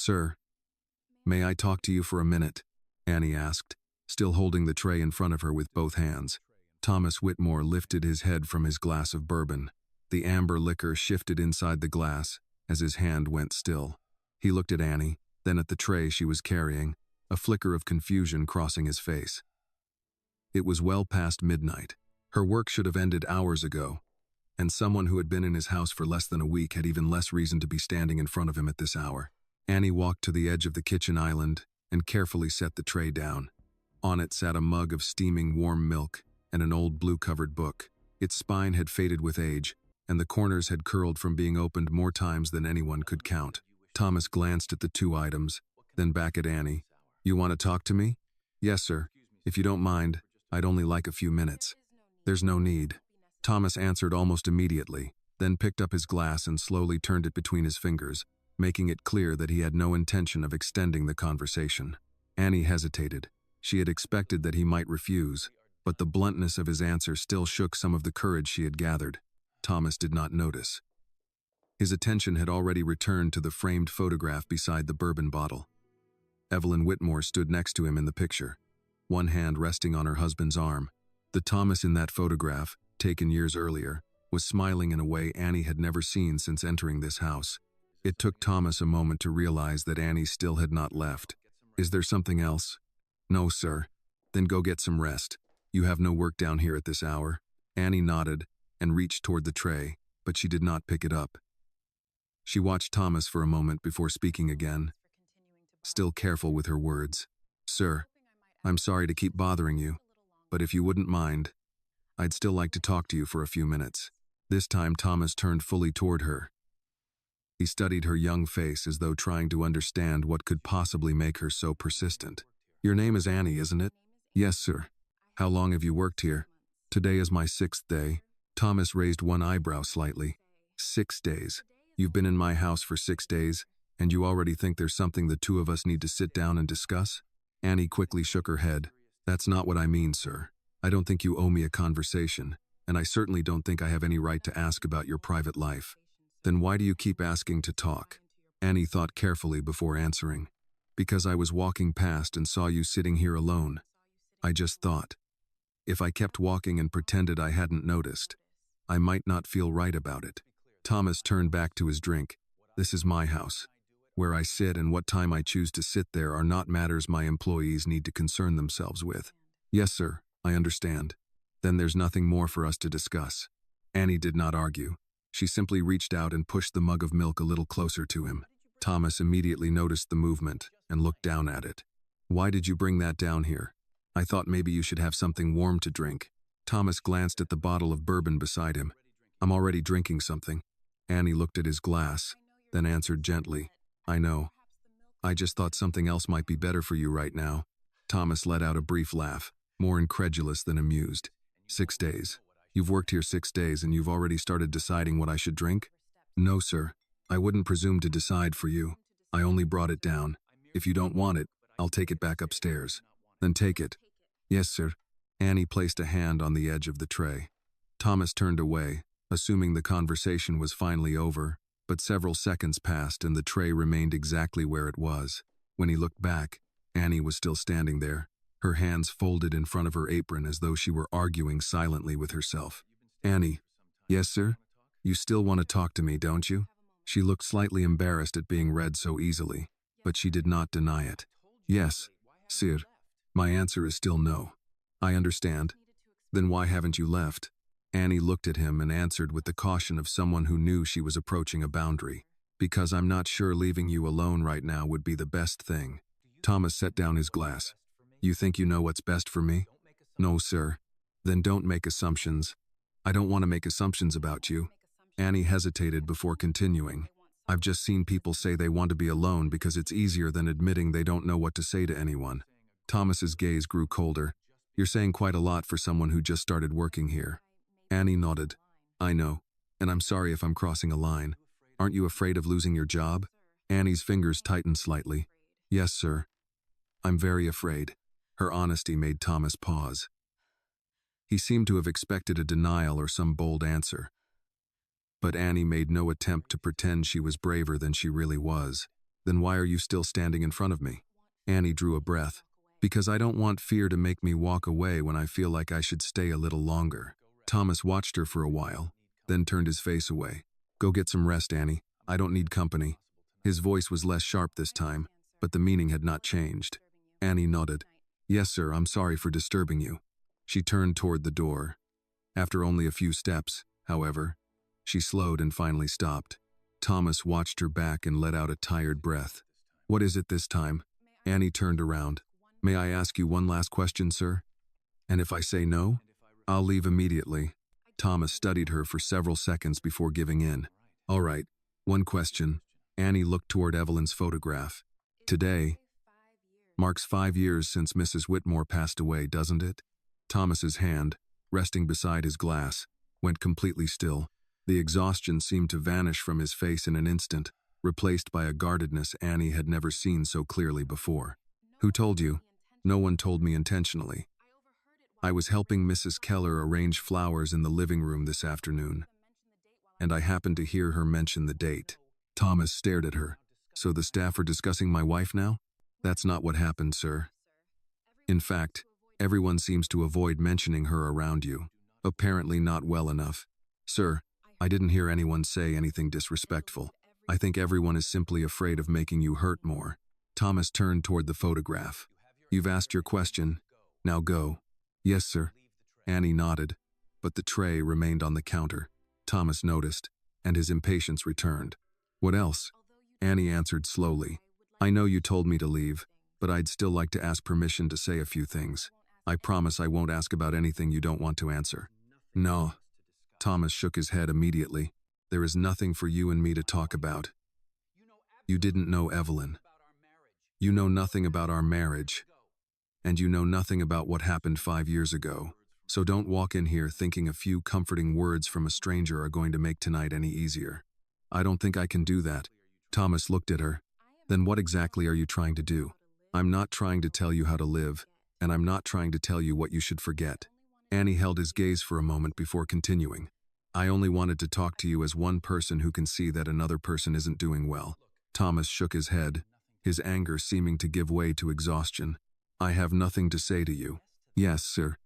"Sir, may I talk to you for a minute?" Annie asked, still holding the tray in front of her with both hands. Thomas Whitmore lifted his head from his glass of bourbon. The amber liquor shifted inside the glass as his hand went still. He looked at Annie, then at the tray she was carrying, a flicker of confusion crossing his face. It was well past midnight. Her work should have ended hours ago, and someone who had been in his house for less than a week had even less reason to be standing in front of him at this hour. Annie walked to the edge of the kitchen island and carefully set the tray down. On it sat a mug of steaming warm milk and an old blue-covered book. Its spine had faded with age, and the corners had curled from being opened more times than anyone could count. Thomas glanced at the two items, then back at Annie. "You want to talk to me?" "Yes, sir. If you don't mind, I'd only like a few minutes." "There's no need." Thomas answered almost immediately, then picked up his glass and slowly turned it between his fingers, making it clear that he had no intention of extending the conversation. Annie hesitated. She had expected that he might refuse, but the bluntness of his answer still shook some of the courage she had gathered. Thomas did not notice. His attention had already returned to the framed photograph beside the bourbon bottle. Evelyn Whitmore stood next to him in the picture, one hand resting on her husband's arm. The Thomas in that photograph, taken years earlier, was smiling in a way Annie had never seen since entering this house. It took Thomas a moment to realize that Annie still had not left. "Is there something else?" "No, sir." "Then go get some rest. You have no work down here at this hour." Annie nodded and reached toward the tray, but she did not pick it up. She watched Thomas for a moment before speaking again, still careful with her words. "Sir, I'm sorry to keep bothering you, but if you wouldn't mind, I'd still like to talk to you for a few minutes." This time Thomas turned fully toward her. He studied her young face as though trying to understand what could possibly make her so persistent. "Your name is Annie, isn't it?" "Yes, sir." "How long have you worked here?" "Today is my 6th day." Thomas raised one eyebrow slightly. 6 days. "You've been in my house for 6 days, and you already think there's something the two of us need to sit down and discuss?" Annie quickly shook her head. "That's not what I mean, sir. I don't think you owe me a conversation, and I certainly don't think I have any right to ask about your private life." "Then why do you keep asking to talk?" Annie thought carefully before answering. "Because I was walking past and saw you sitting here alone. I just thought, if I kept walking and pretended I hadn't noticed, I might not feel right about it." Thomas turned back to his drink. "This is my house. Where I sit and what time I choose to sit there are not matters my employees need to concern themselves with." "Yes, sir, I understand." "Then there's nothing more for us to discuss." Annie did not argue. She simply reached out and pushed the mug of milk a little closer to him. Thomas immediately noticed the movement and looked down at it. "Why did you bring that down here?" "I thought maybe you should have something warm to drink." Thomas glanced at the bottle of bourbon beside him. "I'm already drinking something." Annie looked at his glass, then answered gently, "I know. I just thought something else might be better for you right now." Thomas let out a brief laugh, more incredulous than amused. 6 days. You've worked here 6 days and you've already started deciding what I should drink?" "No, sir. I wouldn't presume to decide for you. I only brought it down. If you don't want it, I'll take it back upstairs." "Then take it." "Yes, sir." Annie placed a hand on the edge of the tray. Thomas turned away, assuming the conversation was finally over, but several seconds passed and the tray remained exactly where it was. When he looked back, Annie was still standing there, her hands folded in front of her apron as though she were arguing silently with herself. "Annie." "Yes, sir?" "You still want to talk to me, don't you?" She looked slightly embarrassed at being read so easily, but she did not deny it. "Yes, sir. My answer is still no." "I understand. Then why haven't you left?" Annie looked at him and answered with the caution of someone who knew she was approaching a boundary. "Because I'm not sure leaving you alone right now would be the best thing." Thomas set down his glass. "You think you know what's best for me?" "No, sir." "Then don't make assumptions." "I don't want to make assumptions about you." Annie hesitated before continuing. "I've just seen people say they want to be alone because it's easier than admitting they don't know what to say to anyone." Thomas's gaze grew colder. "You're saying quite a lot for someone who just started working here." Annie nodded. "I know, and I'm sorry if I'm crossing a line. Aren't you afraid of losing your job?" Annie's fingers tightened slightly. "Yes, sir. I'm very afraid." Her honesty made Thomas pause. He seemed to have expected a denial or some bold answer. But Annie made no attempt to pretend she was braver than she really was. Then why are you still standing in front of me? Annie drew a breath. Because I don't want fear to make me walk away when I feel like I should stay a little longer. Thomas watched her for a while, then turned his face away. Go get some rest, Annie. I don't need company. His voice was less sharp this time, but the meaning had not changed. Annie nodded. Yes, sir, I'm sorry for disturbing you. She turned toward the door. After only a few steps, however, she slowed and finally stopped. Thomas watched her back and let out a tired breath. What is it this time? Annie turned around. May I ask you one last question, sir? And if I say no, I'll leave immediately. Thomas studied her for several seconds before giving in. All right, one question. Annie looked toward Evelyn's photograph. Today marks 5 years since Mrs. Whitmore passed away, doesn't it? Thomas's hand, resting beside his glass, went completely still. The exhaustion seemed to vanish from his face in an instant, replaced by a guardedness Annie had never seen so clearly before. Who told you? No one told me intentionally. I was helping Mrs. Keller arrange flowers in the living room this afternoon, and I happened to hear her mention the date. Thomas stared at her. So the staff are discussing my wife now? That's not what happened, sir. In fact, everyone seems to avoid mentioning her around you. Apparently not well enough. Sir, I didn't hear anyone say anything disrespectful. I think everyone is simply afraid of making you hurt more. Thomas turned toward the photograph. You've asked your question. Now go. Yes, sir. Annie nodded, but the tray remained on the counter. Thomas noticed, and his impatience returned. What else? Annie answered slowly. I know you told me to leave, but I'd still like to ask permission to say a few things. I promise I won't ask about anything you don't want to answer. No. Thomas shook his head immediately. There is nothing for you and me to talk about. You didn't know Evelyn. You know nothing about our marriage. And you know nothing about what happened 5 years ago. So don't walk in here thinking a few comforting words from a stranger are going to make tonight any easier. I don't think I can do that. Thomas looked at her. Then what exactly are you trying to do? I'm not trying to tell you how to live, and I'm not trying to tell you what you should forget. Annie held his gaze for a moment before continuing. I only wanted to talk to you as one person who can see that another person isn't doing well. Thomas shook his head, his anger seeming to give way to exhaustion. I have nothing to say to you. Yes, sir.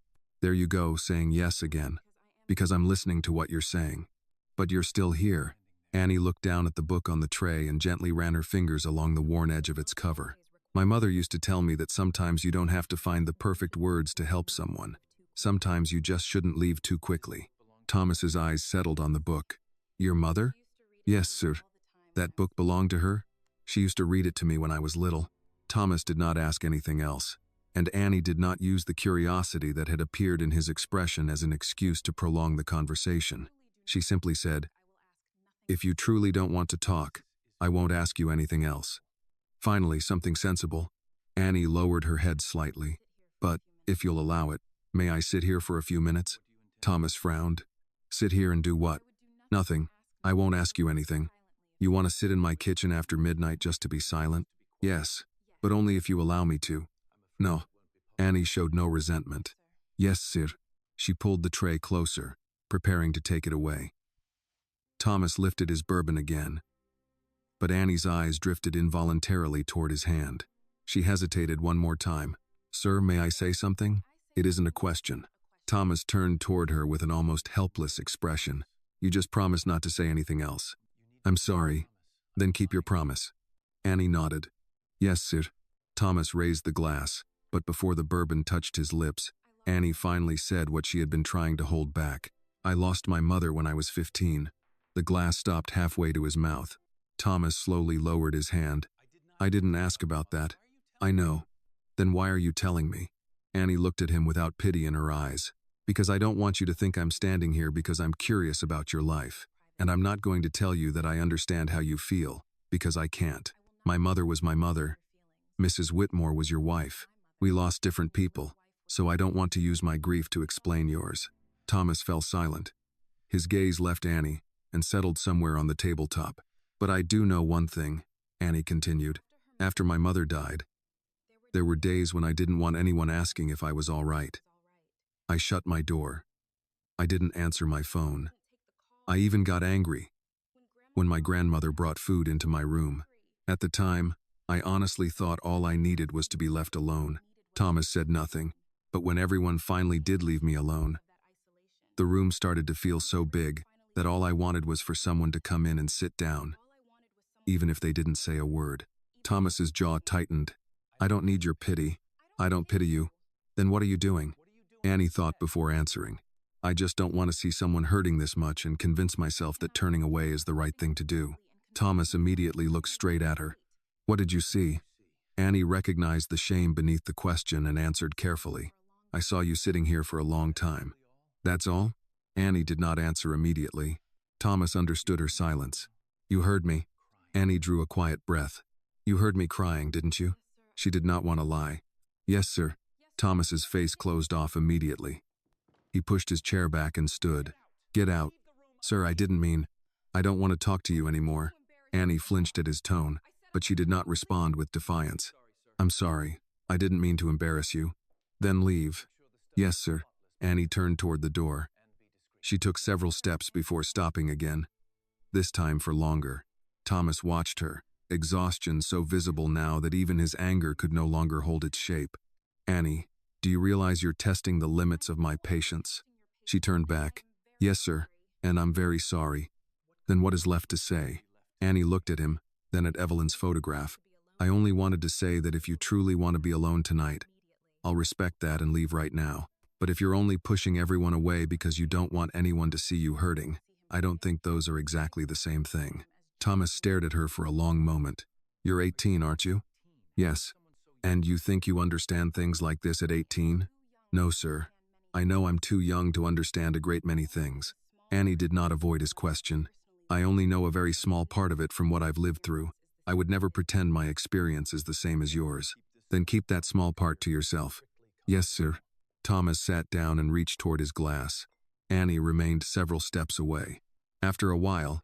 There you go, saying yes again. Because I'm listening to what you're saying. But you're still here. Annie looked down at the book on the tray and gently ran her fingers along the worn edge of its cover. My mother used to tell me that sometimes you don't have to find the perfect words to help someone. Sometimes you just shouldn't leave too quickly. Thomas's eyes settled on the book. Your mother? Yes, sir. That book belonged to her? She used to read it to me when I was little. Thomas did not ask anything else, and Annie did not use the curiosity that had appeared in his expression as an excuse to prolong the conversation. She simply said, If you truly don't want to talk, I won't ask you anything else. Finally, something sensible. Annie lowered her head slightly. But, if you'll allow it, may I sit here for a few minutes? Thomas frowned. Sit here and do what? Nothing. I won't ask you anything. You want to sit in my kitchen after midnight just to be silent? Yes, but only if you allow me to. No. Annie showed no resentment. Yes, sir. She pulled the tray closer, preparing to take it away. Thomas lifted his bourbon again, but Annie's eyes drifted involuntarily toward his hand. She hesitated one more time. Sir, may I say something? It isn't a question. Thomas turned toward her with an almost helpless expression. You just promised not to say anything else. I'm sorry. Then keep your promise. Annie nodded. Yes, sir. Thomas raised the glass, but before the bourbon touched his lips, Annie finally said what she had been trying to hold back. I lost my mother when I was 15. The glass stopped halfway to his mouth. Thomas slowly lowered his hand. I didn't ask about that. I know. Then why are you telling me? Annie looked at him without pity in her eyes. Because I don't want you to think I'm standing here because I'm curious about your life. And I'm not going to tell you that I understand how you feel, because I can't. My mother was my mother. Mrs. Whitmore was your wife. We lost different people, so I don't want to use my grief to explain yours. Thomas fell silent. His gaze left Annie and settled somewhere on the tabletop. But I do know one thing, Annie continued. After my mother died, there were days when I didn't want anyone asking if I was all right. I shut my door. I didn't answer my phone. I even got angry when my grandmother brought food into my room. At the time, I honestly thought all I needed was to be left alone. Thomas said nothing, but when everyone finally did leave me alone, the room started to feel so big that all I wanted was for someone to come in and sit down, even if they didn't say a word. Thomas's jaw tightened. I don't need your pity. I don't pity you. Then what are you doing? Annie thought before answering. I just don't want to see someone hurting this much and convince myself that turning away is the right thing to do. Thomas immediately looked straight at her. What did you see? Annie recognized the shame beneath the question and answered carefully. I saw you sitting here for a long time. That's all? Annie did not answer immediately. Thomas understood her silence. You heard me. Annie drew a quiet breath. You heard me crying, didn't you? She did not want to lie. Yes, sir. Thomas's face closed off immediately. He pushed his chair back and stood. Get out. Sir, I didn't mean. I don't want to talk to you anymore. Annie flinched at his tone, but she did not respond with defiance. I'm sorry. I didn't mean to embarrass you. Then leave. Yes, sir. Annie turned toward the door. She took several steps before stopping again, this time for longer. Thomas watched her, exhaustion so visible now that even his anger could no longer hold its shape. Annie, do you realize you're testing the limits of my patience? She turned back. Yes, sir, and I'm very sorry. Then what is left to say? Annie looked at him, then at Evelyn's photograph. I only wanted to say that if you truly want to be alone tonight, I'll respect that and leave right now. But if you're only pushing everyone away because you don't want anyone to see you hurting, I don't think those are exactly the same thing. Thomas stared at her for a long moment. You're 18, aren't you? Yes. And you think you understand things like this at 18? No, sir. I know I'm too young to understand a great many things. Annie did not avoid his question. I only know a very small part of it from what I've lived through. I would never pretend my experience is the same as yours. Then keep that small part to yourself. Yes, sir. Thomas sat down and reached toward his glass. Annie remained several steps away. After a while,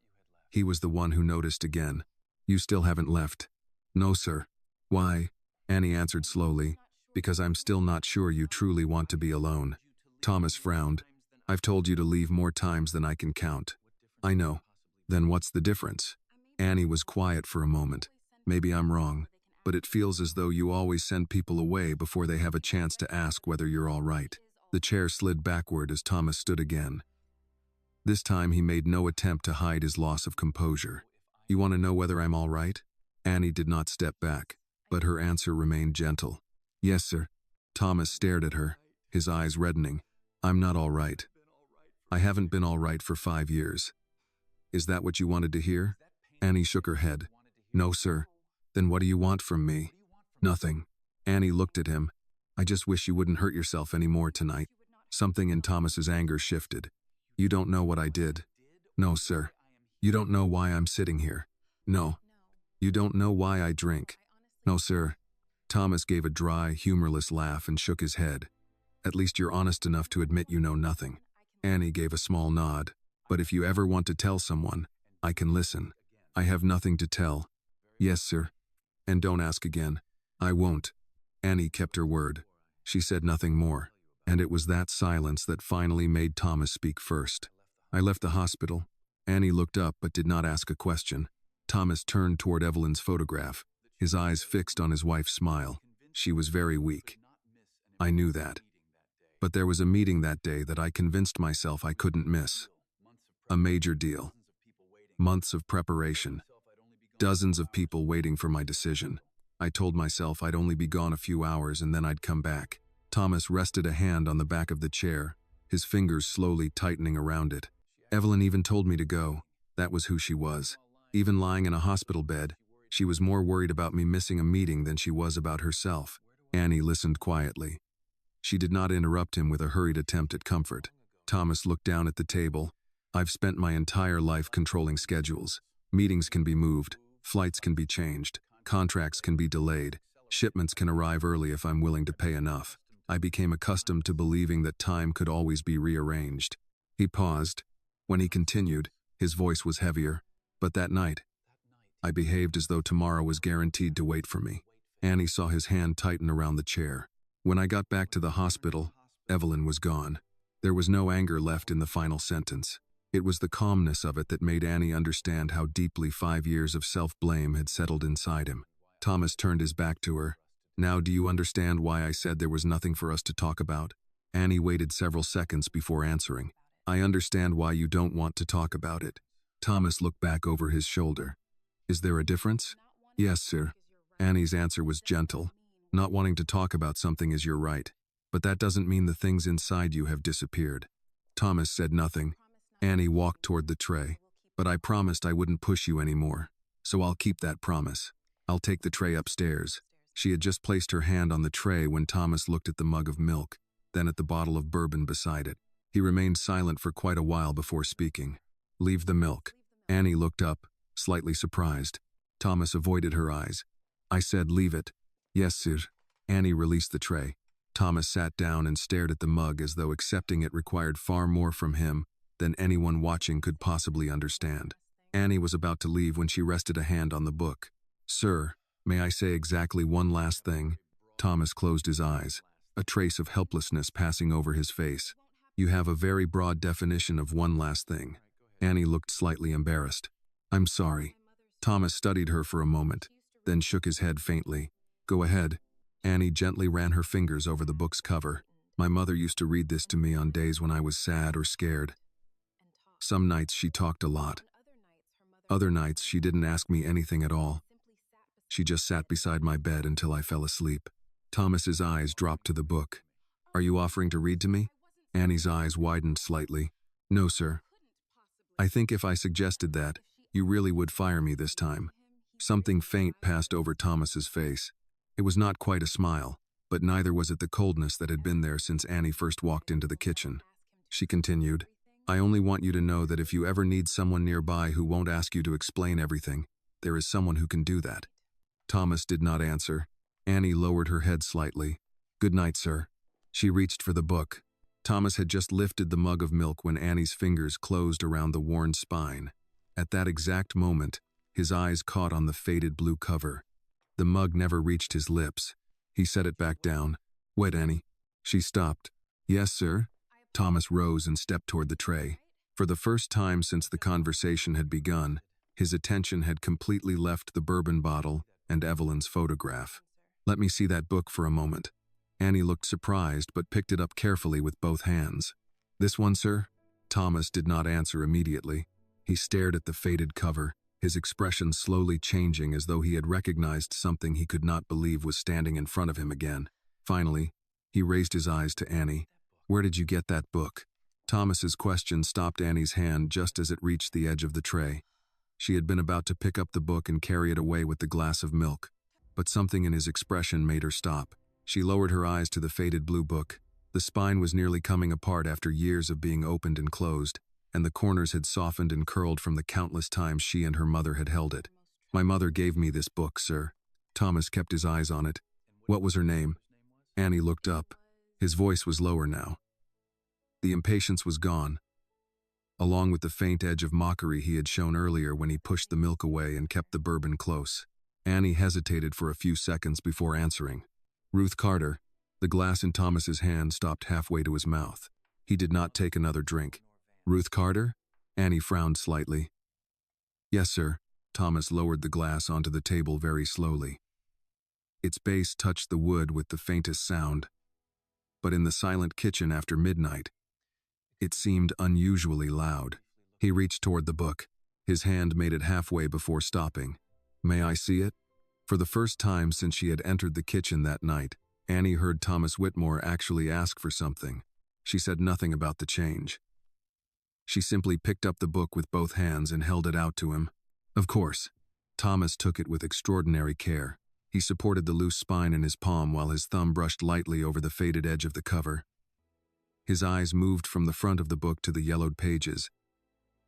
he was the one who noticed again. You still haven't left. No, sir. Why? Annie answered slowly. Because I'm still not sure you truly want to be alone. Thomas frowned. I've told you to leave more times than I can count. I know. Then what's the difference? Annie was quiet for a moment. Maybe I'm wrong, but it feels as though you always send people away before they have a chance to ask whether you're all right. The chair slid backward as Thomas stood again. This time he made no attempt to hide his loss of composure. You want to know whether I'm all right? Annie did not step back, but her answer remained gentle. Yes, sir. Thomas stared at her, his eyes reddening. I'm not all right. I haven't been all right for 5 years. Is that what you wanted to hear? Annie shook her head. No, sir. Then what do you want from me? Nothing. Annie looked at him. I just wish you wouldn't hurt yourself any more tonight. Something in Thomas's anger shifted. You don't know what I did. No, sir. You don't know why I'm sitting here. No. You don't know why I drink. No, sir. Thomas gave a dry, humorless laugh and shook his head. At least you're honest enough to admit you know nothing. Annie gave a small nod. But if you ever want to tell someone, I can listen. I have nothing to tell. Yes, sir. And don't ask again. I won't. Annie kept her word. She said nothing more. And it was that silence that finally made Thomas speak first. I left the hospital. Annie looked up but did not ask a question. Thomas turned toward Evelyn's photograph, his eyes fixed on his wife's smile. She was very weak. I knew that. But there was a meeting that day that I convinced myself I couldn't miss. A major deal. Months of preparation. Dozens of people waiting for my decision. I told myself I'd only be gone a few hours and then I'd come back. Thomas rested a hand on the back of the chair, his fingers slowly tightening around it. Evelyn even told me to go. That was who she was. Even lying in a hospital bed, she was more worried about me missing a meeting than she was about herself. Annie listened quietly. She did not interrupt him with a hurried attempt at comfort. Thomas looked down at the table. I've spent my entire life controlling schedules. Meetings can be moved, flights can be changed, contracts can be delayed, shipments can arrive early if I'm willing to pay enough. I became accustomed to believing that time could always be rearranged. He paused. When he continued, his voice was heavier. But that night, I behaved as though tomorrow was guaranteed to wait for me. Annie saw his hand tighten around the chair. When I got back to the hospital, Evelyn was gone. There was no anger left in the final sentence. It was the calmness of it that made Annie understand how deeply 5 years of self-blame had settled inside him. Thomas turned his back to her. "Now do you understand why I said there was nothing for us to talk about?" Annie waited several seconds before answering. "I understand why you don't want to talk about it." Thomas looked back over his shoulder. "Is there a difference?" "Yes, sir." Annie's answer was gentle. "Not wanting to talk about something is your right, but that doesn't mean the things inside you have disappeared." Thomas said nothing. Annie walked toward the tray. "But I promised I wouldn't push you anymore, so I'll keep that promise. I'll take the tray upstairs." She had just placed her hand on the tray when Thomas looked at the mug of milk, then at the bottle of bourbon beside it. He remained silent for quite a while before speaking. "Leave the milk." Annie looked up, slightly surprised. Thomas avoided her eyes. "I said leave it." "Yes, sir." Annie released the tray. Thomas sat down and stared at the mug as though accepting it required far more from him than anyone watching could possibly understand. Annie was about to leave when she rested a hand on the book. "Sir, may I say exactly one last thing?" Thomas closed his eyes, a trace of helplessness passing over his face. "You have a very broad definition of one last thing." Annie looked slightly embarrassed. "I'm sorry." Thomas studied her for a moment, then shook his head faintly. "Go ahead." Annie gently ran her fingers over the book's cover. "My mother used to read this to me on days when I was sad or scared. Some nights she talked a lot. Other nights she didn't ask me anything at all. She just sat beside my bed until I fell asleep." Thomas's eyes dropped to the book. "Are you offering to read to me?" Annie's eyes widened slightly. "No, sir. I think if I suggested that, you really would fire me this time." Something faint passed over Thomas's face. It was not quite a smile, but neither was it the coldness that had been there since Annie first walked into the kitchen. She continued, "I only want you to know that if you ever need someone nearby who won't ask you to explain everything, there is someone who can do that." Thomas did not answer. Annie lowered her head slightly. "Good night, sir." She reached for the book. Thomas had just lifted the mug of milk when Annie's fingers closed around the worn spine. At that exact moment, his eyes caught on the faded blue cover. The mug never reached his lips. He set it back down. "Wet, Annie?" She stopped. "Yes, sir." Thomas rose and stepped toward the tray. For the first time since the conversation had begun, his attention had completely left the bourbon bottle and Evelyn's photograph. "Let me see that book for a moment." Annie looked surprised but picked it up carefully with both hands. "This one, sir?" Thomas did not answer immediately. He stared at the faded cover, his expression slowly changing as though he had recognized something he could not believe was standing in front of him again. Finally, he raised his eyes to Annie. "Where did you get that book?" Thomas's question stopped Annie's hand just as it reached the edge of the tray. She had been about to pick up the book and carry it away with the glass of milk, but something in his expression made her stop. She lowered her eyes to the faded blue book. The spine was nearly coming apart after years of being opened and closed, and the corners had softened and curled from the countless times she and her mother had held it. "My mother gave me this book, sir." Thomas kept his eyes on it. "What was her name?" Annie looked up. His voice was lower now. The impatience was gone, along with the faint edge of mockery he had shown earlier when he pushed the milk away and kept the bourbon close. Annie hesitated for a few seconds before answering. "Ruth Carter." The glass in Thomas's hand stopped halfway to his mouth. He did not take another drink. "Ruth Carter?" Annie frowned slightly. "Yes, sir." Thomas lowered the glass onto the table very slowly. Its base touched the wood with the faintest sound, but in the silent kitchen after midnight, it seemed unusually loud. He reached toward the book. His hand made it halfway before stopping. "May I see it?" For the first time since she had entered the kitchen that night, Annie heard Thomas Whitmore actually ask for something. She said nothing about the change. She simply picked up the book with both hands and held it out to him. Of course. Thomas took it with extraordinary care. He supported the loose spine in his palm while his thumb brushed lightly over the faded edge of the cover. His eyes moved from the front of the book to the yellowed pages,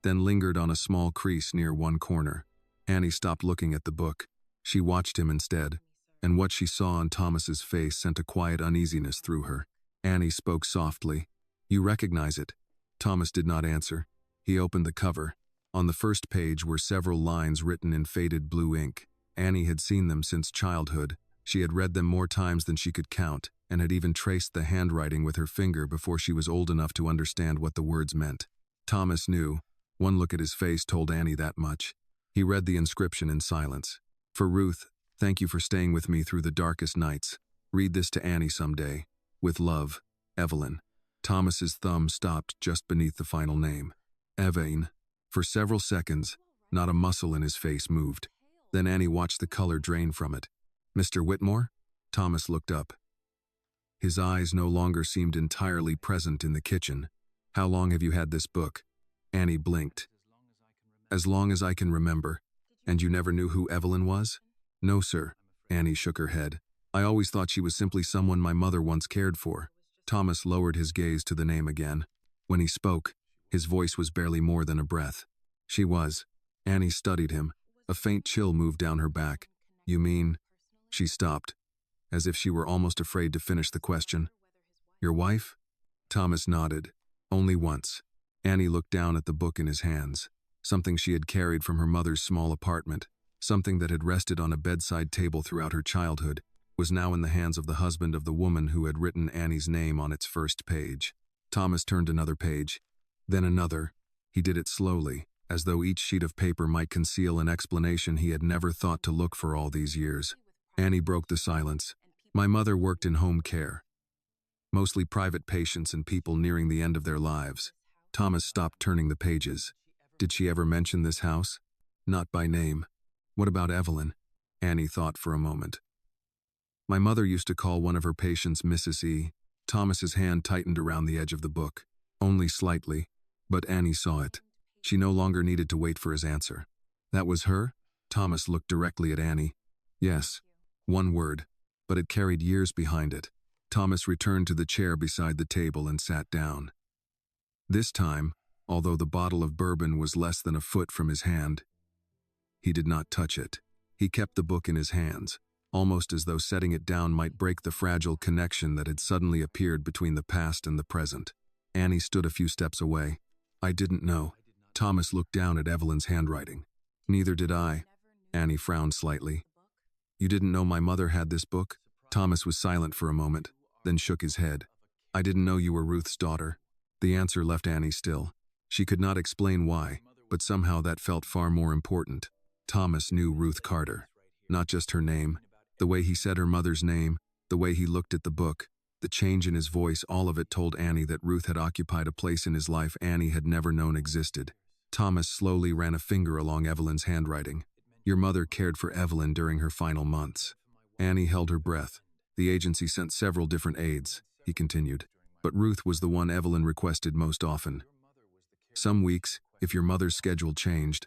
then lingered on a small crease near one corner. Annie stopped looking at the book. She watched him instead, and what she saw on Thomas's face sent a quiet uneasiness through her. Annie spoke softly. "You recognize it?" Thomas did not answer. He opened the cover. On the first page were several lines written in faded blue ink. Annie had seen them since childhood. She had read them more times than she could count, and had even traced the handwriting with her finger before she was old enough to understand what the words meant. Thomas knew. One look at his face told Annie that much. He read the inscription in silence. For Ruth, thank you for staying with me through the darkest nights. Read this to Annie someday. With love, Evelyn. Thomas's thumb stopped just beneath the final name. Evain. For several seconds, not a muscle in his face moved. Then Annie watched the color drain from it. Mr. Whitmore? Thomas looked up. His eyes no longer seemed entirely present in the kitchen. How long have you had this book? Annie blinked. As long as I can remember. And you never knew who Evelyn was? No, sir. Annie shook her head. I always thought she was simply someone my mother once cared for. Thomas lowered his gaze to the name again. When he spoke, his voice was barely more than a breath. She was. Annie studied him. A faint chill moved down her back. You mean? She stopped, as if she were almost afraid to finish the question. Your wife? Thomas nodded. Only once. Annie looked down at the book in his hands. Something she had carried from her mother's small apartment, something that had rested on a bedside table throughout her childhood, was now in the hands of the husband of the woman who had written Annie's name on its first page. Thomas turned another page, then another. He did it slowly, as though each sheet of paper might conceal an explanation he had never thought to look for all these years. Annie broke the silence. My mother worked in home care, mostly private patients and people nearing the end of their lives. Thomas stopped turning the pages. Did she ever mention this house? Not by name. What about Evelyn? Annie thought for a moment. My mother used to call one of her patients Mrs. E. Thomas's hand tightened around the edge of the book. Only slightly, but Annie saw it. She no longer needed to wait for his answer. That was her? Thomas looked directly at Annie. Yes. One word, but it carried years behind it. Thomas returned to the chair beside the table and sat down. This time, although the bottle of bourbon was less than a foot from his hand, he did not touch it. He kept the book in his hands, almost as though setting it down might break the fragile connection that had suddenly appeared between the past and the present. Annie stood a few steps away. I didn't know. Thomas looked down at Evelyn's handwriting. Neither did I. Annie frowned slightly. You didn't know my mother had this book? Thomas was silent for a moment, then shook his head. I didn't know you were Ruth's daughter. The answer left Annie still. She could not explain why, but somehow that felt far more important. Thomas knew Ruth Carter. Not just her name, the way he said her mother's name, the way he looked at the book, the change in his voice, all of it told Annie that Ruth had occupied a place in his life Annie had never known existed. Thomas slowly ran a finger along Evelyn's handwriting. Your mother cared for Evelyn during her final months. Annie held her breath. The agency sent several different aides, he continued, but Ruth was the one Evelyn requested most often. Some weeks, if your mother's schedule changed,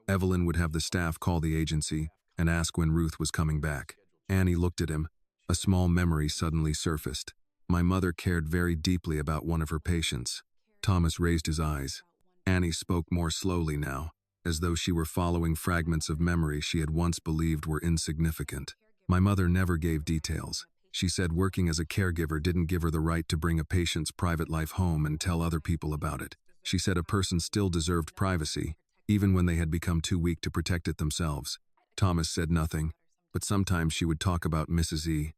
Evelyn would have the staff call the agency and ask when Ruth was coming back. Annie looked at him. A small memory suddenly surfaced. My mother cared very deeply about one of her patients. Thomas raised his eyes. Annie spoke more slowly now, as though she were following fragments of memory she had once believed were insignificant. My mother never gave details. She said working as a caregiver didn't give her the right to bring a patient's private life home and tell other people about it. She said a person still deserved privacy, even when they had become too weak to protect it themselves. Thomas said nothing, but sometimes she would talk about Mrs. E.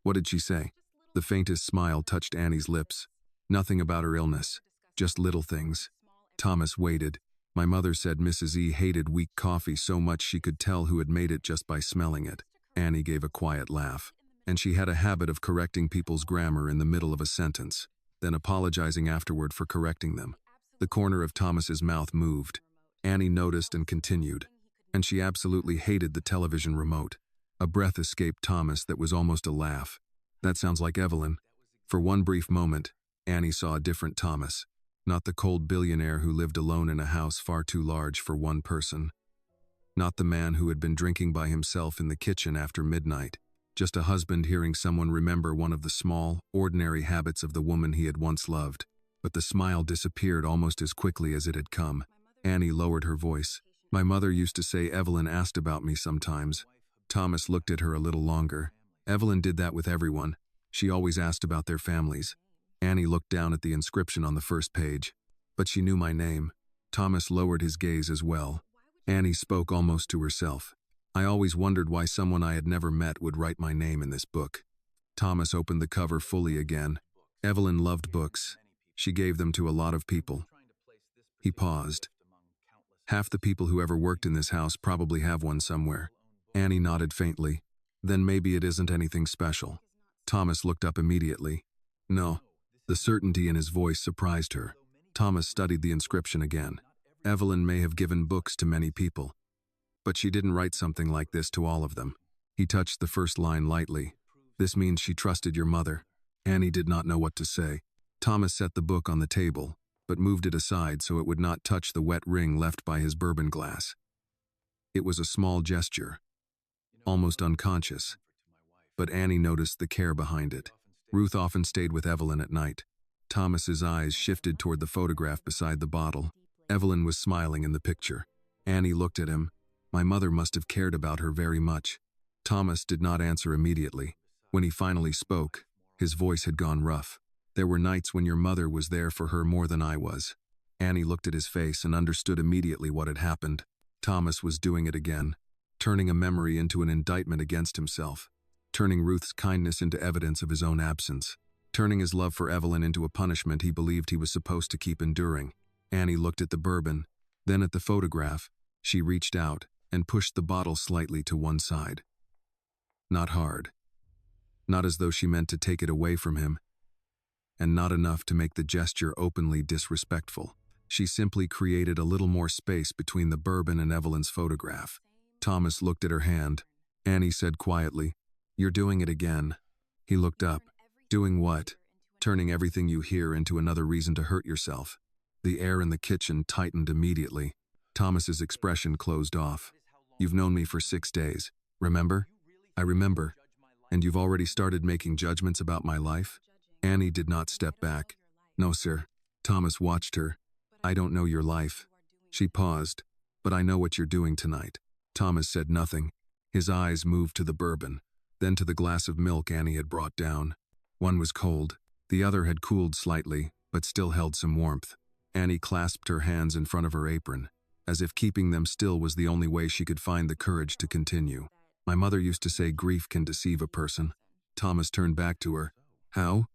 What did she say? The faintest smile touched Annie's lips. Nothing about her illness, just little things. Thomas waited. My mother said Mrs. E hated weak coffee so much she could tell who had made it just by smelling it. Annie gave a quiet laugh. And she had a habit of correcting people's grammar in the middle of a sentence, then apologizing afterward for correcting them. The corner of Thomas's mouth moved. Annie noticed and continued. And she absolutely hated the television remote. A breath escaped Thomas that was almost a laugh. That sounds like Evelyn. For one brief moment, Annie saw a different Thomas. Not the cold billionaire who lived alone in a house far too large for one person. Not the man who had been drinking by himself in the kitchen after midnight. Just a husband hearing someone remember one of the small, ordinary habits of the woman he had once loved. But the smile disappeared almost as quickly as it had come. Annie lowered her voice. My mother used to say Evelyn asked about me sometimes. Thomas looked at her a little longer. Evelyn did that with everyone. She always asked about their families. Annie looked down at the inscription on the first page. But she knew my name. Thomas lowered his gaze as well. Annie spoke almost to herself. I always wondered why someone I had never met would write my name in this book. Thomas opened the cover fully again. Evelyn loved books. She gave them to a lot of people. He paused. Half the people who ever worked in this house probably have one somewhere. Annie nodded faintly. Then maybe it isn't anything special. Thomas looked up immediately. No. The certainty in his voice surprised her. Thomas studied the inscription again. Evelyn may have given books to many people, but she didn't write something like this to all of them. He touched the first line lightly. This means she trusted your mother. Annie did not know what to say. Thomas set the book on the table, but moved it aside so it would not touch the wet ring left by his bourbon glass. It was a small gesture, almost unconscious, but Annie noticed the care behind it. Ruth often stayed with Evelyn at night. Thomas's eyes shifted toward the photograph beside the bottle. Evelyn was smiling in the picture. Annie looked at him. My mother must have cared about her very much. Thomas did not answer immediately. When he finally spoke, his voice had gone rough. There were nights when your mother was there for her more than I was. Annie looked at his face and understood immediately what had happened. Thomas was doing it again, turning a memory into an indictment against himself, turning Ruth's kindness into evidence of his own absence, turning his love for Evelyn into a punishment he believed he was supposed to keep enduring. Annie looked at the bourbon, then at the photograph. She reached out and pushed the bottle slightly to one side. Not hard. Not as though she meant to take it away from him, and not enough to make the gesture openly disrespectful. She simply created a little more space between the bourbon and Evelyn's photograph. Thomas looked at her hand. Annie said quietly, "You're doing it again." He looked up. Doing what? Turning everything you hear into another reason to hurt yourself. The air in the kitchen tightened immediately. Thomas's expression closed off. You've known me for 6 days, remember? I remember. And you've already started making judgments about my life? Annie did not step back. No, sir. Thomas watched her. I don't know your life. She paused. But I know what you're doing tonight. Thomas said nothing. His eyes moved to the bourbon, then to the glass of milk Annie had brought down. One was cold. The other had cooled slightly, but still held some warmth. Annie clasped her hands in front of her apron, as if keeping them still was the only way she could find the courage to continue. My mother used to say grief can deceive a person. Thomas turned back to her. How?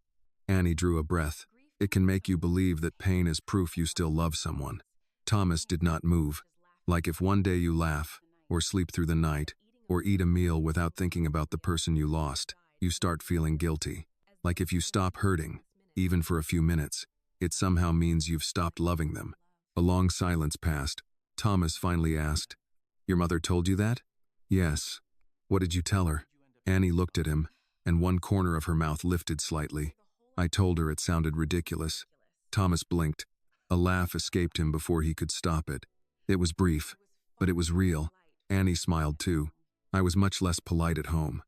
Annie drew a breath. It can make you believe that pain is proof you still love someone. Thomas did not move. Like if one day you laugh, or sleep through the night, or eat a meal without thinking about the person you lost, you start feeling guilty. Like if you stop hurting, even for a few minutes, it somehow means you've stopped loving them. A long silence passed. Thomas finally asked, Your mother told you that? Yes. What did you tell her? Annie looked at him, and one corner of her mouth lifted slightly. I told her it sounded ridiculous. Thomas blinked. A laugh escaped him before he could stop it. It was brief, but it was real. Annie smiled too. I was much less polite at home.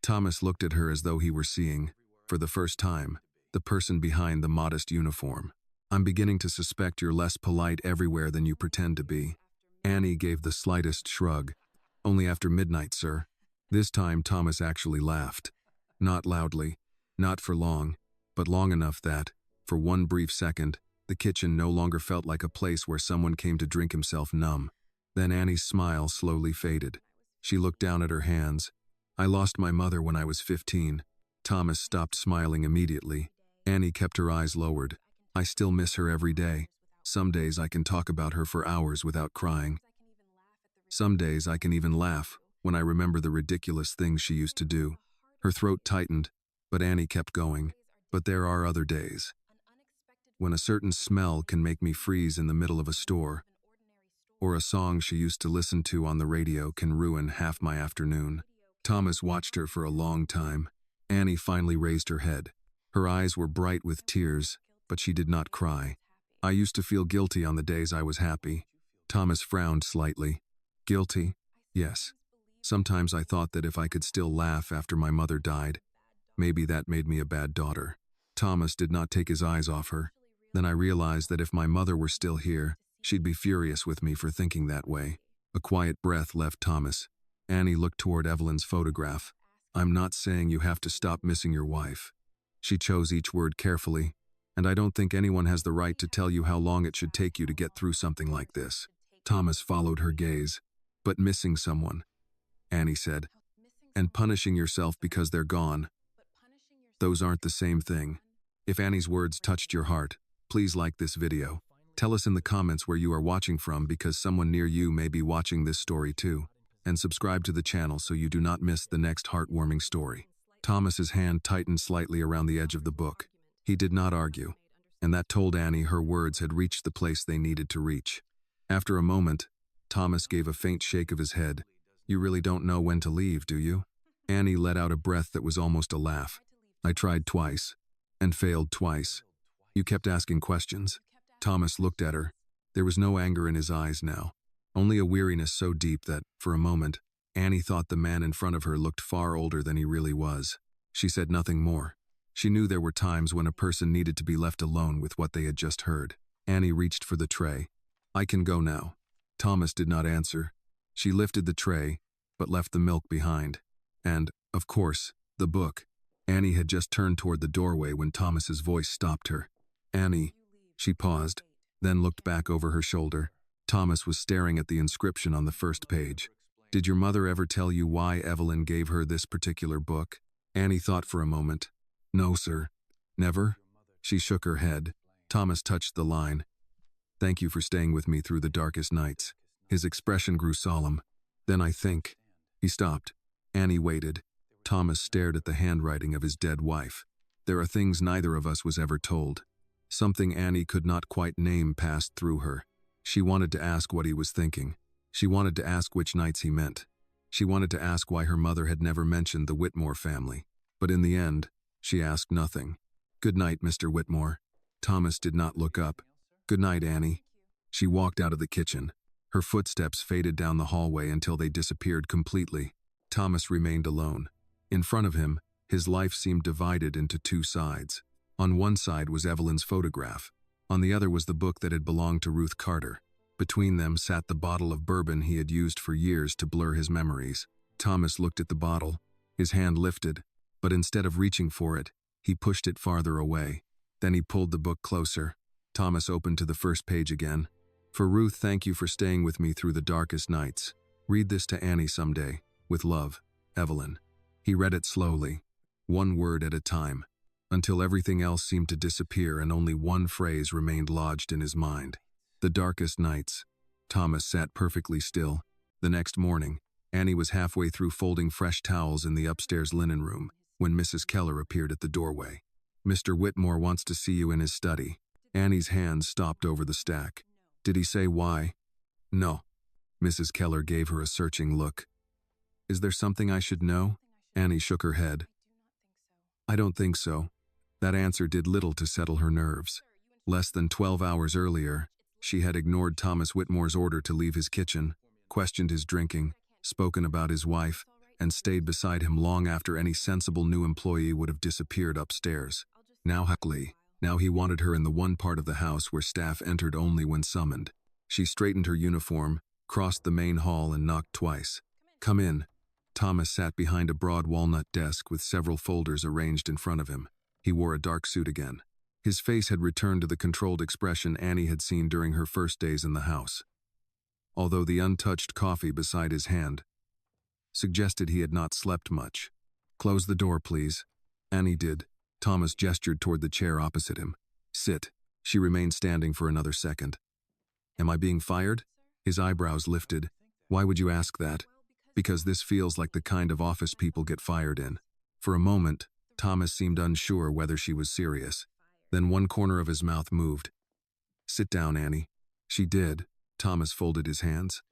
Thomas looked at her as though he were seeing, for the first time, the person behind the modest uniform. I'm beginning to suspect you're less polite everywhere than you pretend to be. Annie gave the slightest shrug. Only after midnight, sir. This time Thomas actually laughed. Not loudly, not for long, but long enough that, for one brief second, the kitchen no longer felt like a place where someone came to drink himself numb. Then Annie's smile slowly faded. She looked down at her hands. I lost my mother when I was 15. Thomas stopped smiling immediately. Annie kept her eyes lowered. I still miss her every day. Some days I can talk about her for hours without crying. Some days I can even laugh when I remember the ridiculous things she used to do. Her throat tightened, but Annie kept going. But there are other days when a certain smell can make me freeze in the middle of a store, or a song she used to listen to on the radio can ruin half my afternoon. Thomas watched her for a long time. Annie finally raised her head. Her eyes were bright with tears, but she did not cry. I used to feel guilty on the days I was happy. Thomas frowned slightly. Guilty? Yes. Sometimes I thought that if I could still laugh after my mother died, maybe that made me a bad daughter. Thomas did not take his eyes off her. Then I realized that if my mother were still here, she'd be furious with me for thinking that way. A quiet breath left Thomas. Annie looked toward Evelyn's photograph. I'm not saying you have to stop missing your wife. She chose each word carefully, and I don't think anyone has the right to tell you how long it should take you to get through something like this. Thomas followed her gaze. But missing someone, Annie said, and punishing yourself because they're gone. Those aren't the same thing. If Annie's words touched your heart, please like this video. Tell us in the comments where you are watching from, because someone near you may be watching this story too. And subscribe to the channel so you do not miss the next heartwarming story. Thomas's hand tightened slightly around the edge of the book. He did not argue, and that told Annie her words had reached the place they needed to reach. After a moment, Thomas gave a faint shake of his head. "You really don't know when to leave, do you?" Annie let out a breath that was almost a laugh. "I tried twice, and failed twice. You kept asking questions." Thomas looked at her. There was no anger in his eyes now, only a weariness so deep that, for a moment, Annie thought the man in front of her looked far older than he really was. She said nothing more. She knew there were times when a person needed to be left alone with what they had just heard. Annie reached for the tray. "I can go now." Thomas did not answer. She lifted the tray, but left the milk behind. And, of course, the book. Annie had just turned toward the doorway when Thomas's voice stopped her. "Annie." She paused, then looked back over her shoulder. Thomas was staring at the inscription on the first page. "Did your mother ever tell you why Evelyn gave her this particular book?" Annie thought for a moment. "No, sir." "Never?" She shook her head. Thomas touched the line. "Thank you for staying with me through the darkest nights." His expression grew solemn. "Then I think—" He stopped. Annie waited. Thomas stared at the handwriting of his dead wife. "There are things neither of us was ever told." Something Annie could not quite name passed through her. She wanted to ask what he was thinking. She wanted to ask which nights he meant. She wanted to ask why her mother had never mentioned the Whitmore family. But in the end, she asked nothing. "Good night, Mr. Whitmore." Thomas did not look up. "Good night, Annie." She walked out of the kitchen. Her footsteps faded down the hallway until they disappeared completely. Thomas remained alone. In front of him, his life seemed divided into two sides. On one side was Evelyn's photograph. On the other was the book that had belonged to Ruth Carter. Between them sat the bottle of bourbon he had used for years to blur his memories. Thomas looked at the bottle. His hand lifted, but instead of reaching for it, he pushed it farther away. Then he pulled the book closer. Thomas opened to the first page again. "For Ruth, thank you for staying with me through the darkest nights. Read this to Annie someday. With love, Evelyn." He read it slowly, one word at a time, until everything else seemed to disappear and only one phrase remained lodged in his mind. The darkest nights. Thomas sat perfectly still. The next morning, Annie was halfway through folding fresh towels in the upstairs linen room when Mrs. Keller appeared at the doorway. "Mr. Whitmore wants to see you in his study." Annie's hands stopped over the stack. "Did he say why?" "No." Mrs. Keller gave her a searching look. "Is there something I should know?" Annie shook her head. "I don't think so." That answer did little to settle her nerves. Less than 12 hours earlier, she had ignored Thomas Whitmore's order to leave his kitchen, questioned his drinking, spoken about his wife, and stayed beside him long after any sensible new employee would have disappeared upstairs. Now he wanted her in the one part of the house where staff entered only when summoned. She straightened her uniform, crossed the main hall, and knocked twice. "Come in." Thomas sat behind a broad walnut desk with several folders arranged in front of him. He wore a dark suit again. His face had returned to the controlled expression Annie had seen during her first days in the house. Although the untouched coffee beside his hand suggested he had not slept much. "Close the door, please." Annie did. Thomas gestured toward the chair opposite him. "Sit." She remained standing for another second. "Am I being fired?" His eyebrows lifted. "Why would you ask that?" "Because this feels like the kind of office people get fired in." For a moment, Thomas seemed unsure whether she was serious. Then one corner of his mouth moved. "Sit down, Annie." She did. Thomas folded his hands.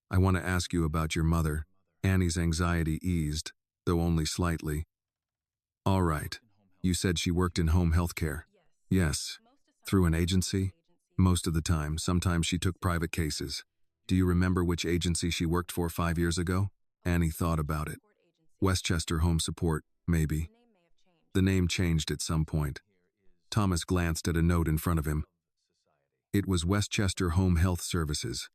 "I want to ask you about your mother." Annie's anxiety eased, though only slightly. "All right. You said she worked in home health care." "Yes." "Through an agency?" "Most of the time. Sometimes she took private cases." "Do you remember which agency she worked for 5 years ago?" Annie thought about it. "Westchester Home Support, maybe." The name changed at some point. Thomas glanced at a note in front of him. It was Westchester Home Health Services.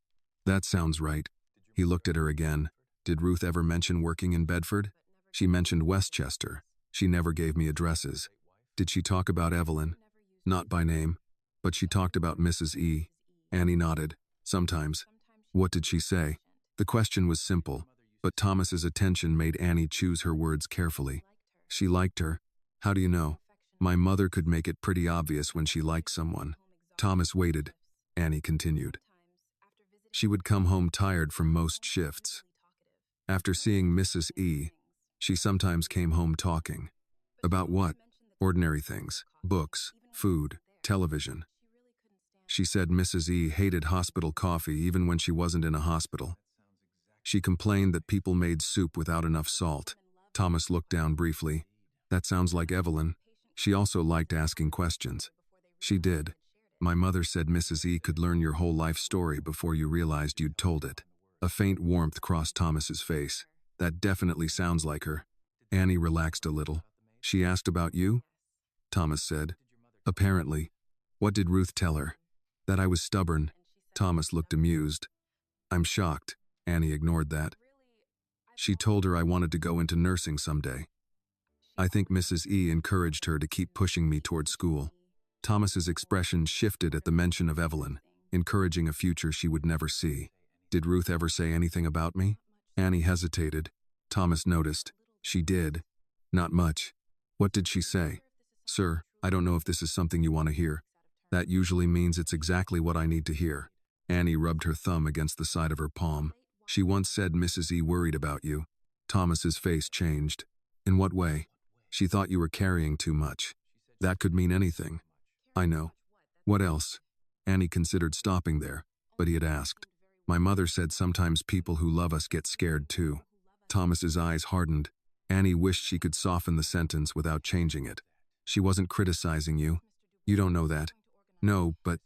"That sounds right." He looked at her again. "Did Ruth ever mention working in Bedford?" "She mentioned Westchester. She never gave me addresses." "Did she talk about Evelyn?" "Not by name, but she talked about Mrs. E." Annie nodded. "Sometimes." "What did she say?" The question was simple, but Thomas's attention made Annie choose her words carefully. "She liked her." "How do you know?" "My mother could make it pretty obvious when she liked someone." Thomas waited. Annie continued. She would come home tired from most shifts. After seeing Mrs. E, she sometimes came home talking. About what? Ordinary things. Books, food, television. She said Mrs. E hated hospital coffee even when she wasn't in a hospital. She complained that people made soup without enough salt. Thomas looked down briefly. That sounds like Evelyn. She also liked asking questions. She did. My mother said Mrs. E could learn your whole life story before you realized you'd told it. A faint warmth crossed Thomas's face. That definitely sounds like her. Annie relaxed a little. She asked about you? Thomas said. Apparently. What did Ruth tell her? That I was stubborn. Thomas looked amused. I'm shocked. Annie ignored that. She told her I wanted to go into nursing someday. I think Mrs. E encouraged her to keep pushing me toward school. Thomas's expression shifted at the mention of Evelyn, encouraging a future she would never see. Did Ruth ever say anything about me? Annie hesitated. Thomas noticed. She did. Not much. What did she say? Sir, I don't know if this is something you want to hear. That usually means it's exactly what I need to hear. Annie rubbed her thumb against the side of her palm. She once said Mrs. E worried about you. Thomas's face changed. In what way? She thought you were carrying too much. That could mean anything. I know. What else? Annie considered stopping there, but he had asked. My mother said sometimes people who love us get scared too. Thomas's eyes hardened. Annie wished she could soften the sentence without changing it. She wasn't criticizing you. You don't know that. No, but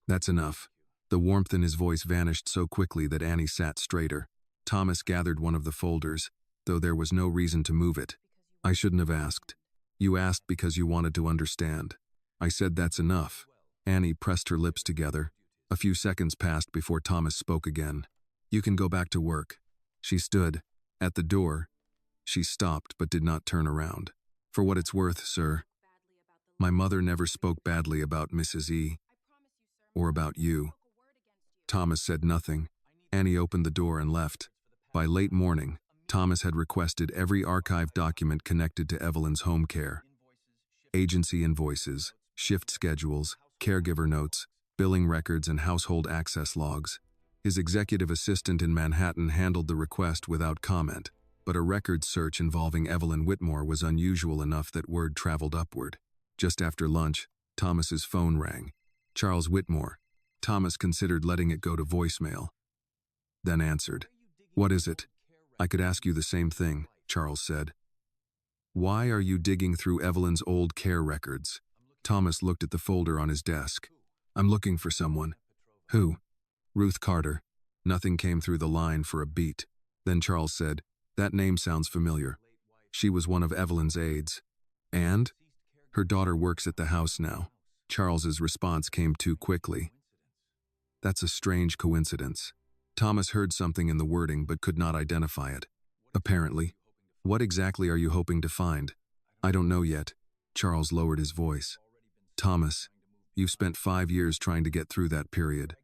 that's enough. The warmth in his voice vanished so quickly that Annie sat straighter. Thomas gathered one of the folders, though there was no reason to move it. I shouldn't have asked. You asked because you wanted to understand. I said that's enough. Annie pressed her lips together. A few seconds passed before Thomas spoke again. You can go back to work. She stood. At the door. She stopped but did not turn around. For what it's worth, sir. My mother never spoke badly about Mrs. E. Or about you. Thomas said nothing. Annie opened the door and left. By late morning, Thomas had requested every archived document connected to Evelyn's home care. Agency invoices, shift schedules, caregiver notes, billing records, and household access logs. His executive assistant in Manhattan handled the request without comment, but a records search involving Evelyn Whitmore was unusual enough that word traveled upward. Just after lunch, Thomas's phone rang. Charles Whitmore. Thomas considered letting it go to voicemail, then answered. What is it? I could ask you the same thing, Charles said. Why are you digging through Evelyn's old care records? Thomas looked at the folder on his desk. I'm looking for someone. Who? Ruth Carter. Nothing came through the line for a beat. Then Charles said, that name sounds familiar. She was one of Evelyn's aides. And? Her daughter works at the house now. Charles's response came too quickly. That's a strange coincidence. Thomas heard something in the wording but could not identify it. Apparently. What exactly are you hoping to find? I don't know yet. Charles lowered his voice. Thomas, you've spent 5 years trying to get through that period.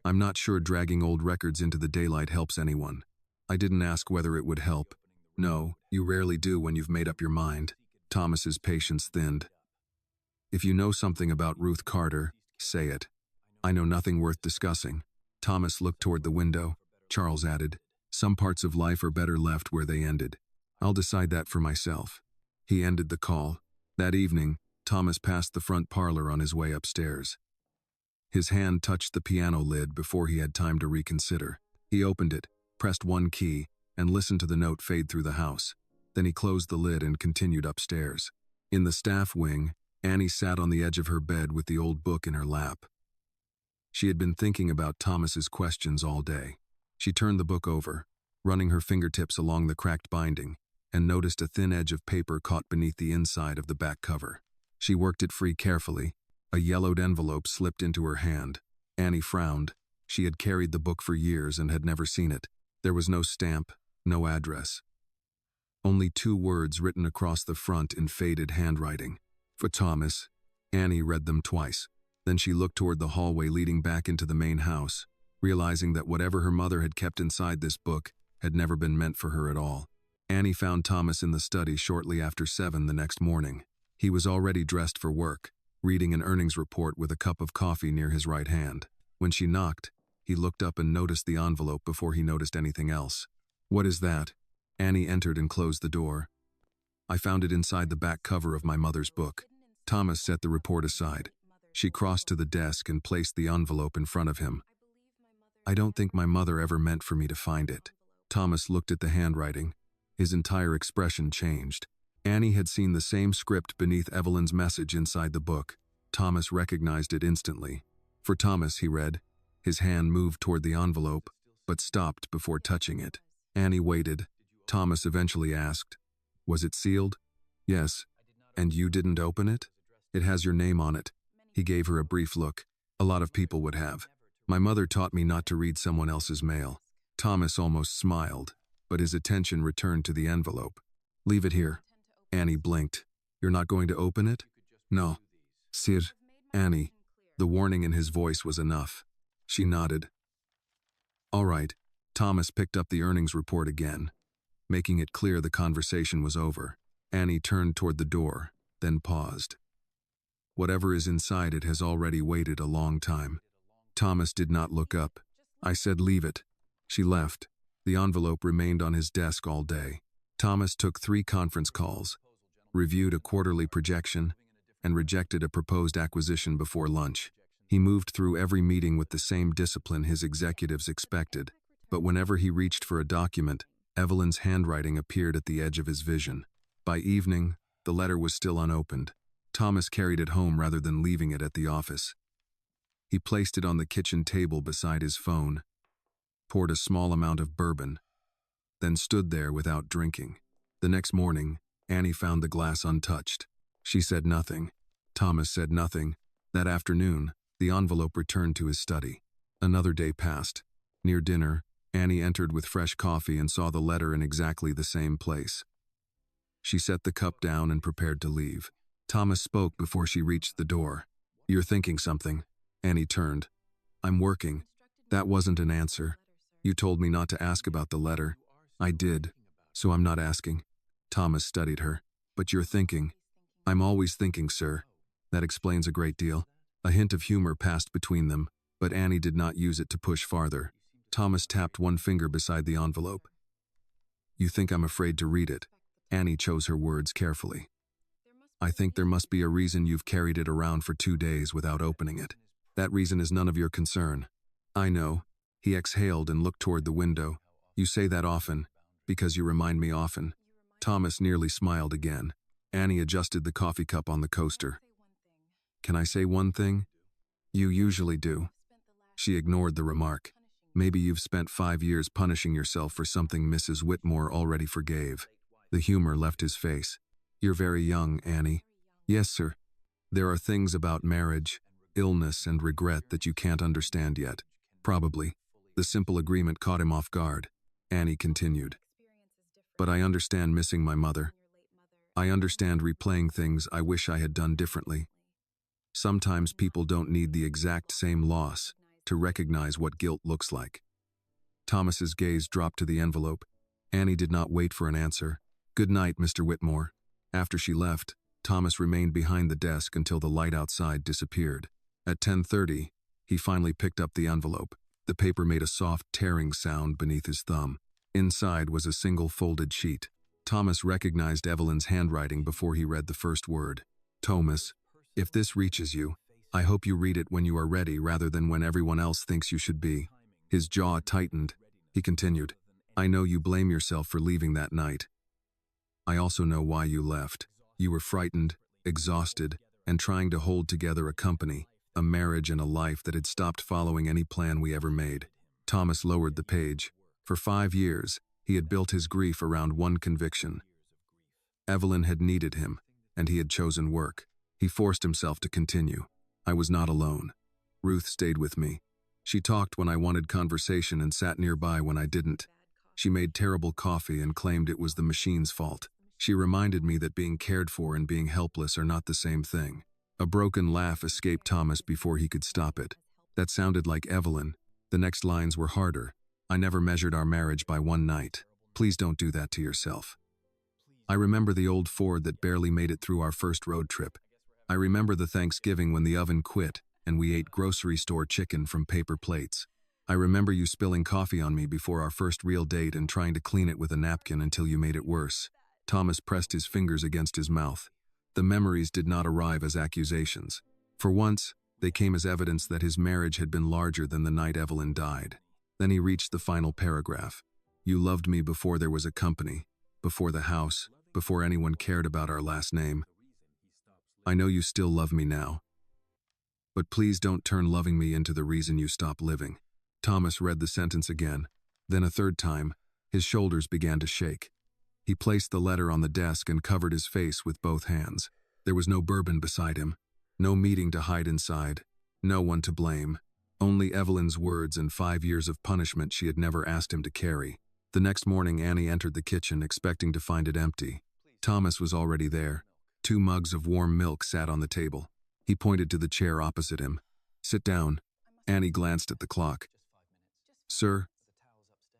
I'm not sure dragging old records into the daylight helps anyone. I didn't ask whether it would help. No, you rarely do when you've made up your mind. Thomas's patience thinned. If you know something about Ruth Carter, say it. I know nothing worth discussing. Thomas looked toward the window. Charles added, some parts of life are better left where they ended. I'll decide that for myself. He ended the call. That evening, Thomas passed the front parlor on his way upstairs. His hand touched the piano lid before he had time to reconsider. He opened it, pressed one key, and listened to the note fade through the house. Then he closed the lid and continued upstairs. In the staff wing, Annie sat on the edge of her bed with the old book in her lap. She had been thinking about Thomas's questions all day. She turned the book over, running her fingertips along the cracked binding, and noticed a thin edge of paper caught beneath the inside of the back cover. She worked it free carefully. A yellowed envelope slipped into her hand. Annie frowned. She had carried the book for years and had never seen it. There was no stamp, no address. Only 2 words written across the front in faded handwriting. For Thomas. Annie read them twice. Then she looked toward the hallway leading back into the main house, realizing that whatever her mother had kept inside this book had never been meant for her at all. Annie found Thomas in the study shortly after 7 the next morning. He was already dressed for work. reading an earnings report with a cup of coffee near his right hand. When she knocked, he looked up and noticed the envelope before he noticed anything else. "What is that?" Annie entered and closed the door. "I found it inside the back cover of my mother's book." Thomas set the report aside. She crossed to the desk and placed the envelope in front of him. "I don't think my mother ever meant for me to find it." Thomas looked at the handwriting. His entire expression changed. Annie had seen the same script beneath Evelyn's message inside the book. Thomas recognized it instantly. "For Thomas," he read. His hand moved toward the envelope, but stopped before touching it. Annie waited. Thomas eventually asked, "Was it sealed?" "Yes." "And you didn't open it?" "It has your name on it." He gave her a brief look. "A lot of people would have. My mother taught me not to read someone else's mail." Thomas almost smiled, but his attention returned to the envelope. "Leave it here." Annie blinked. "You're not going to open it?" "No." "Sir." "Annie." The warning in his voice was enough. She nodded. "All right." Thomas picked up the earnings report again. Making it clear the conversation was over, Annie turned toward the door, then paused. "Whatever is inside it has already waited a long time." Thomas did not look up. "I said leave it." She left. The envelope remained on his desk all day. Thomas took 3 conference calls, reviewed a quarterly projection, and rejected a proposed acquisition before lunch. He moved through every meeting with the same discipline his executives expected, but whenever he reached for a document, Evelyn's handwriting appeared at the edge of his vision. By evening, the letter was still unopened. Thomas carried it home rather than leaving it at the office. He placed it on the kitchen table beside his phone, poured a small amount of bourbon, then stood there without drinking. The next morning, Annie found the glass untouched. She said nothing. Thomas said nothing. That afternoon, the envelope returned to his study. Another day passed. Near dinner, Annie entered with fresh coffee and saw the letter in exactly the same place. She set the cup down and prepared to leave. Thomas spoke before she reached the door. "You're thinking something." Annie turned. "I'm working." That wasn't an answer. "You told me not to ask about the letter." "I did, so I'm not asking." Thomas studied her. "But you're thinking." "I'm always thinking, sir." "That explains a great deal." A hint of humor passed between them, but Annie did not use it to push farther. Thomas tapped one finger beside the envelope. "You think I'm afraid to read it?" Annie chose her words carefully. "I think there must be a reason you've carried it around for 2 days without opening it. That reason is none of your concern." "I know." He exhaled and looked toward the window. "You say that often, because you remind me often." Thomas nearly smiled again. Annie adjusted the coffee cup on the coaster. "Can I say one thing?" "You usually do." She ignored the remark. "Maybe you've spent 5 years punishing yourself for something Mrs. Whitmore already forgave." The humor left his face. "You're very young, Annie." "Yes, sir. There are things about marriage, illness, and regret that you can't understand yet." "Probably." The simple agreement caught him off guard. Annie continued. "But I understand missing my mother. I understand replaying things I wish I had done differently. Sometimes people don't need the exact same loss to recognize what guilt looks like." Thomas's gaze dropped to the envelope. Annie did not wait for an answer. "Good night, Mr. Whitmore." After she left, Thomas remained behind the desk until the light outside disappeared. At 10:30, he finally picked up the envelope. The paper made a soft tearing sound beneath his thumb. Inside was a single folded sheet. Thomas recognized Evelyn's handwriting before he read the first word. "Thomas, if this reaches you, I hope you read it when you are ready rather than when everyone else thinks you should be." His jaw tightened. He continued, "I know you blame yourself for leaving that night. I also know why you left. You were frightened, exhausted, and trying to hold together a company, a marriage, and a life that had stopped following any plan we ever made." Thomas lowered the page. For 5 years, he had built his grief around one conviction. Evelyn had needed him, and he had chosen work. He forced himself to continue. "I was not alone. Ruth stayed with me. She talked when I wanted conversation and sat nearby when I didn't. She made terrible coffee and claimed it was the machine's fault. She reminded me that being cared for and being helpless are not the same thing." A broken laugh escaped Thomas before he could stop it. That sounded like Evelyn. The next lines were harder. "I never measured our marriage by one night. Please don't do that to yourself. I remember the old Ford that barely made it through our first road trip. I remember the Thanksgiving when the oven quit and we ate grocery store chicken from paper plates. I remember you spilling coffee on me before our first real date and trying to clean it with a napkin until you made it worse. Thomas pressed his fingers against his mouth. The memories did not arrive as accusations. For once, they came as evidence that his marriage had been larger than the night Evelyn died. Then he reached the final paragraph. You loved me before there was a company, before the house, before anyone cared about our last name. I know you still love me now. But please don't turn loving me into the reason you stop living. Thomas read the sentence again. Then a third time, his shoulders began to shake. He placed the letter on the desk and covered his face with both hands. There was no bourbon beside him, no meeting to hide inside, no one to blame. Only Evelyn's words and 5 years of punishment she had never asked him to carry. The next morning, Annie entered the kitchen, expecting to find it empty. Thomas was already there. 2 mugs of warm milk sat on the table. He pointed to the chair opposite him. Sit down. Annie glanced at the clock. Sir,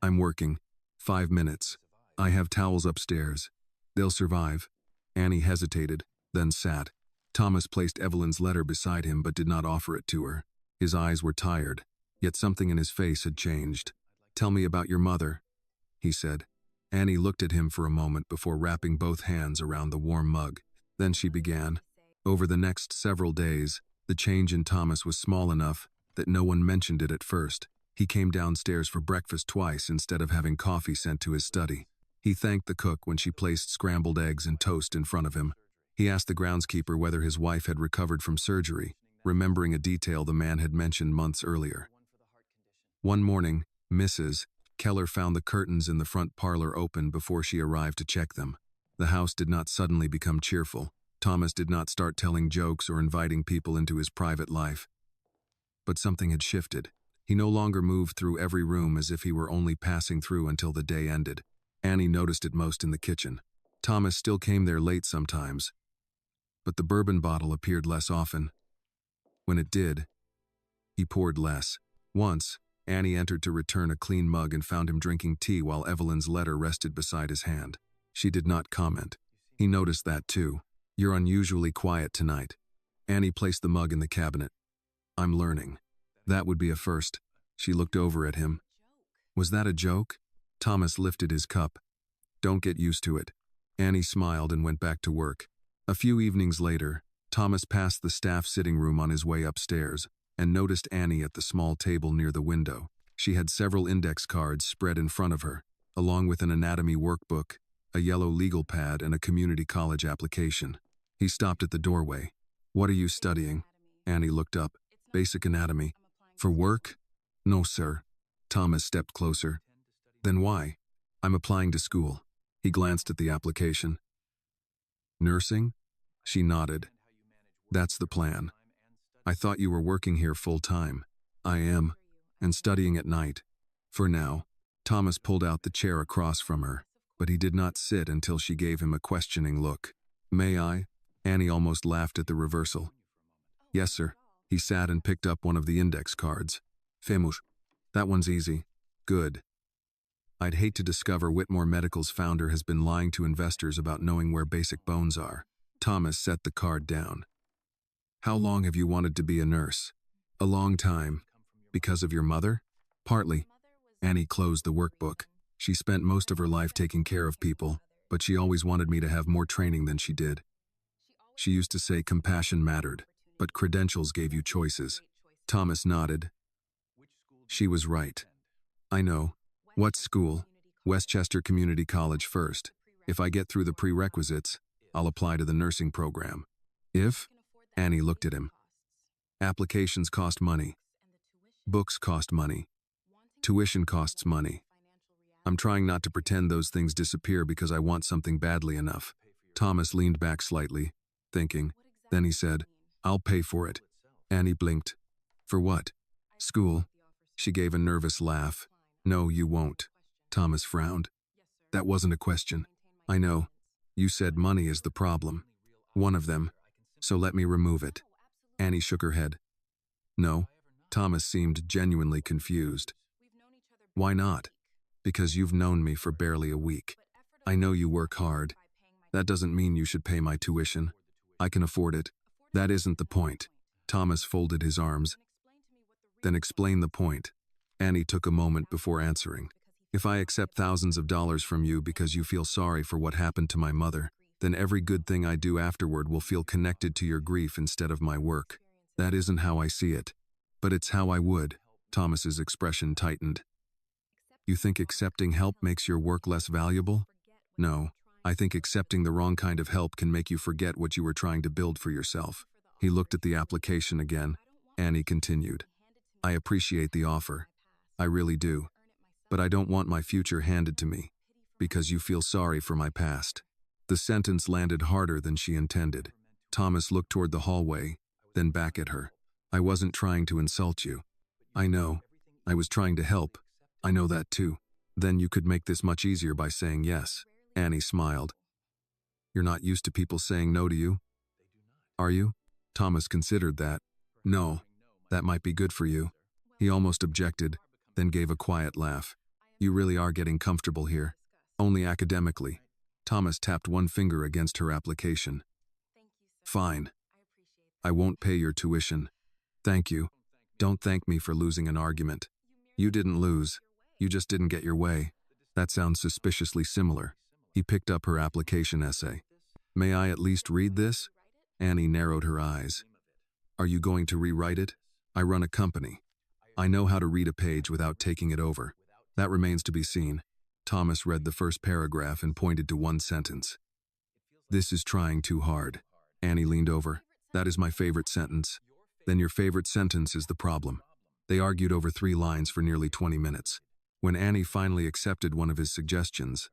I'm working. 5 minutes. I have towels upstairs. They'll survive. Annie hesitated, then sat. Thomas placed Evelyn's letter beside him but did not offer it to her. His eyes were tired, yet something in his face had changed. Tell me about your mother, he said. Annie looked at him for a moment before wrapping both hands around the warm mug. Then she began. Over the next several days, the change in Thomas was small enough that no one mentioned it at first. He came downstairs for breakfast twice instead of having coffee sent to his study. He thanked the cook when she placed scrambled eggs and toast in front of him. He asked the groundskeeper whether his wife had recovered from surgery, remembering a detail the man had mentioned months earlier. One morning, Mrs. Keller found the curtains in the front parlor open before she arrived to check them. The house did not suddenly become cheerful. Thomas did not start telling jokes or inviting people into his private life. But something had shifted. He no longer moved through every room as if he were only passing through until the day ended. Annie noticed it most in the kitchen. Thomas still came there late sometimes, but the bourbon bottle appeared less often. When it did, he poured less. Once, Annie entered to return a clean mug and found him drinking tea while Evelyn's letter rested beside his hand. She did not comment. He noticed that too. You're unusually quiet tonight. Annie placed the mug in the cabinet. I'm learning. That would be a first. She looked over at him. Was that a joke? Thomas lifted his cup. Don't get used to it. Annie smiled and went back to work. A few evenings later, Thomas passed the staff sitting room on his way upstairs and noticed Annie at the small table near the window. She had several index cards spread in front of her, along with an anatomy workbook, a yellow legal pad, and a community college application. He stopped at the doorway. What are you studying? Annie looked up. Basic anatomy. For work? No, sir. Thomas stepped closer. Then why? I'm applying to school. He glanced at the application. Nursing? She nodded. That's the plan. I thought you were working here full-time. I am, and studying at night. For now. Thomas pulled out the chair across from her, but he did not sit until she gave him a questioning look. May I? Annie almost laughed at the reversal. Yes, sir. He sat and picked up one of the index cards. Famous. That one's easy. Good. I'd hate to discover Whitmore Medical's founder has been lying to investors about knowing where basic bones are. Thomas set the card down. How long have you wanted to be a nurse? A long time. Because of your mother? Partly. Annie closed the workbook. She spent most of her life taking care of people, but she always wanted me to have more training than she did. She used to say compassion mattered, but credentials gave you choices. Thomas nodded. She was right. I know. What school? Westchester Community College first. If I get through the prerequisites, I'll apply to the nursing program. If? Annie looked at him. Applications cost money. Books cost money. Tuition costs money. I'm trying not to pretend those things disappear because I want something badly enough. Thomas leaned back slightly, thinking. Then he said, I'll pay for it. Annie blinked. For what? School. She gave a nervous laugh. No, you won't. Thomas frowned. That wasn't a question. I know. You said money is the problem. One of them. So let me remove it. Annie shook her head. No. Thomas seemed genuinely confused. Why not? Because you've known me for barely a week. I know you work hard. That doesn't mean you should pay my tuition. I can afford it. That isn't the point. Thomas folded his arms. Then explain the point. Annie took a moment before answering. If I accept thousands of dollars from you because you feel sorry for what happened to my mother, then every good thing I do afterward will feel connected to your grief instead of my work. That isn't how I see it. But it's how I would. Thomas's expression tightened. You think accepting help makes your work less valuable? No. I think accepting the wrong kind of help can make you forget what you were trying to build for yourself. He looked at the application again. Annie continued. I appreciate the offer. I really do. But I don't want my future handed to me, because you feel sorry for my past. The sentence landed harder than she intended. Thomas looked toward the hallway, then back at her. I wasn't trying to insult you. I know. I was trying to help. I know that too. Then you could make this much easier by saying yes. Annie smiled. You're not used to people saying no to you? Are you? Thomas considered that. No. That might be good for you. He almost objected, then gave a quiet laugh. You really are getting comfortable here. Only academically. Thomas tapped one finger against her application. Fine. I won't pay your tuition. Thank you. Don't thank me for losing an argument. You didn't lose. You just didn't get your way. That sounds suspiciously similar. He picked up her application essay. May I at least read this? Annie narrowed her eyes. Are you going to rewrite it? I run a company. I know how to read a page without taking it over. That remains to be seen. Thomas read the first paragraph and pointed to one sentence. This is trying too hard. Annie leaned over. That is my favorite sentence. Then your favorite sentence is the problem. They argued over 3 lines for nearly 20 minutes. When Annie finally accepted one of his suggestions,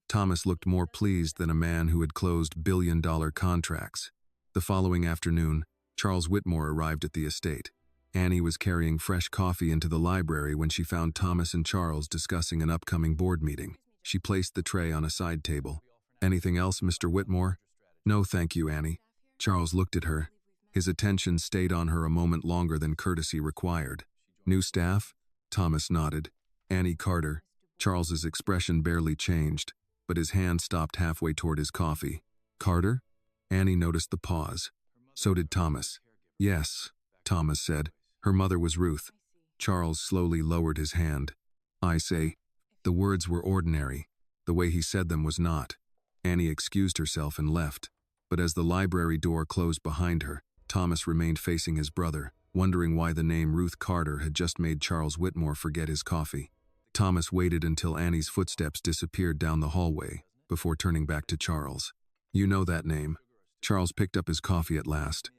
Thomas looked more pleased than a man who had closed billion-dollar contracts. The following afternoon, Charles Whitmore arrived at the estate. Annie was carrying fresh coffee into the library when she found Thomas and Charles discussing an upcoming board meeting. She placed the tray on a side table. Anything else, Mr. Whitmore? No, thank you, Annie. Charles looked at her. His attention stayed on her a moment longer than courtesy required. New staff? Thomas nodded. Annie Carter. Charles's expression barely changed, but his hand stopped halfway toward his coffee. Carter? Annie noticed the pause. So did Thomas. Yes, Thomas said. Her mother was Ruth. Charles slowly lowered his hand. I say, the words were ordinary. The way he said them was not. Annie excused herself and left. But as the library door closed behind her, Thomas remained facing his brother, wondering why the name Ruth Carter had just made Charles Whitmore forget his coffee. Thomas waited until Annie's footsteps disappeared down the hallway, before turning back to Charles. You know that name. Charles picked up his coffee at last.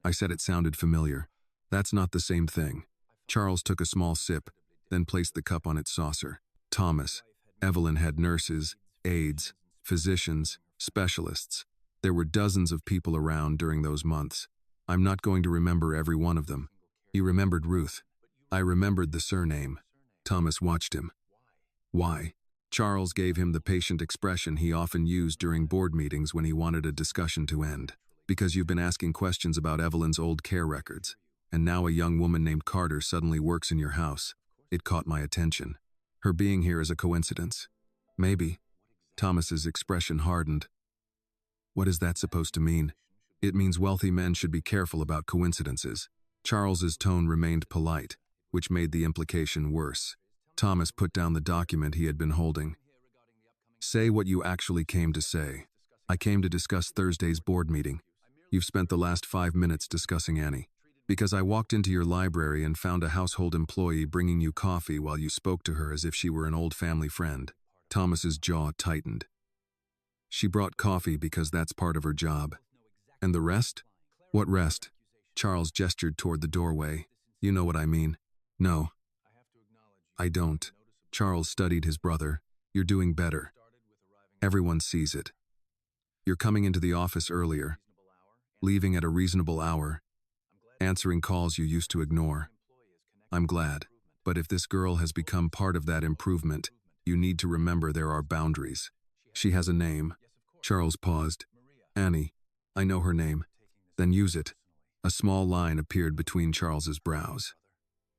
I said it sounded familiar. That's not the same thing. Charles took a small sip, then placed the cup on its saucer. Thomas. Evelyn had nurses, aides, physicians, specialists. There were dozens of people around during those months. I'm not going to remember every one of them. He remembered Ruth. I remembered the surname. Thomas watched him. Why? Charles gave him the patient expression he often used during board meetings when he wanted a discussion to end. Because you've been asking questions about Evelyn's old care records, and now a young woman named Carter suddenly works in your house. It caught my attention. Her being here is a coincidence. Maybe. Thomas's expression hardened. What is that supposed to mean? It means wealthy men should be careful about coincidences. Charles's tone remained polite, which made the implication worse. Thomas put down the document he had been holding. Say what you actually came to say. I came to discuss Thursday's board meeting. You've spent the last 5 minutes discussing Annie. Because I walked into your library and found a household employee bringing you coffee while you spoke to her as if she were an old family friend. Thomas's jaw tightened. She brought coffee because that's part of her job. And the rest? What rest? Charles gestured toward the doorway. You know what I mean. No. I don't. Charles studied his brother. You're doing better. Everyone sees it. You're coming into the office earlier, leaving at a reasonable hour, answering calls you used to ignore. I'm glad. But if this girl has become part of that improvement, you need to remember there are boundaries. She has a name. Charles paused. Annie. I know her name. Then use it. A small line appeared between Charles's brows.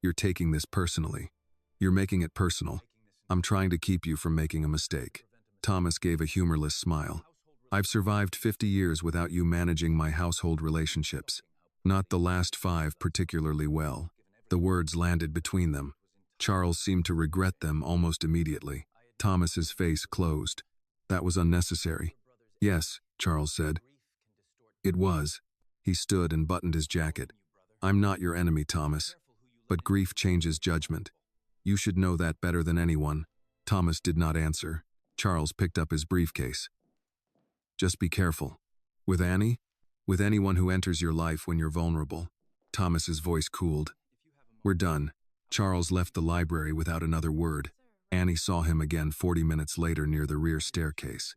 You're taking this personally. You're making it personal. I'm trying to keep you from making a mistake. Thomas gave a humorless smile. I've survived 50 years without you managing my household relationships. Not the last 5 particularly well. The words landed between them. Charles seemed to regret them almost immediately. Thomas's face closed. That was unnecessary. Yes, Charles said. It was. He stood and buttoned his jacket. I'm not your enemy, Thomas. But grief changes judgment. You should know that better than anyone. Thomas did not answer. Charles picked up his briefcase. Just be careful. With Annie? With anyone who enters your life when you're vulnerable. Thomas's voice cooled. We're done. Charles left the library without another word. Annie saw him again 40 minutes later near the rear staircase.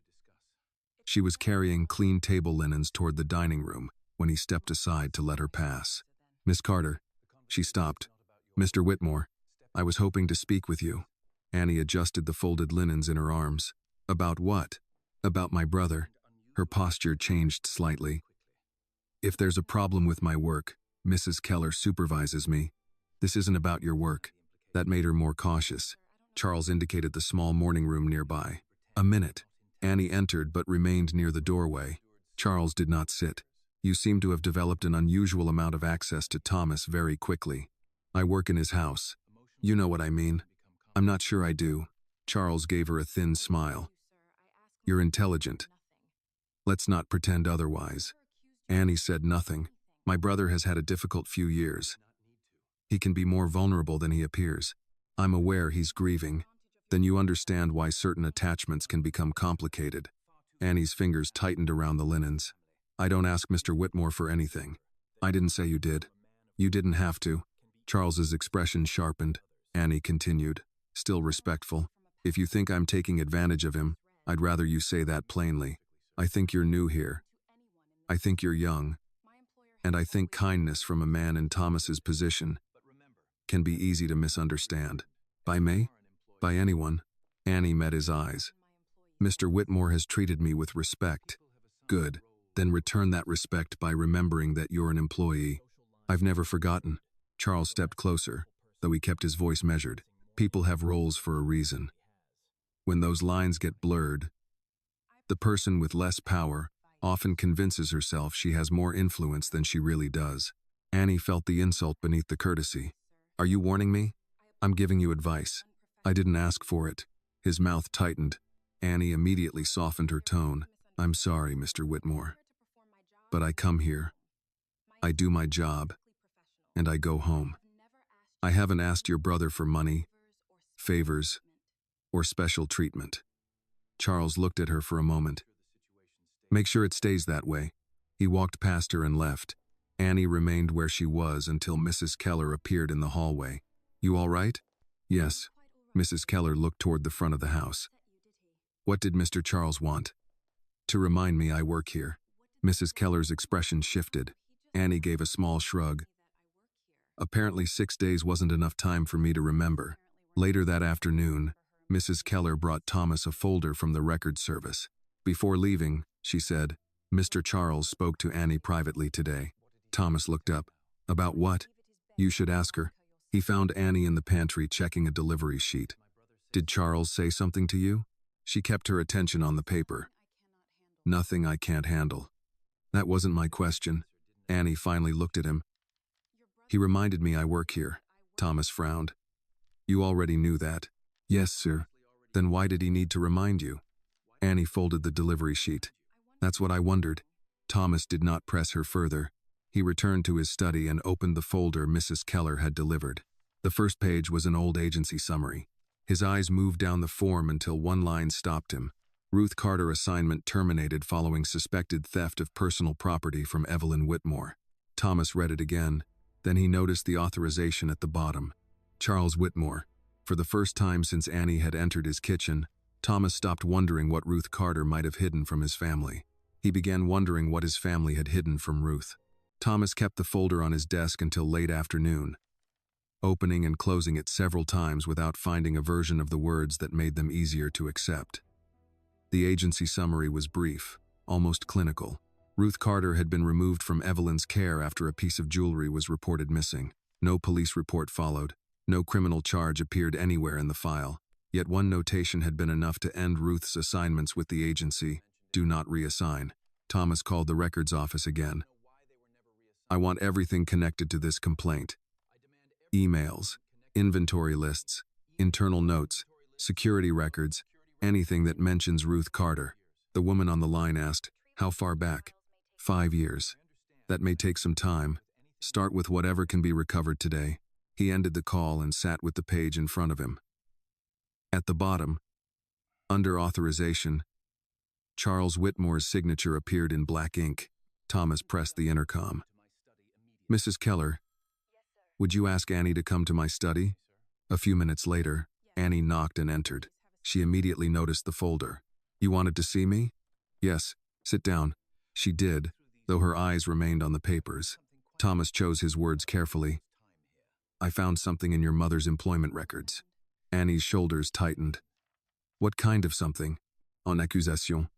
She was carrying clean table linens toward the dining room when he stepped aside to let her pass. Miss Carter. She stopped. Mr. Whitmore. I was hoping to speak with you. Annie adjusted the folded linens in her arms. About what? About my brother. Her posture changed slightly. If there's a problem with my work, Mrs. Keller supervises me. This isn't about your work. That made her more cautious. Charles indicated the small morning room nearby. A minute. Annie entered but remained near the doorway. Charles did not sit. You seem to have developed an unusual amount of access to Thomas very quickly. I work in his house. You know what I mean. I'm not sure I do. Charles gave her a thin smile. You're intelligent. Let's not pretend otherwise. Annie said nothing. My brother has had a difficult few years. He can be more vulnerable than he appears. I'm aware he's grieving. Then you understand why certain attachments can become complicated. Annie's fingers tightened around the linens. I don't ask Mr. Whitmore for anything. I didn't say you did. You didn't have to. Charles's expression sharpened. Annie continued, still respectful. If you think I'm taking advantage of him, I'd rather you say that plainly. I think you're new here. I think you're young. And I think kindness from a man in Thomas's position can be easy to misunderstand. By me? By anyone? Annie met his eyes. Mr. Whitmore has treated me with respect. Good. Then return that respect by remembering that you're an employee. I've never forgotten. Charles stepped closer, though he kept his voice measured. People have roles for a reason. When those lines get blurred, the person with less power often convinces herself she has more influence than she really does. Annie felt the insult beneath the courtesy. Are you warning me? I'm giving you advice. I didn't ask for it. His mouth tightened. Annie immediately softened her tone. I'm sorry, Mr. Whitmore. But I come here. I do my job. And I go home. I haven't asked your brother for money, favors, or special treatment. Charles looked at her for a moment. Make sure it stays that way. He walked past her and left. Annie remained where she was until Mrs. Keller appeared in the hallway. You all right? Yes. Mrs. Keller looked toward the front of the house. What did Mr. Charles want? To remind me I work here. Mrs. Keller's expression shifted. Annie gave a small shrug. Apparently 6 days wasn't enough time for me to remember. Later that afternoon, Mrs. Keller brought Thomas a folder from the record service. Before leaving, she said, Mr. Charles spoke to Annie privately today. Thomas looked up. About what? You should ask her. He found Annie in the pantry checking a delivery sheet. Did Charles say something to you? She kept her attention on the paper. Nothing I can't handle. That wasn't my question. Annie finally looked at him. He reminded me I work here. Thomas frowned. You already knew that. Yes, sir. Then why did he need to remind you? Annie folded the delivery sheet. That's what I wondered. Thomas did not press her further. He returned to his study and opened the folder Mrs. Keller had delivered. The first page was an old agency summary. His eyes moved down the form until one line stopped him. Ruth Carter assignment terminated following suspected theft of personal property from Evelyn Whitmore. Thomas read it again. Then he noticed the authorization at the bottom. Charles Whitmore. For the first time since Annie had entered his kitchen, Thomas stopped wondering what Ruth Carter might have hidden from his family. He began wondering what his family had hidden from Ruth. Thomas kept the folder on his desk until late afternoon, opening and closing it several times without finding a version of the words that made them easier to accept. The agency summary was brief, almost clinical. Ruth Carter had been removed from Evelyn's care after a piece of jewelry was reported missing. No police report followed. No criminal charge appeared anywhere in the file. Yet one notation had been enough to end Ruth's assignments with the agency. Do not reassign. Thomas called the records office again. I want everything connected to this complaint. Emails, inventory lists, internal notes, security records, anything that mentions Ruth Carter. The woman on the line asked, how far back? 5 years. That may take some time. Start with whatever can be recovered today. He ended the call and sat with the page in front of him. At the bottom, under authorization, Charles Whitmore's signature appeared in black ink. Thomas pressed the intercom. Mrs. Keller, would you ask Annie to come to my study? A few minutes later, Annie knocked and entered. She immediately noticed the folder. You wanted to see me? Yes, sit down. She did, though her eyes remained on the papers. Thomas chose his words carefully. I found something in your mother's employment records. Annie's shoulders tightened. What kind of something? En accusation.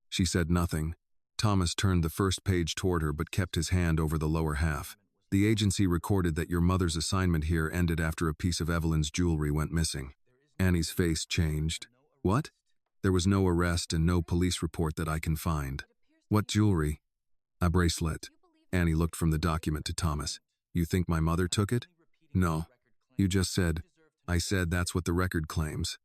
She said nothing. Thomas turned the first page toward her but kept his hand over the lower half. The agency recorded that your mother's assignment here ended after a piece of Evelyn's jewelry went missing. Annie's face changed. What? There was no arrest and no police report that I can find. What jewelry? A bracelet. Annie looked from the document to Thomas. You think my mother took it? No. You just said. I said that's what the record claims.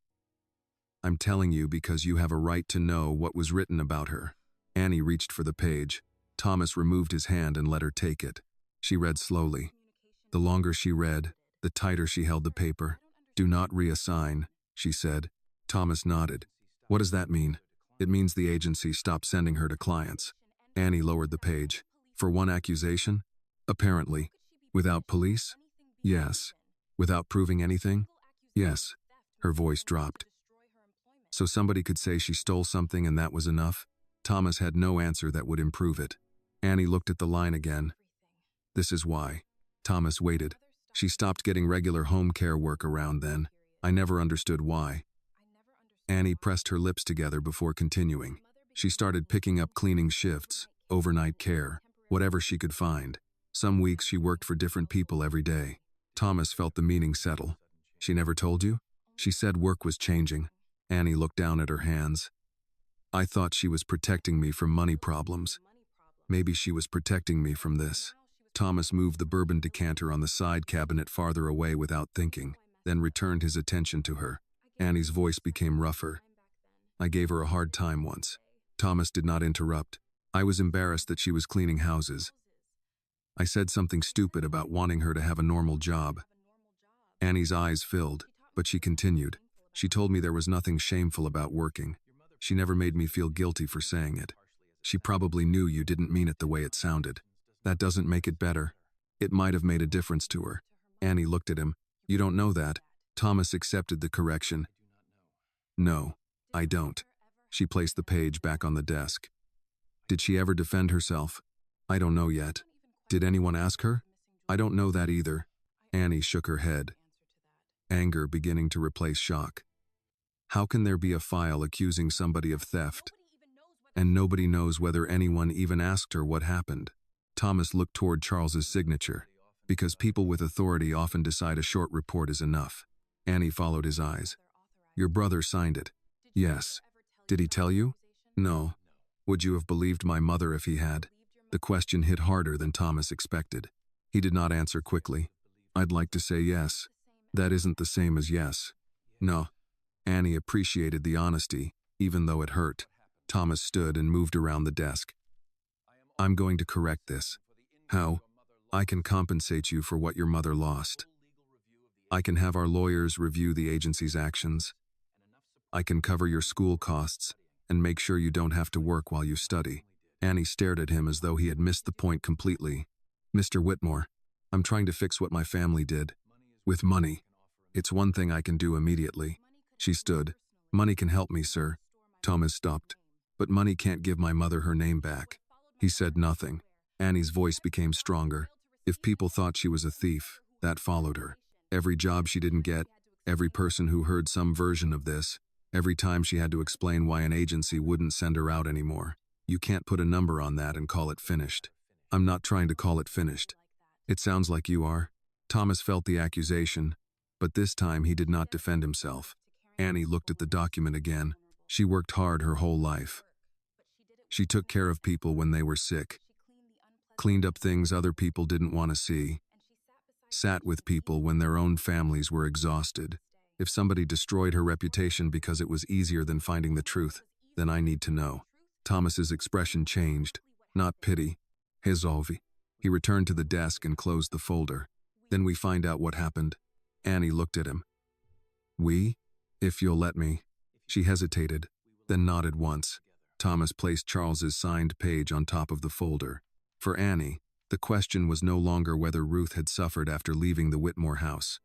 I'm telling you because you have a right to know what was written about her. Annie reached for the page. Thomas removed his hand and let her take it. She read slowly. The longer she read, the tighter she held the paper. Do not reassign, she said. Thomas nodded. What does that mean? It means the agency stopped sending her to clients. Annie lowered the page. For one accusation? Apparently. Without police? Yes. Without proving anything? Yes. Her voice dropped. So somebody could say she stole something and that was enough? Thomas had no answer that would improve it. Annie looked at the line again. This is why. Thomas waited. She stopped getting regular home care work around then. I never understood why. Annie pressed her lips together before continuing. She started picking up cleaning shifts, overnight care, whatever she could find. Some weeks she worked for different people every day. Thomas felt the meaning settle. She never told you? She said work was changing. Annie looked down at her hands. I thought she was protecting me from money problems. Maybe she was protecting me from this. Thomas moved the bourbon decanter on the side cabinet farther away without thinking, then returned his attention to her. Annie's voice became rougher. I gave her a hard time once. Thomas did not interrupt. I was embarrassed that she was cleaning houses. I said something stupid about wanting her to have a normal job. Annie's eyes filled, but she continued. She told me there was nothing shameful about working. She never made me feel guilty for saying it. She probably knew you didn't mean it the way it sounded. That doesn't make it better. It might have made a difference to her. Annie looked at him. You don't know that. Thomas accepted the correction. No, I don't. She placed the page back on the desk. Did she ever defend herself? I don't know yet. Did anyone ask her? I don't know that either. Annie shook her head. Anger beginning to replace shock. How can there be a file accusing somebody of theft? And nobody knows whether anyone even asked her what happened. Thomas looked toward Charles's signature, because people with authority often decide a short report is enough. Annie followed his eyes. Your brother signed it. Yes. Did he tell you? No. Would you have believed my mother if he had? The question hit harder than Thomas expected. He did not answer quickly. I'd like to say yes. That isn't the same as yes. No. Annie appreciated the honesty, even though it hurt. Thomas stood and moved around the desk. I'm going to correct this. How? I can compensate you for what your mother lost. I can have our lawyers review the agency's actions. I can cover your school costs and make sure you don't have to work while you study. Annie stared at him as though he had missed the point completely. Mr. Whitmore, I'm trying to fix what my family did. With money. It's one thing I can do immediately. She stood. Money can help me, sir. Thomas stopped. But money can't give my mother her name back. He said nothing. Annie's voice became stronger. If people thought she was a thief, that followed her. Every job she didn't get, every person who heard some version of this, every time she had to explain why an agency wouldn't send her out anymore. You can't put a number on that and call it finished. I'm not trying to call it finished. It sounds like you are. Thomas felt the accusation, but this time he did not defend himself. Annie looked at the document again. She worked hard her whole life. She took care of people when they were sick, cleaned up things other people didn't want to see, sat with people when their own families were exhausted. If somebody destroyed her reputation because it was easier than finding the truth, then I need to know. Thomas's expression changed, not pity, resolve. He returned to the desk and closed the folder. Then we find out what happened. Annie looked at him. We? If you'll let me. She hesitated, then nodded once. Thomas placed Charles's signed page on top of the folder. For Annie, the question was no longer whether Ruth had suffered after leaving the Whitmore house.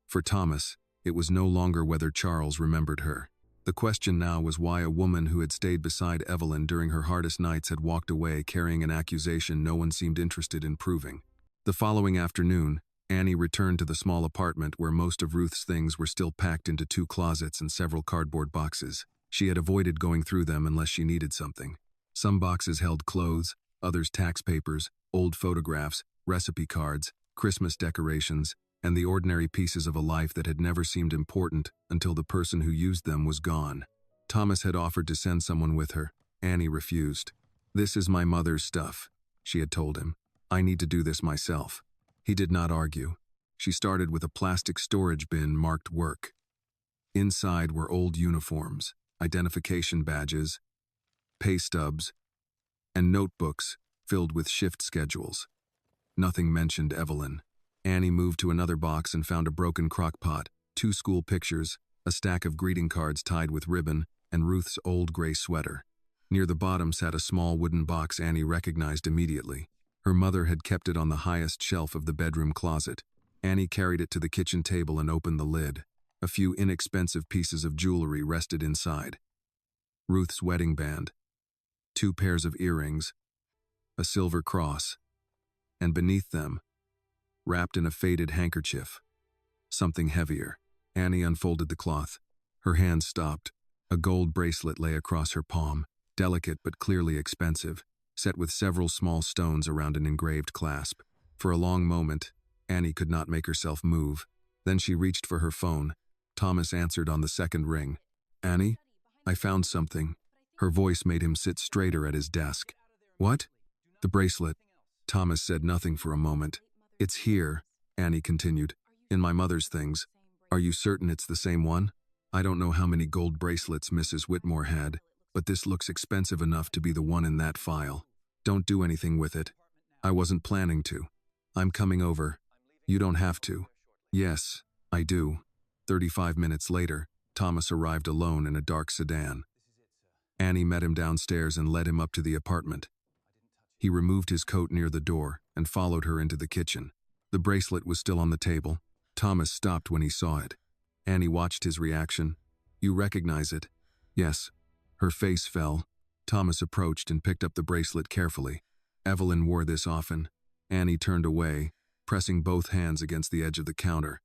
For Thomas, it was no longer whether Charles remembered her. The question now was why a woman who had stayed beside Evelyn during her hardest nights had walked away carrying an accusation no one seemed interested in proving. The following afternoon, Annie returned to the small apartment where most of Ruth's things were still packed into 2 closets and several cardboard boxes. She had avoided going through them unless she needed something. Some boxes held clothes, others tax papers, old photographs, recipe cards, Christmas decorations, and the ordinary pieces of a life that had never seemed important until the person who used them was gone. Thomas had offered to send someone with her. Annie refused. "This is my mother's stuff," she had told him. "I need to do this myself." He did not argue. She started with a plastic storage bin marked work. Inside were old uniforms, identification badges, pay stubs, and notebooks filled with shift schedules. Nothing mentioned Evelyn. Annie moved to another box and found a broken crock pot, 2 school pictures, a stack of greeting cards tied with ribbon, and Ruth's old gray sweater. Near the bottom sat a small wooden box Annie recognized immediately. Her mother had kept it on the highest shelf of the bedroom closet. Annie carried it to the kitchen table and opened the lid. A few inexpensive pieces of jewelry rested inside. Ruth's wedding band, 2 pairs of earrings, a silver cross, and beneath them, wrapped in a faded handkerchief, something heavier. Annie unfolded the cloth. Her hand stopped. A gold bracelet lay across her palm, delicate but clearly expensive, set with several small stones around an engraved clasp. For a long moment, Annie could not make herself move. Then she reached for her phone. Thomas answered on the second ring. "Annie, I found something." Her voice made him sit straighter at his desk. "What?" "The bracelet." Thomas said nothing for a moment. "It's here," Annie continued, "in my mother's things. Are you certain it's the same one? I don't know how many gold bracelets Mrs. Whitmore had, but this looks expensive enough to be the one in that file. Don't do anything with it. I wasn't planning to. I'm coming over. You don't have to." "Yes, I do." 35 minutes later, Thomas arrived alone in a dark sedan. Annie met him downstairs and led him up to the apartment. He removed his coat near the door and followed her into the kitchen. The bracelet was still on the table. Thomas stopped when he saw it. Annie watched his reaction. "You recognize it?" "Yes." Her face fell. Thomas approached and picked up the bracelet carefully. Evelyn wore this often. Annie turned away, pressing both hands against the edge of the counter.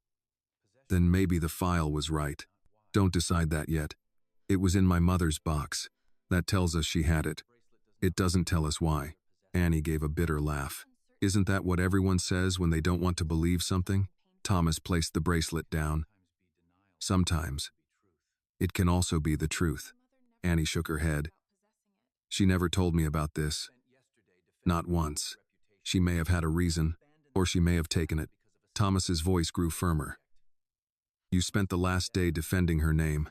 "Then maybe the file was right." "Don't decide that yet. It was in my mother's box. That tells us she had it. It doesn't tell us why." Annie gave a bitter laugh. "Isn't that what everyone says when they don't want to believe something?" Thomas placed the bracelet down. "Sometimes. It can also be the truth." Annie shook her head. "She never told me about this. Not once. She may have had a reason, or she may have taken it." Thomas's voice grew firmer. "You spent the last day defending her name.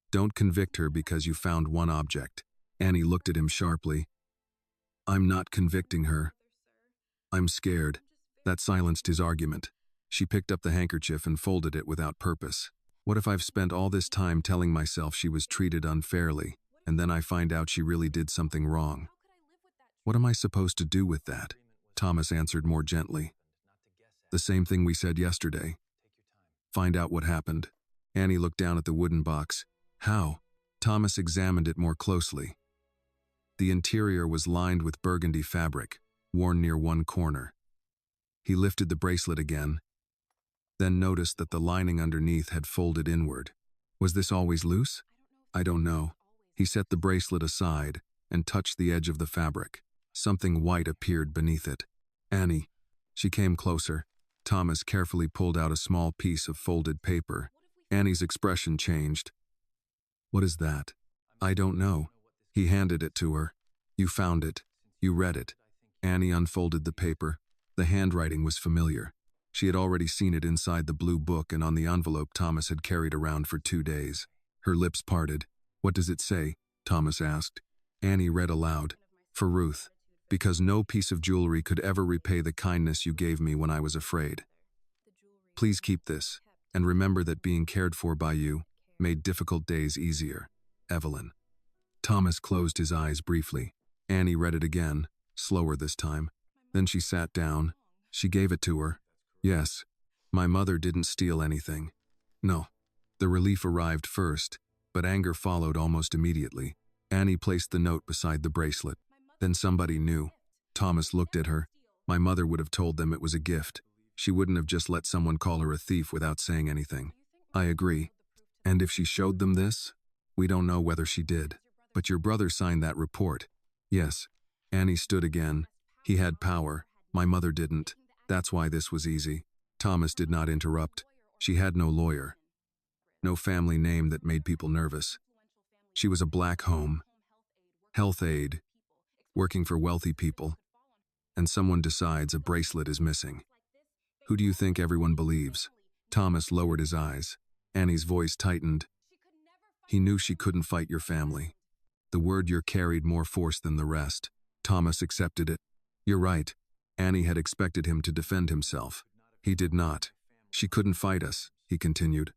Don't convict her because you found one object." Annie looked at him sharply. "I'm not convicting her. I'm scared." That silenced his argument. She picked up the handkerchief and folded it without purpose. "What if I've spent all this time telling myself she was treated unfairly, and then I find out she really did something wrong? What am I supposed to do with that?" Thomas answered more gently. "The same thing we said yesterday. Find out what happened." Annie looked down at the wooden box. "How?" Thomas examined it more closely. The interior was lined with burgundy fabric, worn near one corner. He lifted the bracelet again, then noticed that the lining underneath had folded inward. Was this always loose? "I don't know." He set the bracelet aside and touched the edge of the fabric. Something white appeared beneath it. "Annie." She came closer. Thomas carefully pulled out a small piece of folded paper. Annie's expression changed. "What is that?" "I don't know." He handed it to her. You found it. You read it. Annie unfolded the paper. The handwriting was familiar. She had already seen it inside the blue book and on the envelope Thomas had carried around for 2 days. Her lips parted. What does it say? Thomas asked. Annie read aloud. For Ruth. Because no piece of jewelry could ever repay the kindness you gave me when I was afraid. Please keep this, and remember that being cared for by you made difficult days easier. Evelyn. Thomas closed his eyes briefly. Annie read it again, slower this time. Then she sat down. She gave it to her. Yes, my mother didn't steal anything. No. The relief arrived first, but anger followed almost immediately. Annie placed the note beside the bracelet. Then somebody knew. Thomas looked at her. My mother would have told them it was a gift. She wouldn't have just let someone call her a thief without saying anything. I agree. And if she showed them this? We don't know whether she did. But your brother signed that report. Yes. Annie stood again. He had power. My mother didn't. That's why this was easy. Thomas did not interrupt. She had no lawyer. No family name that made people nervous. She was a black home. Health aide. Working for wealthy people. And someone decides a bracelet is missing. Who do you think everyone believes? Thomas lowered his eyes. Annie's voice tightened. He knew she couldn't fight your family. The word "you're" carried more force than the rest. Thomas accepted it. You're right. Annie had expected him to defend himself. He did not. She couldn't fight us, he continued.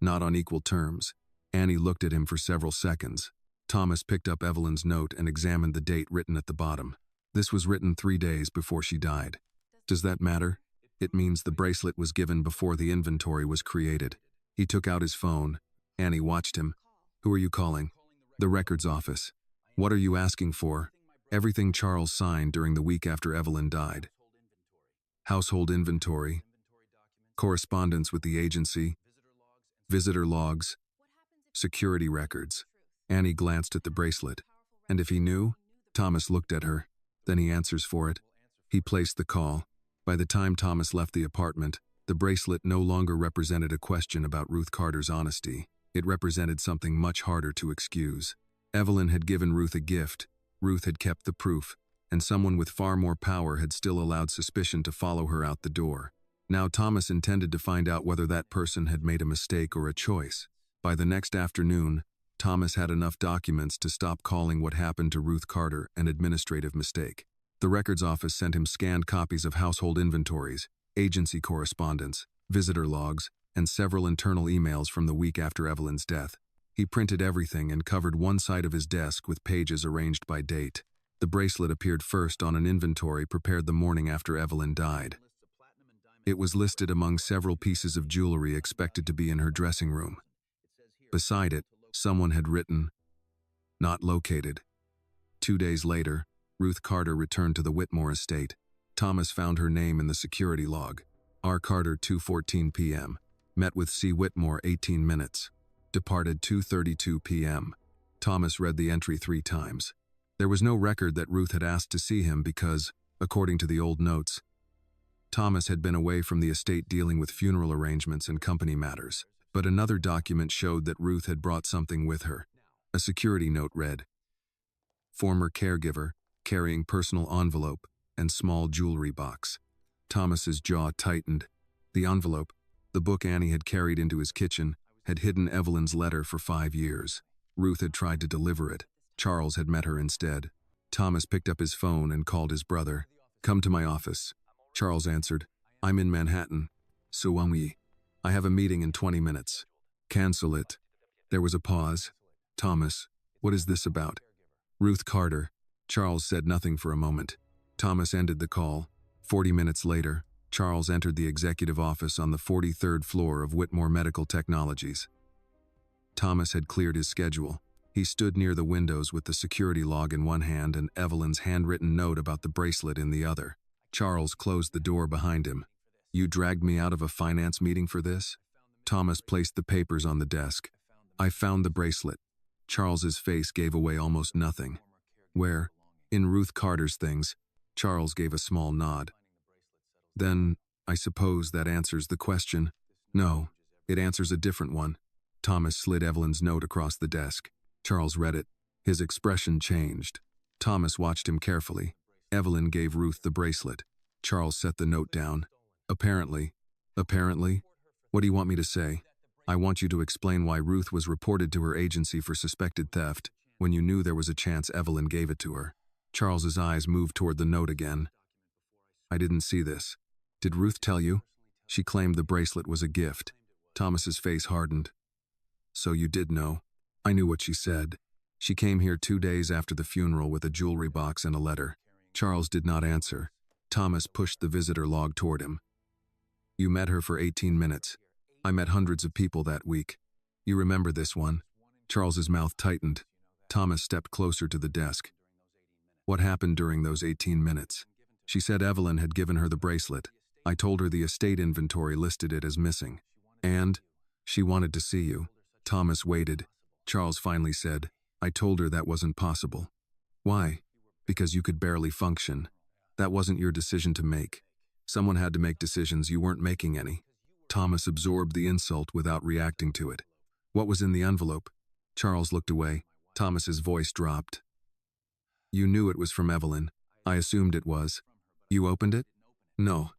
Not on equal terms. Annie looked at him for several seconds. Thomas picked up Evelyn's note and examined the date written at the bottom. This was written 3 days before she died. Does that matter? It means the bracelet was given before the inventory was created. He took out his phone. Annie watched him. Who are you calling? The records office. What are you asking for? Everything Charles signed during the week after Evelyn died. Household inventory. Correspondence with the agency. Visitor logs. Security records. Annie glanced at the bracelet. And if he knew? Thomas looked at her. Then he answers for it. He placed the call. By the time Thomas left the apartment, the bracelet no longer represented a question about Ruth Carter's honesty. It represented something much harder to excuse. Evelyn had given Ruth a gift. Ruth had kept the proof, and someone with far more power had still allowed suspicion to follow her out the door. Now Thomas intended to find out whether that person had made a mistake or a choice. By the next afternoon, Thomas had enough documents to stop calling what happened to Ruth Carter an administrative mistake. The records office sent him scanned copies of household inventories, agency correspondence, visitor logs, and several internal emails from the week after Evelyn's death. He printed everything and covered one side of his desk with pages arranged by date. The bracelet appeared first on an inventory prepared the morning after Evelyn died. It was listed among several pieces of jewelry expected to be in her dressing room. Beside it, someone had written, "Not located." 2 days later, Ruth Carter returned to the Whitmore estate. Thomas found her name in the security log. R. Carter, 2:14 p.m. Met with C. Whitmore, 18 minutes. Departed 2:32 p.m. Thomas read the entry 3 times. There was no record that Ruth had asked to see him because, according to the old notes, Thomas had been away from the estate dealing with funeral arrangements and company matters. But another document showed that Ruth had brought something with her. A security note read, "Former caregiver, carrying personal envelope and small jewelry box." Thomas's jaw tightened. The envelope, the book Annie had carried into his kitchen, had hidden Evelyn's letter for 5 years. Ruth had tried to deliver it. Charles had met her instead. Thomas picked up his phone and called his brother. "Come to my office." Charles answered, "I'm in Manhattan. Suwangi. I have a meeting in 20 minutes. Cancel it." There was a pause. "Thomas, what is this about?" "Ruth Carter." Charles said nothing for a moment. Thomas ended the call. 40 minutes later, Charles entered the executive office on the 43rd floor of Whitmore Medical Technologies. Thomas had cleared his schedule. He stood near the windows with the security log in one hand and Evelyn's handwritten note about the bracelet in the other. Charles closed the door behind him. "You dragged me out of a finance meeting for this?" Thomas placed the papers on the desk. "I found the bracelet." Charles's face gave away almost nothing. "Where?" "In Ruth Carter's things." Charles gave a small nod. "Then, I suppose that answers the question." "No, it answers a different one." Thomas slid Evelyn's note across the desk. Charles read it. His expression changed. Thomas watched him carefully. Evelyn gave Ruth the bracelet. Charles set the note down. Apparently? What do you want me to say? I want you to explain why Ruth was reported to her agency for suspected theft when you knew there was a chance Evelyn gave it to her. Charles's eyes moved toward the note again. I didn't see this. Did Ruth tell you? She claimed the bracelet was a gift. Thomas's face hardened. So you did know. I knew what she said. She came here 2 days after the funeral with a jewelry box and a letter. Charles did not answer. Thomas pushed the visitor log toward him. You met her for 18 minutes. I met hundreds of people that week. You remember this one? Charles's mouth tightened. Thomas stepped closer to the desk. What happened during those 18 minutes? She said Evelyn had given her the bracelet. I told her the estate inventory listed it as missing. And? She wanted to see you. Thomas waited. Charles finally said, I told her that wasn't possible. Why? Because you could barely function. That wasn't your decision to make. Someone had to make decisions, you weren't making any. Thomas absorbed the insult without reacting to it. What was in the envelope? Charles looked away. Thomas's voice dropped. You knew it was from Evelyn. I assumed it was. You opened it? No.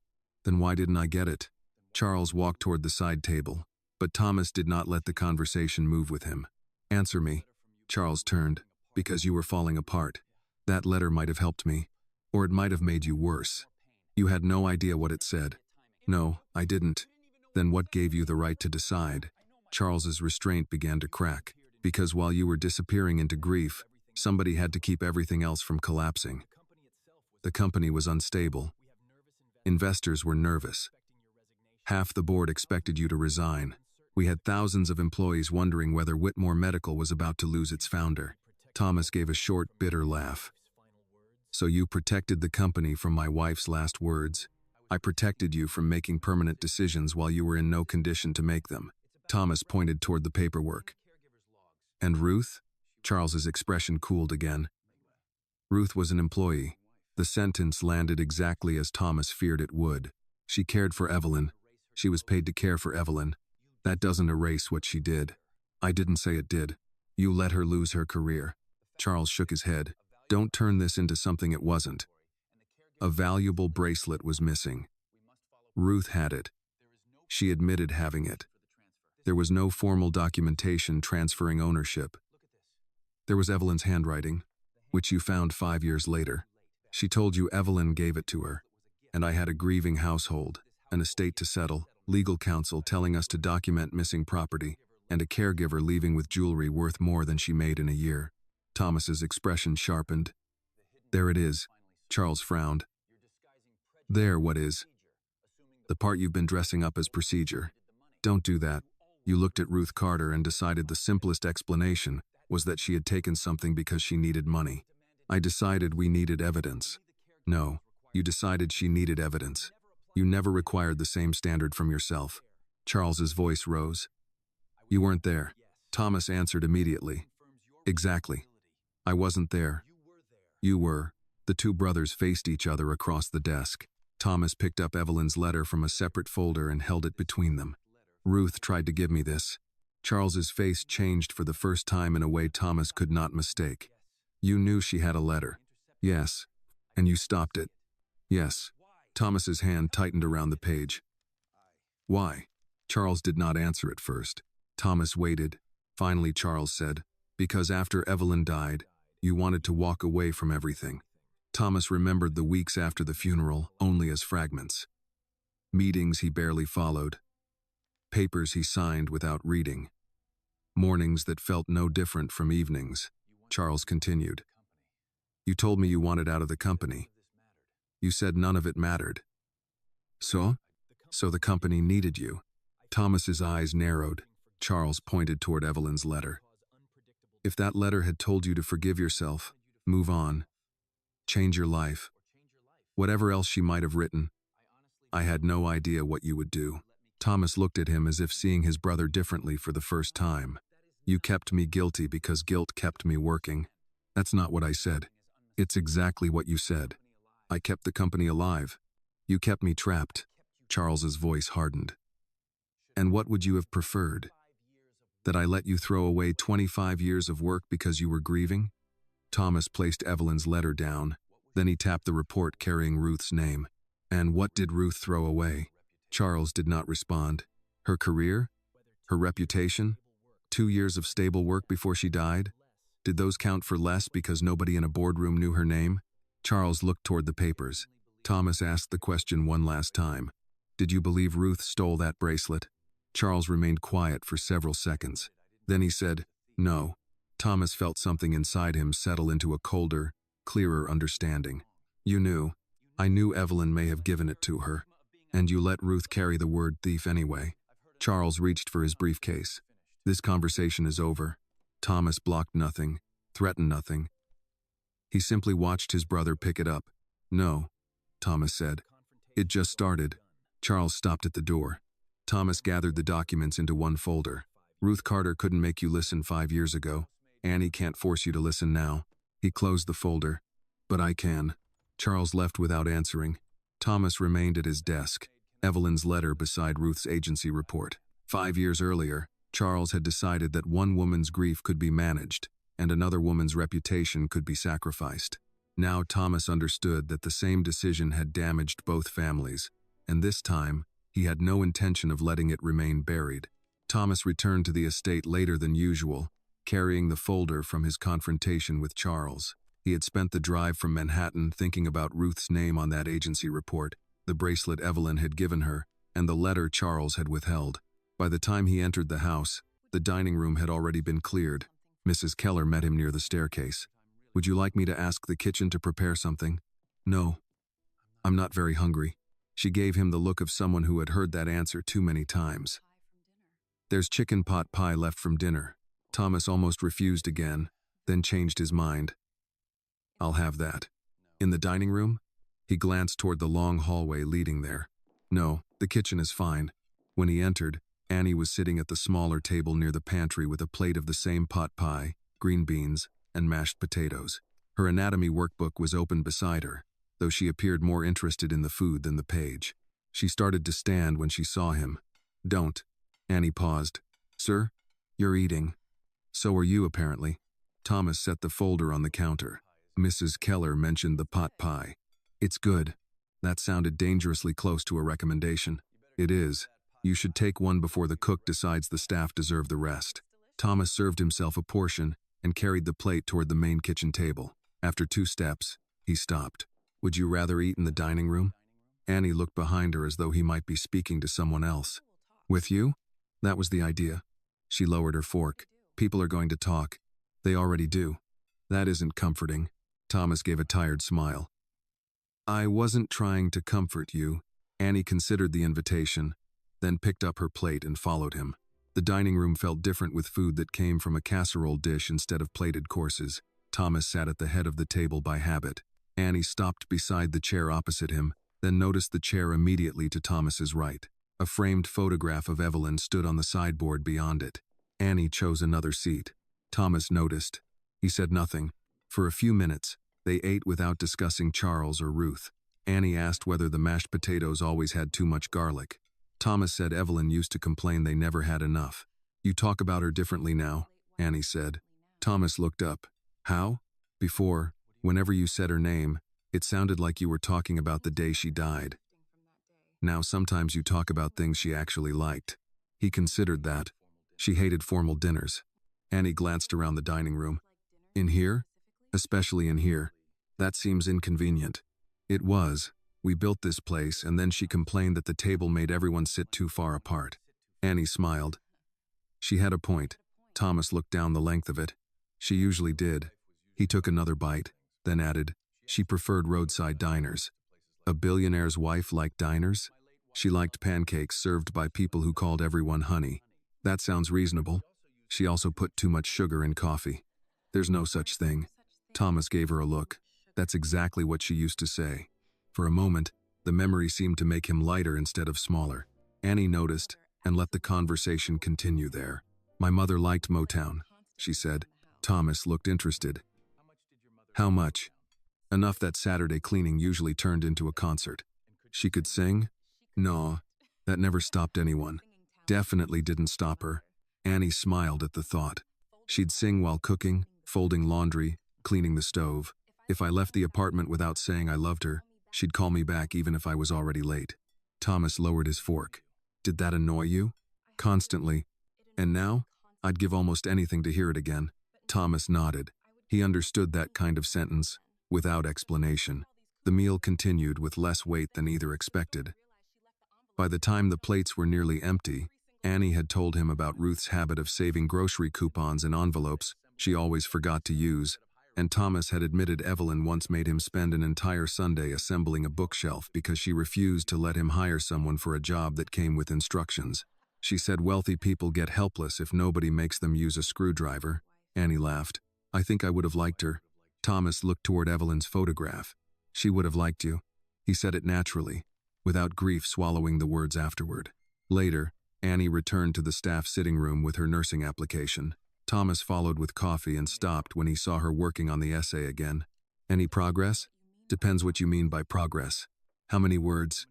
Then why didn't I get it? Charles walked toward the side table, but Thomas did not let the conversation move with him. Answer me. Charles turned. Because you were falling apart. That letter might have helped me, or it might have made you worse. You had no idea what it said. No, I didn't. Then what gave you the right to decide? Charles's restraint began to crack. Because while you were disappearing into grief, somebody had to keep everything else from collapsing. The company was unstable. Investors were nervous. Half the board expected you to resign. We had thousands of employees wondering whether Whitmore Medical was about to lose its founder. Thomas gave a short, bitter laugh. So you protected the company from my wife's last words. I protected you from making permanent decisions while you were in no condition to make them. Thomas pointed toward the paperwork. And Ruth? Charles's expression cooled again. Ruth was an employee. The sentence landed exactly as Thomas feared it would. She cared for Evelyn. She was paid to care for Evelyn. That doesn't erase what she did. I didn't say it did. You let her lose her career. Charles shook his head. Don't turn this into something it wasn't. A valuable bracelet was missing. Ruth had it. She admitted having it. There was no formal documentation transferring ownership. There was Evelyn's handwriting, which you found 5 years later. She told you Evelyn gave it to her. And I had a grieving household, an estate to settle, legal counsel telling us to document missing property, and a caregiver leaving with jewelry worth more than she made in a year. Thomas's expression sharpened. There it is. Charles frowned. There, what is? The part you've been dressing up as procedure. Don't do that. You looked at Ruth Carter and decided the simplest explanation was that she had taken something because she needed money. I decided we needed evidence. No, you decided she needed evidence. You never required the same standard from yourself. Charles's voice rose. You weren't there. Thomas answered immediately. Exactly. I wasn't there. You were. The two brothers faced each other across the desk. Thomas picked up Evelyn's letter from a separate folder and held it between them. Ruth tried to give me this. Charles's face changed for the first time in a way Thomas could not mistake. You knew she had a letter. Yes. And you stopped it. Yes. Thomas's hand tightened around the page. Why? Charles did not answer at first. Thomas waited. Finally, Charles said, because after Evelyn died, you wanted to walk away from everything. Thomas remembered the weeks after the funeral only as fragments. Meetings he barely followed. Papers he signed without reading. Mornings that felt no different from evenings. Charles continued. You told me you wanted out of the company. You said none of it mattered. So? So the company needed you. Thomas's eyes narrowed. Charles pointed toward Evelyn's letter. If that letter had told you to forgive yourself, move on, change your life, whatever else she might have written, I had no idea what you would do. Thomas looked at him as if seeing his brother differently for the first time. You kept me guilty because guilt kept me working. That's not what I said. It's exactly what you said. I kept the company alive. You kept me trapped. Charles's voice hardened. And what would you have preferred? That I let you throw away 25 years of work because you were grieving? Thomas placed Evelyn's letter down. Then he tapped the report carrying Ruth's name. And what did Ruth throw away? Charles did not respond. Her career? Her reputation? 2 years of stable work before she died? Did those count for less because nobody in a boardroom knew her name? Charles looked toward the papers. Thomas asked the question one last time. Did you believe Ruth stole that bracelet? Charles remained quiet for several seconds. Then he said, no. Thomas felt something inside him settle into a colder, clearer understanding. You knew. I knew Evelyn may have given it to her. And you let Ruth carry the word thief anyway. Charles reached for his briefcase. This conversation is over. Thomas blocked nothing, threatened nothing. He simply watched his brother pick it up. No, Thomas said. It just started. Charles stopped at the door. Thomas gathered the documents into one folder. Ruth Carter couldn't make you listen 5 years ago. Annie can't force you to listen now. He closed the folder. But I can. Charles left without answering. Thomas remained at his desk, Evelyn's letter beside Ruth's agency report. 5 years earlier, Charles had decided that one woman's grief could be managed, and another woman's reputation could be sacrificed. Now Thomas understood that the same decision had damaged both families, and this time, he had no intention of letting it remain buried. Thomas returned to the estate later than usual, carrying the folder from his confrontation with Charles. He had spent the drive from Manhattan thinking about Ruth's name on that agency report, the bracelet Evelyn had given her, and the letter Charles had withheld. By the time he entered the house, the dining room had already been cleared. Mrs. Keller met him near the staircase. Would you like me to ask the kitchen to prepare something? No. I'm not very hungry. She gave him the look of someone who had heard that answer too many times. There's chicken pot pie left from dinner. Thomas almost refused again, then changed his mind. I'll have that. In the dining room? He glanced toward the long hallway leading there. No, the kitchen is fine. When he entered, Annie was sitting at the smaller table near the pantry with a plate of the same pot pie, green beans, and mashed potatoes. Her anatomy workbook was open beside her, though she appeared more interested in the food than the page. She started to stand when she saw him. Don't. Annie paused. Sir? You're eating. So are you, apparently. Thomas set the folder on the counter. Mrs. Keller mentioned the pot pie. It's good. That sounded dangerously close to a recommendation. It is. You should take one before the cook decides the staff deserve the rest. Thomas served himself a portion and carried the plate toward the main kitchen table. After 2 steps, he stopped. Would you rather eat in the dining room? Annie looked behind her as though he might be speaking to someone else. With you? That was the idea. She lowered her fork. People are going to talk. They already do. That isn't comforting. Thomas gave a tired smile. I wasn't trying to comfort you. Annie considered the invitation, then picked up her plate and followed him. The dining room felt different with food that came from a casserole dish instead of plated courses. Thomas sat at the head of the table by habit. Annie stopped beside the chair opposite him, then noticed the chair immediately to Thomas's right. A framed photograph of Evelyn stood on the sideboard beyond it. Annie chose another seat. Thomas noticed. He said nothing. For a few minutes, they ate without discussing Charles or Ruth. Annie asked whether the mashed potatoes always had too much garlic. Thomas said Evelyn used to complain they never had enough. You talk about her differently now, Annie said. Thomas looked up. How? Before, whenever you said her name, it sounded like you were talking about the day she died. Now sometimes you talk about things she actually liked. He considered that. She hated formal dinners. Annie glanced around the dining room. In here? Especially in here. That seems inconvenient. It was. We built this place, and then she complained that the table made everyone sit too far apart. Annie smiled. She had a point. Thomas looked down the length of it. She usually did. He took another bite, then added, she preferred roadside diners. A billionaire's wife liked diners? She liked pancakes served by people who called everyone honey. That sounds reasonable. She also put too much sugar in coffee. There's no such thing. Thomas gave her a look. That's exactly what she used to say. For a moment, the memory seemed to make him lighter instead of smaller. Annie noticed and let the conversation continue there. My mother liked Motown, she said. Thomas looked interested. How much? Enough that Saturday cleaning usually turned into a concert. She could sing? No, that never stopped anyone. Definitely didn't stop her. Annie smiled at the thought. She'd sing while cooking, folding laundry, cleaning the stove. If I left the apartment without saying I loved her, she'd call me back even if I was already late. Thomas lowered his fork. Did that annoy you? Constantly. And now? I'd give almost anything to hear it again. Thomas nodded. He understood that kind of sentence, without explanation. The meal continued with less weight than either expected. By the time the plates were nearly empty, Annie had told him about Ruth's habit of saving grocery coupons in envelopes she always forgot to use, and Thomas had admitted Evelyn once made him spend an entire Sunday assembling a bookshelf because she refused to let him hire someone for a job that came with instructions. She said wealthy people get helpless if nobody makes them use a screwdriver. Annie laughed. I think I would have liked her. Thomas looked toward Evelyn's photograph. She would have liked you. He said it naturally, without grief swallowing the words afterward. Later, Annie returned to the staff sitting room with her nursing application. Thomas followed with coffee and stopped when he saw her working on the essay again. Any progress? Depends what you mean by progress. How many words?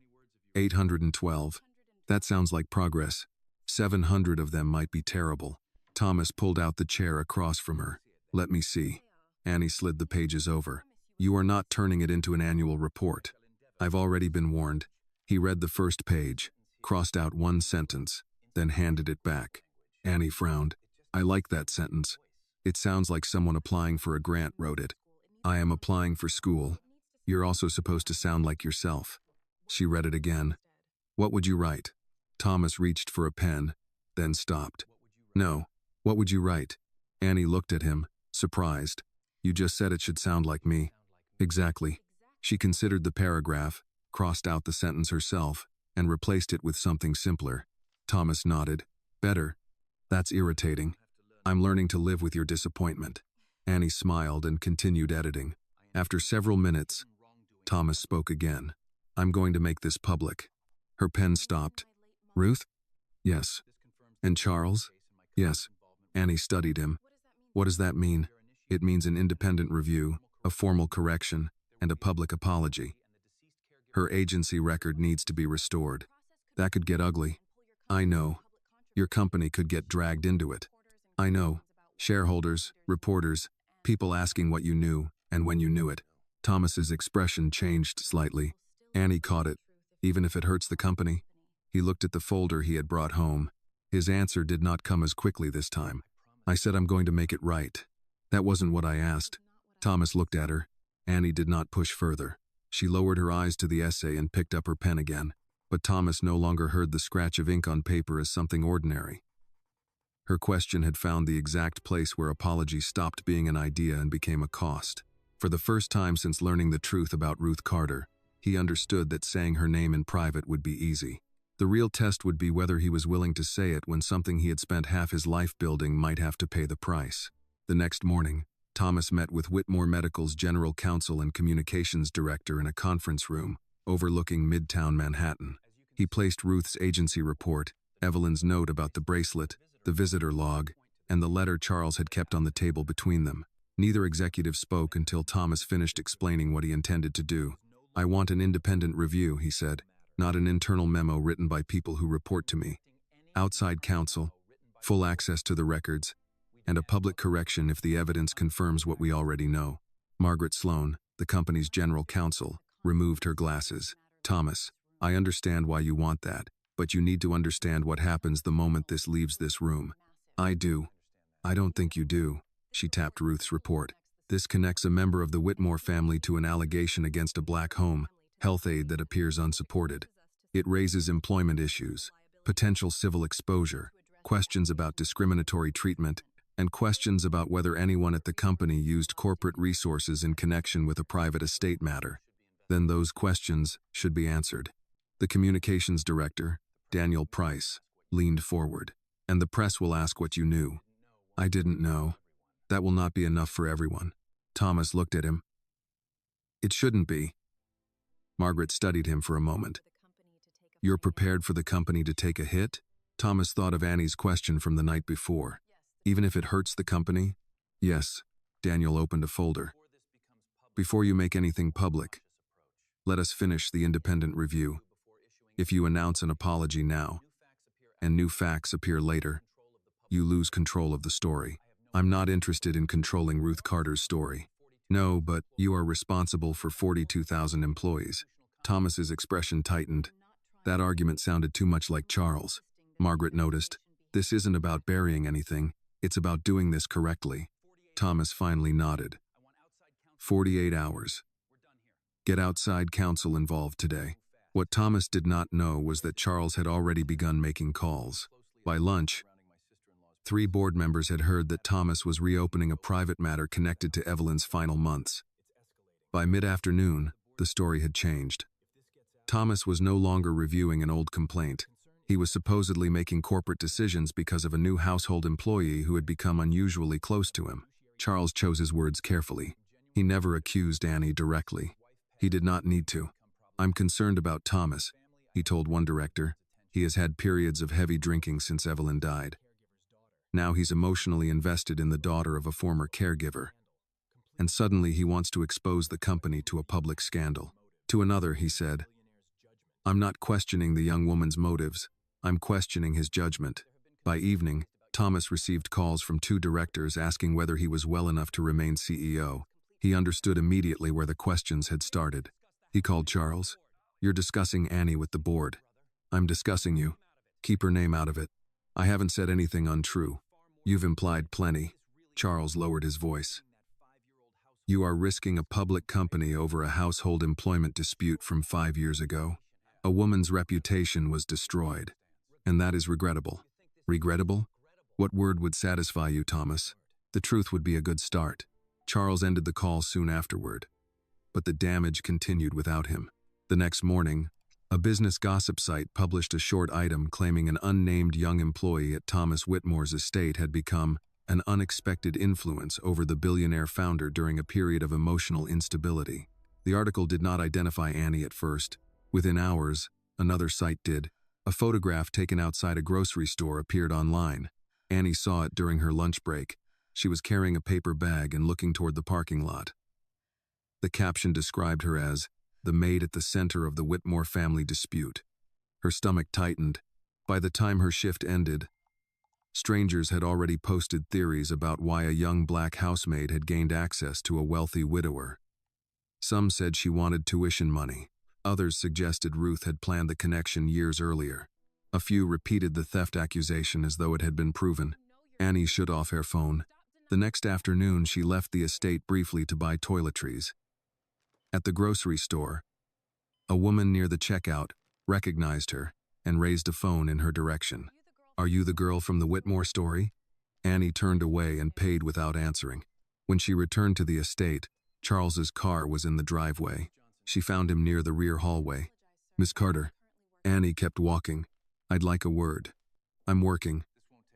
812. That sounds like progress. 700 of them might be terrible. Thomas pulled out the chair across from her. Let me see. Annie slid the pages over. You are not turning it into an annual report. I've already been warned. He read the first page, crossed out one sentence, then handed it back. Annie frowned. I like that sentence. It sounds like someone applying for a grant wrote it. I am applying for school. You're also supposed to sound like yourself. She read it again. What would you write? Thomas reached for a pen, then stopped. No. What would you write? Annie looked at him, surprised. You just said it should sound like me. Exactly. She considered the paragraph, crossed out the sentence herself, and replaced it with something simpler. Thomas nodded. Better. That's irritating. I'm learning to live with your disappointment. Annie smiled and continued editing. After several minutes, Thomas spoke again. I'm going to make this public. Her pen stopped. Ruth? Yes. And Charles? Yes. Annie studied him. What does that mean? It means an independent review, a formal correction, and a public apology. Her agency record needs to be restored. That could get ugly. I know. Your company could get dragged into it. I know. Shareholders, reporters, people asking what you knew and when you knew it. Thomas's expression changed slightly. Annie caught it. Even if it hurts the company? He looked at the folder he had brought home. His answer did not come as quickly this time. I said I'm going to make it right. That wasn't what I asked. Thomas looked at her. Annie did not push further. She lowered her eyes to the essay and picked up her pen again. But Thomas no longer heard the scratch of ink on paper as something ordinary. Her question had found the exact place where apology stopped being an idea and became a cost. For the first time since learning the truth about Ruth Carter, he understood that saying her name in private would be easy. The real test would be whether he was willing to say it when something he had spent half his life building might have to pay the price. The next morning, Thomas met with Whitmore Medical's general counsel and communications director in a conference room overlooking Midtown Manhattan. He placed Ruth's agency report, Evelyn's note about the bracelet, the visitor log, and the letter Charles had kept on the table between them. Neither executive spoke until Thomas finished explaining what he intended to do. I want an independent review, he said, not an internal memo written by people who report to me. Outside counsel, full access to the records, and a public correction if the evidence confirms what we already know. Margaret Sloan, the company's general counsel, removed her glasses. Thomas, I understand why you want that, but you need to understand what happens the moment this leaves this room. I do. I don't think you do. She tapped Ruth's report. This connects a member of the Whitmore family to an allegation against a black home health aide that appears unsupported. It raises employment issues, potential civil exposure, questions about discriminatory treatment, and questions about whether anyone at the company used corporate resources in connection with a private estate matter. Then those questions should be answered. The communications director, Daniel Price, leaned forward. And the press will ask what you knew. I didn't know. That will not be enough for everyone. Thomas looked at him. It shouldn't be. Margaret studied him for a moment. You're prepared for the company to take a hit? Thomas thought of Annie's question from the night before. Even if it hurts the company? Yes. Daniel opened a folder. Before you make anything public, let us finish the independent review. If you announce an apology now, and new facts appear later, you lose control of the story. I'm not interested in controlling Ruth Carter's story. No, but you are responsible for 42,000 employees. Thomas's expression tightened. That argument sounded too much like Charles. Margaret noticed. This isn't about burying anything. It's about doing this correctly. Thomas finally nodded. 48 hours. Get outside counsel involved today. What Thomas did not know was that Charles had already begun making calls. By lunch, 3 board members had heard that Thomas was reopening a private matter connected to Evelyn's final months. By mid-afternoon, the story had changed. Thomas was no longer reviewing an old complaint. He was supposedly making corporate decisions because of a new household employee who had become unusually close to him. Charles chose his words carefully. He never accused Annie directly. He did not need to. I'm concerned about Thomas, he told one director. He has had periods of heavy drinking since Evelyn died. Now he's emotionally invested in the daughter of a former caregiver. And suddenly he wants to expose the company to a public scandal. To another, he said, I'm not questioning the young woman's motives. I'm questioning his judgment. By evening, Thomas received calls from 2 directors asking whether he was well enough to remain CEO. He understood immediately where the questions had started. He called Charles. You're discussing Annie with the board. I'm discussing you. Keep her name out of it. I haven't said anything untrue. You've implied plenty. Charles lowered his voice. You are risking a public company over a household employment dispute from 5 years ago. A woman's reputation was destroyed. And that is regrettable. Regrettable? What word would satisfy you, Thomas? The truth would be a good start. Charles ended the call soon afterward. But the damage continued without him. The next morning, a business gossip site published a short item claiming an unnamed young employee at Thomas Whitmore's estate had become an unexpected influence over the billionaire founder during a period of emotional instability. The article did not identify Annie at first. Within hours, another site did. A photograph taken outside a grocery store appeared online. Annie saw it during her lunch break. She was carrying a paper bag and looking toward the parking lot. The caption described her as the maid at the center of the Whitmore family dispute. Her stomach tightened. By the time her shift ended, strangers had already posted theories about why a young black housemaid had gained access to a wealthy widower. Some said she wanted tuition money. Others suggested Ruth had planned the connection years earlier. A few repeated the theft accusation as though it had been proven. Annie shut off her phone. The next afternoon, she left the estate briefly to buy toiletries. At the grocery store, a woman near the checkout recognized her and raised a phone in her direction. Are you the girl from the Whitmore story? Annie turned away and paid without answering. When she returned to the estate, Charles's car was in the driveway. She found him near the rear hallway. Miss Carter. Annie kept walking. I'd like a word. I'm working.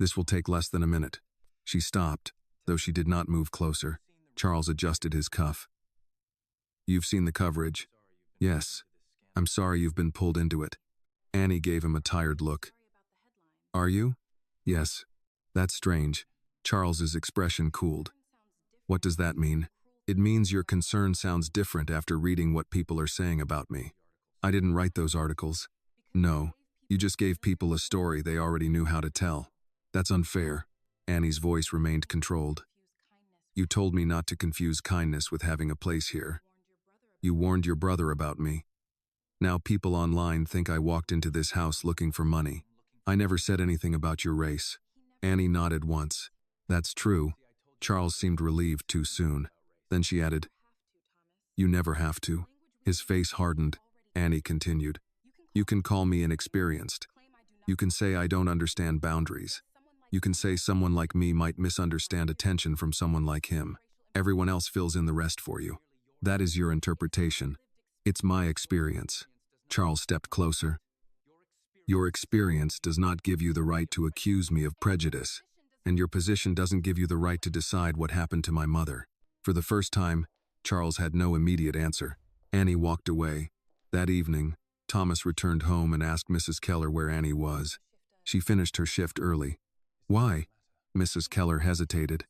This will take less than a minute. She stopped, though she did not move closer. Charles adjusted his cuff. You've seen the coverage? Yes. I'm sorry you've been pulled into it. Annie gave him a tired look. Are you? Yes. That's strange. Charles's expression cooled. What does that mean? It means your concern sounds different after reading what people are saying about me. I didn't write those articles. No, you just gave people a story they already knew how to tell. That's unfair. Annie's voice remained controlled. You told me not to confuse kindness with having a place here. You warned your brother about me. Now people online think I walked into this house looking for money. I never said anything about your race. Annie nodded once. That's true. Charles seemed relieved too soon. Then she added, You never have to. His face hardened. Annie continued, You can call me inexperienced. You can say I don't understand boundaries. You can say someone like me might misunderstand attention from someone like him. Everyone else fills in the rest for you. That is your interpretation. It's my experience. Charles stepped closer. Your experience does not give you the right to accuse me of prejudice, and your position doesn't give you the right to decide what happened to my mother. For the first time, Charles had no immediate answer. Annie walked away. That evening, Thomas returned home and asked Mrs. Keller where Annie was. She finished her shift early. Why? Mrs. Keller hesitated.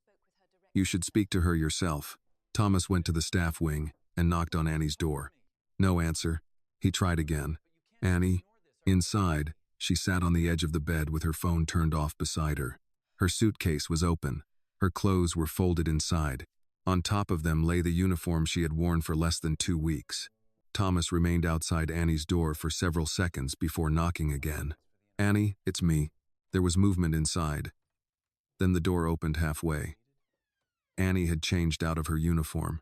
You should speak to her yourself. Thomas went to the staff wing and knocked on Annie's door. No answer. He tried again. Annie? Inside, she sat on the edge of the bed with her phone turned off beside her. Her suitcase was open. Her clothes were folded inside. On top of them lay the uniform she had worn for less than 2 weeks. Thomas remained outside Annie's door for several seconds before knocking again. "Annie, it's me." There was movement inside. Then the door opened halfway. Annie had changed out of her uniform.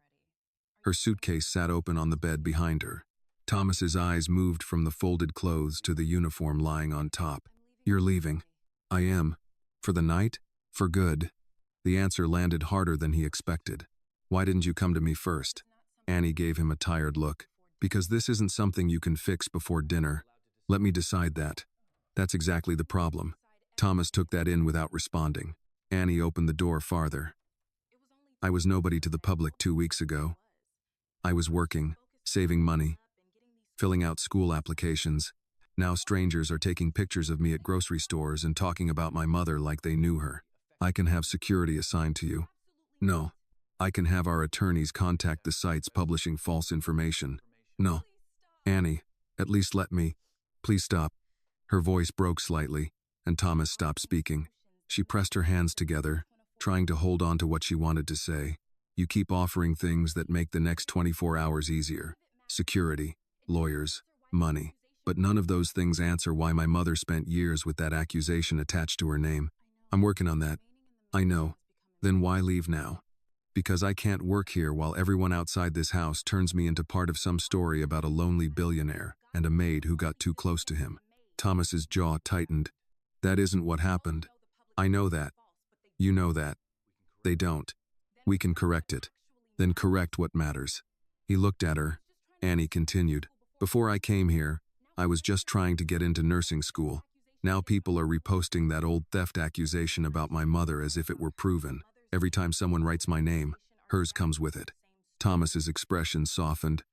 Her suitcase sat open on the bed behind her. Thomas's eyes moved from the folded clothes to the uniform lying on top. "You're leaving." "I am." "For the night?" "For good." The answer landed harder than he expected. "Why didn't you come to me first?" Annie gave him a tired look. "Because this isn't something you can fix before dinner. Let me decide that." "That's exactly the problem." Thomas took that in without responding. Annie opened the door farther. "I was nobody to the public 2 weeks ago. I was working, saving money, filling out school applications. Now strangers are taking pictures of me at grocery stores and talking about my mother like they knew her. I can have security assigned to you." "No." "I can have our attorneys contact the sites publishing false information." "No." "Annie, at least let me." "Please stop." Her voice broke slightly, and Thomas stopped speaking. She pressed her hands together, trying to hold on to what she wanted to say. "You keep offering things that make the next 24 hours easier. Security, lawyers, money. But none of those things answer why my mother spent years with that accusation attached to her name. I'm working on that." "I know. Then why leave now?" "Because I can't work here while everyone outside this house turns me into part of some story about a lonely billionaire and a maid who got too close to him." Thomas's jaw tightened. "That isn't what happened." "I know that. You know that. They don't. We can correct it." "Then correct what matters." He looked at her. Annie continued. "Before I came here, I was just trying to get into nursing school. Now people are reposting that old theft accusation about my mother as if it were proven. Every time someone writes my name, hers comes with it." Thomas's expression softened.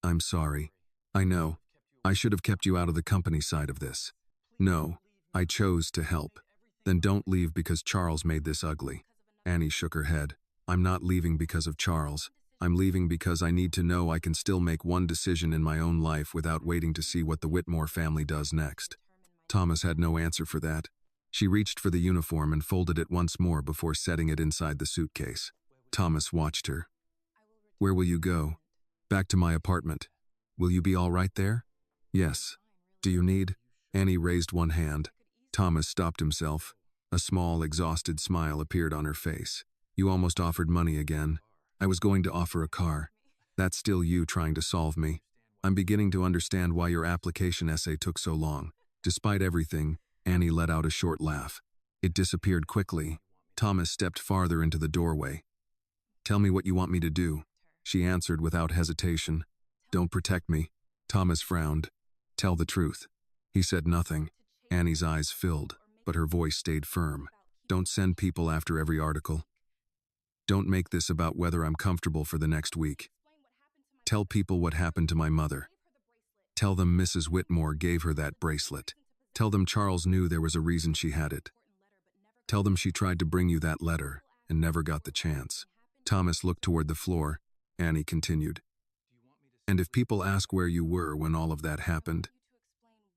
"I'm sorry. I know. I should have kept you out of the company side of this." "No, I chose to help." "Then don't leave because Charles made this ugly." Annie shook her head. "I'm not leaving because of Charles. I'm leaving because I need to know I can still make one decision in my own life without waiting to see what the Whitmore family does next." Thomas had no answer for that. She reached for the uniform and folded it once more before setting it inside the suitcase. Thomas watched her. "Where will you go?" "Back to my apartment." "Will you be all right there?" "Yes." "Do you need—" Annie raised one hand. Thomas stopped himself. A small, exhausted smile appeared on her face. "You almost offered money again." "I was going to offer a car." "That's still you trying to solve me." "I'm beginning to understand why your application essay took so long." Despite everything, Annie let out a short laugh. It disappeared quickly. Thomas stepped farther into the doorway. "Tell me what you want me to do." She answered without hesitation. "Don't protect me." Thomas frowned. "Tell the truth." He said nothing. Annie's eyes filled, but her voice stayed firm. "Don't send people after every article. Don't make this about whether I'm comfortable for the next week. Tell people what happened to my mother. Tell them Mrs. Whitmore gave her that bracelet. Tell them Charles knew there was a reason she had it. Tell them she tried to bring you that letter and never got the chance." Thomas looked toward the floor. Annie continued. "And if people ask where you were when all of that happened,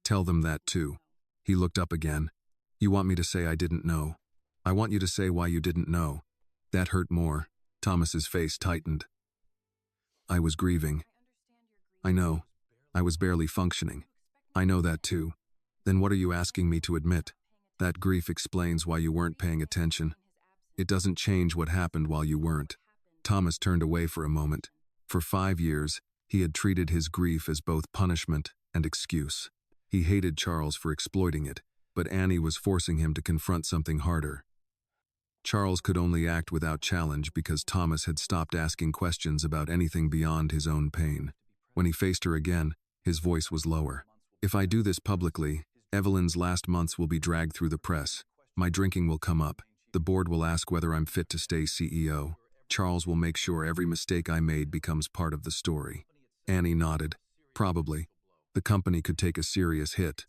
tell them that too." He looked up again. "You want me to say I didn't know? I want you to say why you didn't know." That hurt more. Thomas's face tightened. "I was grieving." "I know. I was barely functioning." "I know that too." "Then what are you asking me to admit?" "That grief explains why you weren't paying attention. It doesn't change what happened while you weren't." Thomas turned away for a moment. For 5 years, he had treated his grief as both punishment and excuse. He hated Charles for exploiting it, but Annie was forcing him to confront something harder. Charles could only act without challenge because Thomas had stopped asking questions about anything beyond his own pain. When he faced her again, his voice was lower. "If I do this publicly, Evelyn's last months will be dragged through the press. My drinking will come up. The board will ask whether I'm fit to stay CEO. Charles will make sure every mistake I made becomes part of the story." Annie nodded. "Probably. The company could take a serious hit."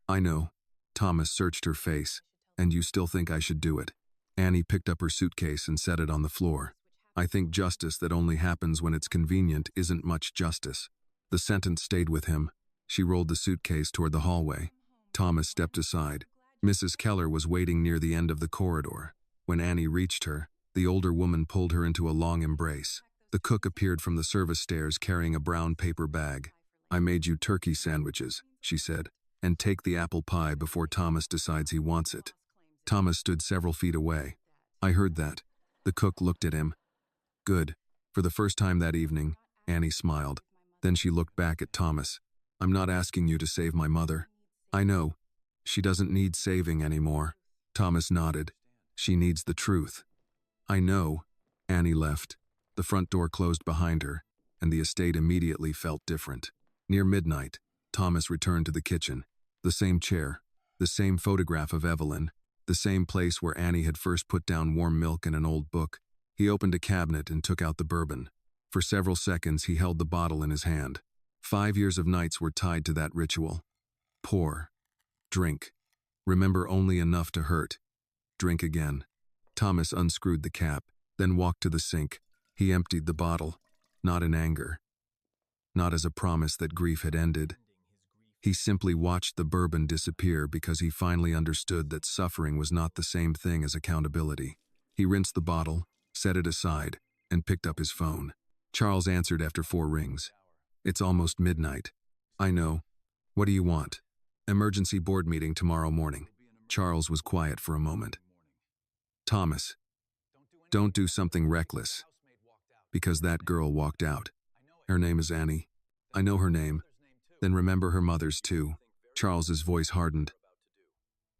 "I know." Thomas searched her face. "And you still think I should do it?" Annie picked up her suitcase and set it on the floor. "I think justice that only happens when it's convenient isn't much justice." The sentence stayed with him. She rolled the suitcase toward the hallway. Thomas stepped aside. Mrs. Keller was waiting near the end of the corridor. When Annie reached her, The older woman pulled her into a long embrace. The cook appeared from the service stairs carrying a brown paper bag. "I made you turkey sandwiches," she said, "and take the apple pie before Thomas decides he wants it." Thomas stood several feet away. "I heard that." The cook looked at him. "Good." For the first time that evening, Annie smiled. Then she looked back at Thomas. "I'm not asking you to save my mother." "I know. She doesn't need saving anymore." Thomas nodded. "She needs the truth." "I know." Annie left. The front door closed behind her, and the estate immediately felt different. Near midnight, Thomas returned to the kitchen. The same chair, the same photograph of Evelyn, the same place where Annie had first put down warm milk and an old book. He opened a cabinet and took out the bourbon. For several seconds he held the bottle in his hand. 5 years of nights were tied to that ritual. Pour. Drink. Remember only enough to hurt. Drink again. Thomas unscrewed the cap, then walked to the sink. He emptied the bottle, not in anger, not as a promise that grief had ended. He simply watched the bourbon disappear because he finally understood that suffering was not the same thing as accountability. He rinsed the bottle, set it aside, and picked up his phone. Charles answered after 4 rings. "It's almost midnight." "I know. What do you want?" "Emergency board meeting tomorrow morning." Charles was quiet for a moment. "Thomas, don't do something reckless." "Because that girl walked out." "Her name is Annie." "I know her name." "Then remember her mother's too." Charles's voice hardened.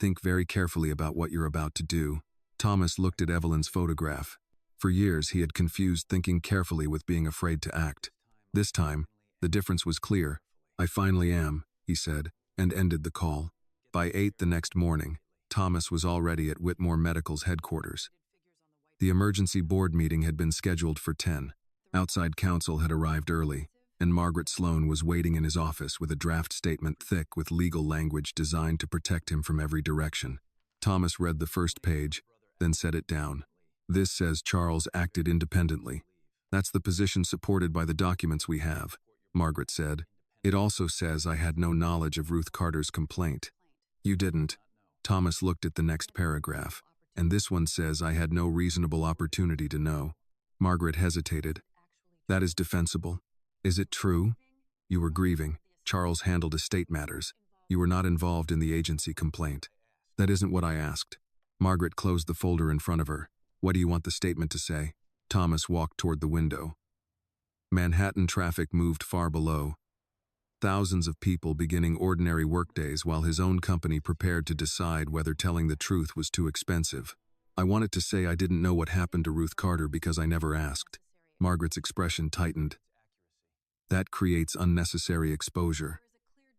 "Think very carefully about what you're about to do." Thomas looked at Evelyn's photograph. For years he had confused thinking carefully with being afraid to act. This time, the difference was clear. "I finally am," he said, and ended the call. By 8 the next morning, Thomas was already at Whitmore Medical's headquarters. The emergency board meeting had been scheduled for 10. Outside counsel had arrived early, and Margaret Sloan was waiting in his office with a draft statement thick with legal language designed to protect him from every direction. Thomas read the first page, then set it down. "This says Charles acted independently. That's the position supported by the documents we have," Margaret said. "It also says I had no knowledge of Ruth Carter's complaint." "You didn't." Thomas looked at the next paragraph. "And this one says I had no reasonable opportunity to know." Margaret hesitated. "That is defensible." "Is it true?" "You were grieving. Charles handled estate matters. You were not involved in the agency complaint." "That isn't what I asked." Margaret closed the folder in front of her. "What do you want the statement to say?" Thomas walked toward the window. Manhattan traffic moved far below. Thousands of people beginning ordinary workdays while his own company prepared to decide whether telling the truth was too expensive. "I wanted to say I didn't know what happened to Ruth Carter because I never asked." Margaret's expression tightened. "That creates unnecessary exposure."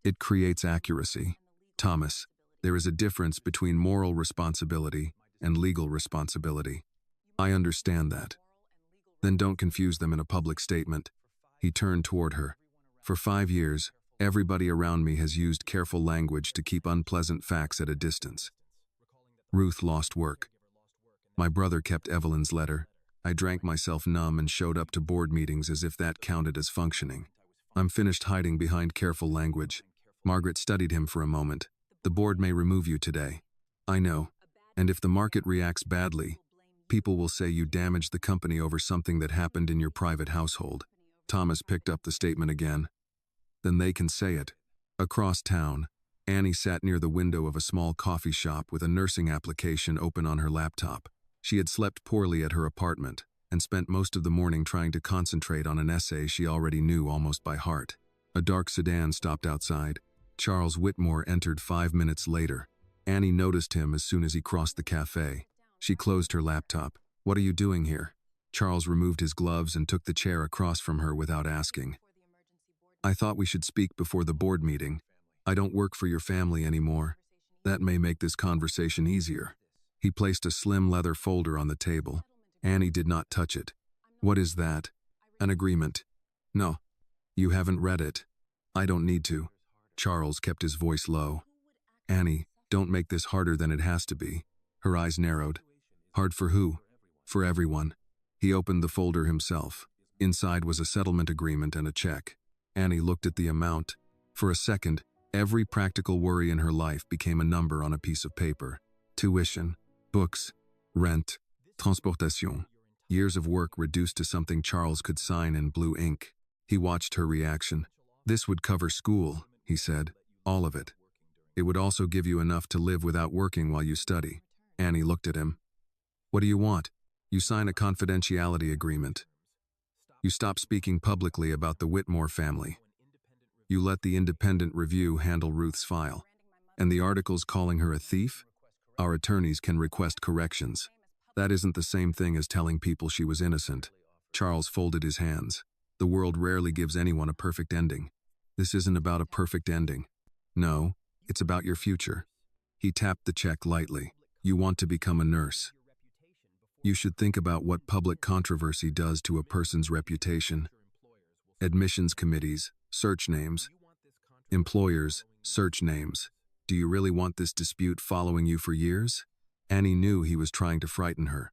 "It creates accuracy." "Thomas, there is a difference between moral responsibility and legal responsibility." "I understand that." "Then don't confuse them in a public statement." He turned toward her. "For 5 years, everybody around me has used careful language to keep unpleasant facts at a distance. Ruth lost work. My brother kept Evelyn's letter. I drank myself numb and showed up to board meetings as if that counted as functioning. I'm finished hiding behind careful language." Margaret studied him for a moment. "The board may remove you today." "I know. And if the market reacts badly, people will say you damaged the company over something that happened in your private household." Thomas picked up the statement again. "Then they can say it." Across town, Annie sat near the window of a small coffee shop with a nursing application open on her laptop. She had slept poorly at her apartment and spent most of the morning trying to concentrate on an essay she already knew almost by heart. A dark sedan stopped outside. Charles Whitmore entered 5 minutes later. Annie noticed him as soon as he crossed the cafe. She closed her laptop. "What are you doing here?" Charles removed his gloves and took the chair across from her without asking. "I thought we should speak before the board meeting. I don't work for your family anymore. That may make this conversation easier." He placed a slim leather folder on the table. Annie did not touch it. "What is that?" "An agreement." "No. You haven't read it." "I don't need to." Charles kept his voice low. "Annie, don't make this harder than it has to be." Her eyes narrowed. "Hard for who?" "For everyone." He opened the folder himself. Inside was a settlement agreement and a check. Annie looked at the amount. For a second, every practical worry in her life became a number on a piece of paper. Tuition, books, rent. Transportation. Years of work reduced to something Charles could sign in blue ink. He watched her reaction. This would cover school, he said. All of it. It would also give you enough to live without working while you study. Annie looked at him. What do you want? You sign a confidentiality agreement. You stop speaking publicly about the Whitmore family. You let the independent review handle Ruth's file. And the articles calling her a thief? Our attorneys can request corrections. That isn't the same thing as telling people she was innocent. Charles folded his hands. The world rarely gives anyone a perfect ending. This isn't about a perfect ending. No, it's about your future. He tapped the check lightly. You want to become a nurse. You should think about what public controversy does to a person's reputation. Admissions committees, search names. Employers, search names. Do you really want this dispute following you for years? Annie knew he was trying to frighten her.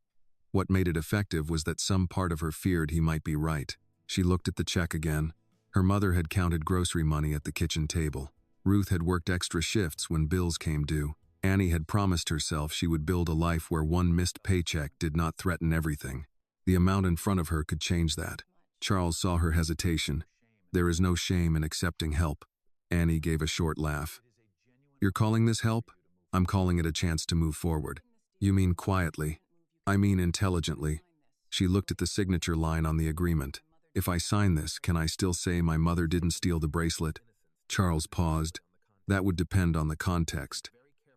What made it effective was that some part of her feared he might be right. She looked at the check again. Her mother had counted grocery money at the kitchen table. Ruth had worked extra shifts when bills came due. Annie had promised herself she would build a life where one missed paycheck did not threaten everything. The amount in front of her could change that. Charles saw her hesitation. There is no shame in accepting help. Annie gave a short laugh. You're calling this help? I'm calling it a chance to move forward. You mean quietly. I mean intelligently. She looked at the signature line on the agreement. If I sign this, can I still say my mother didn't steal the bracelet? Charles paused. That would depend on the context.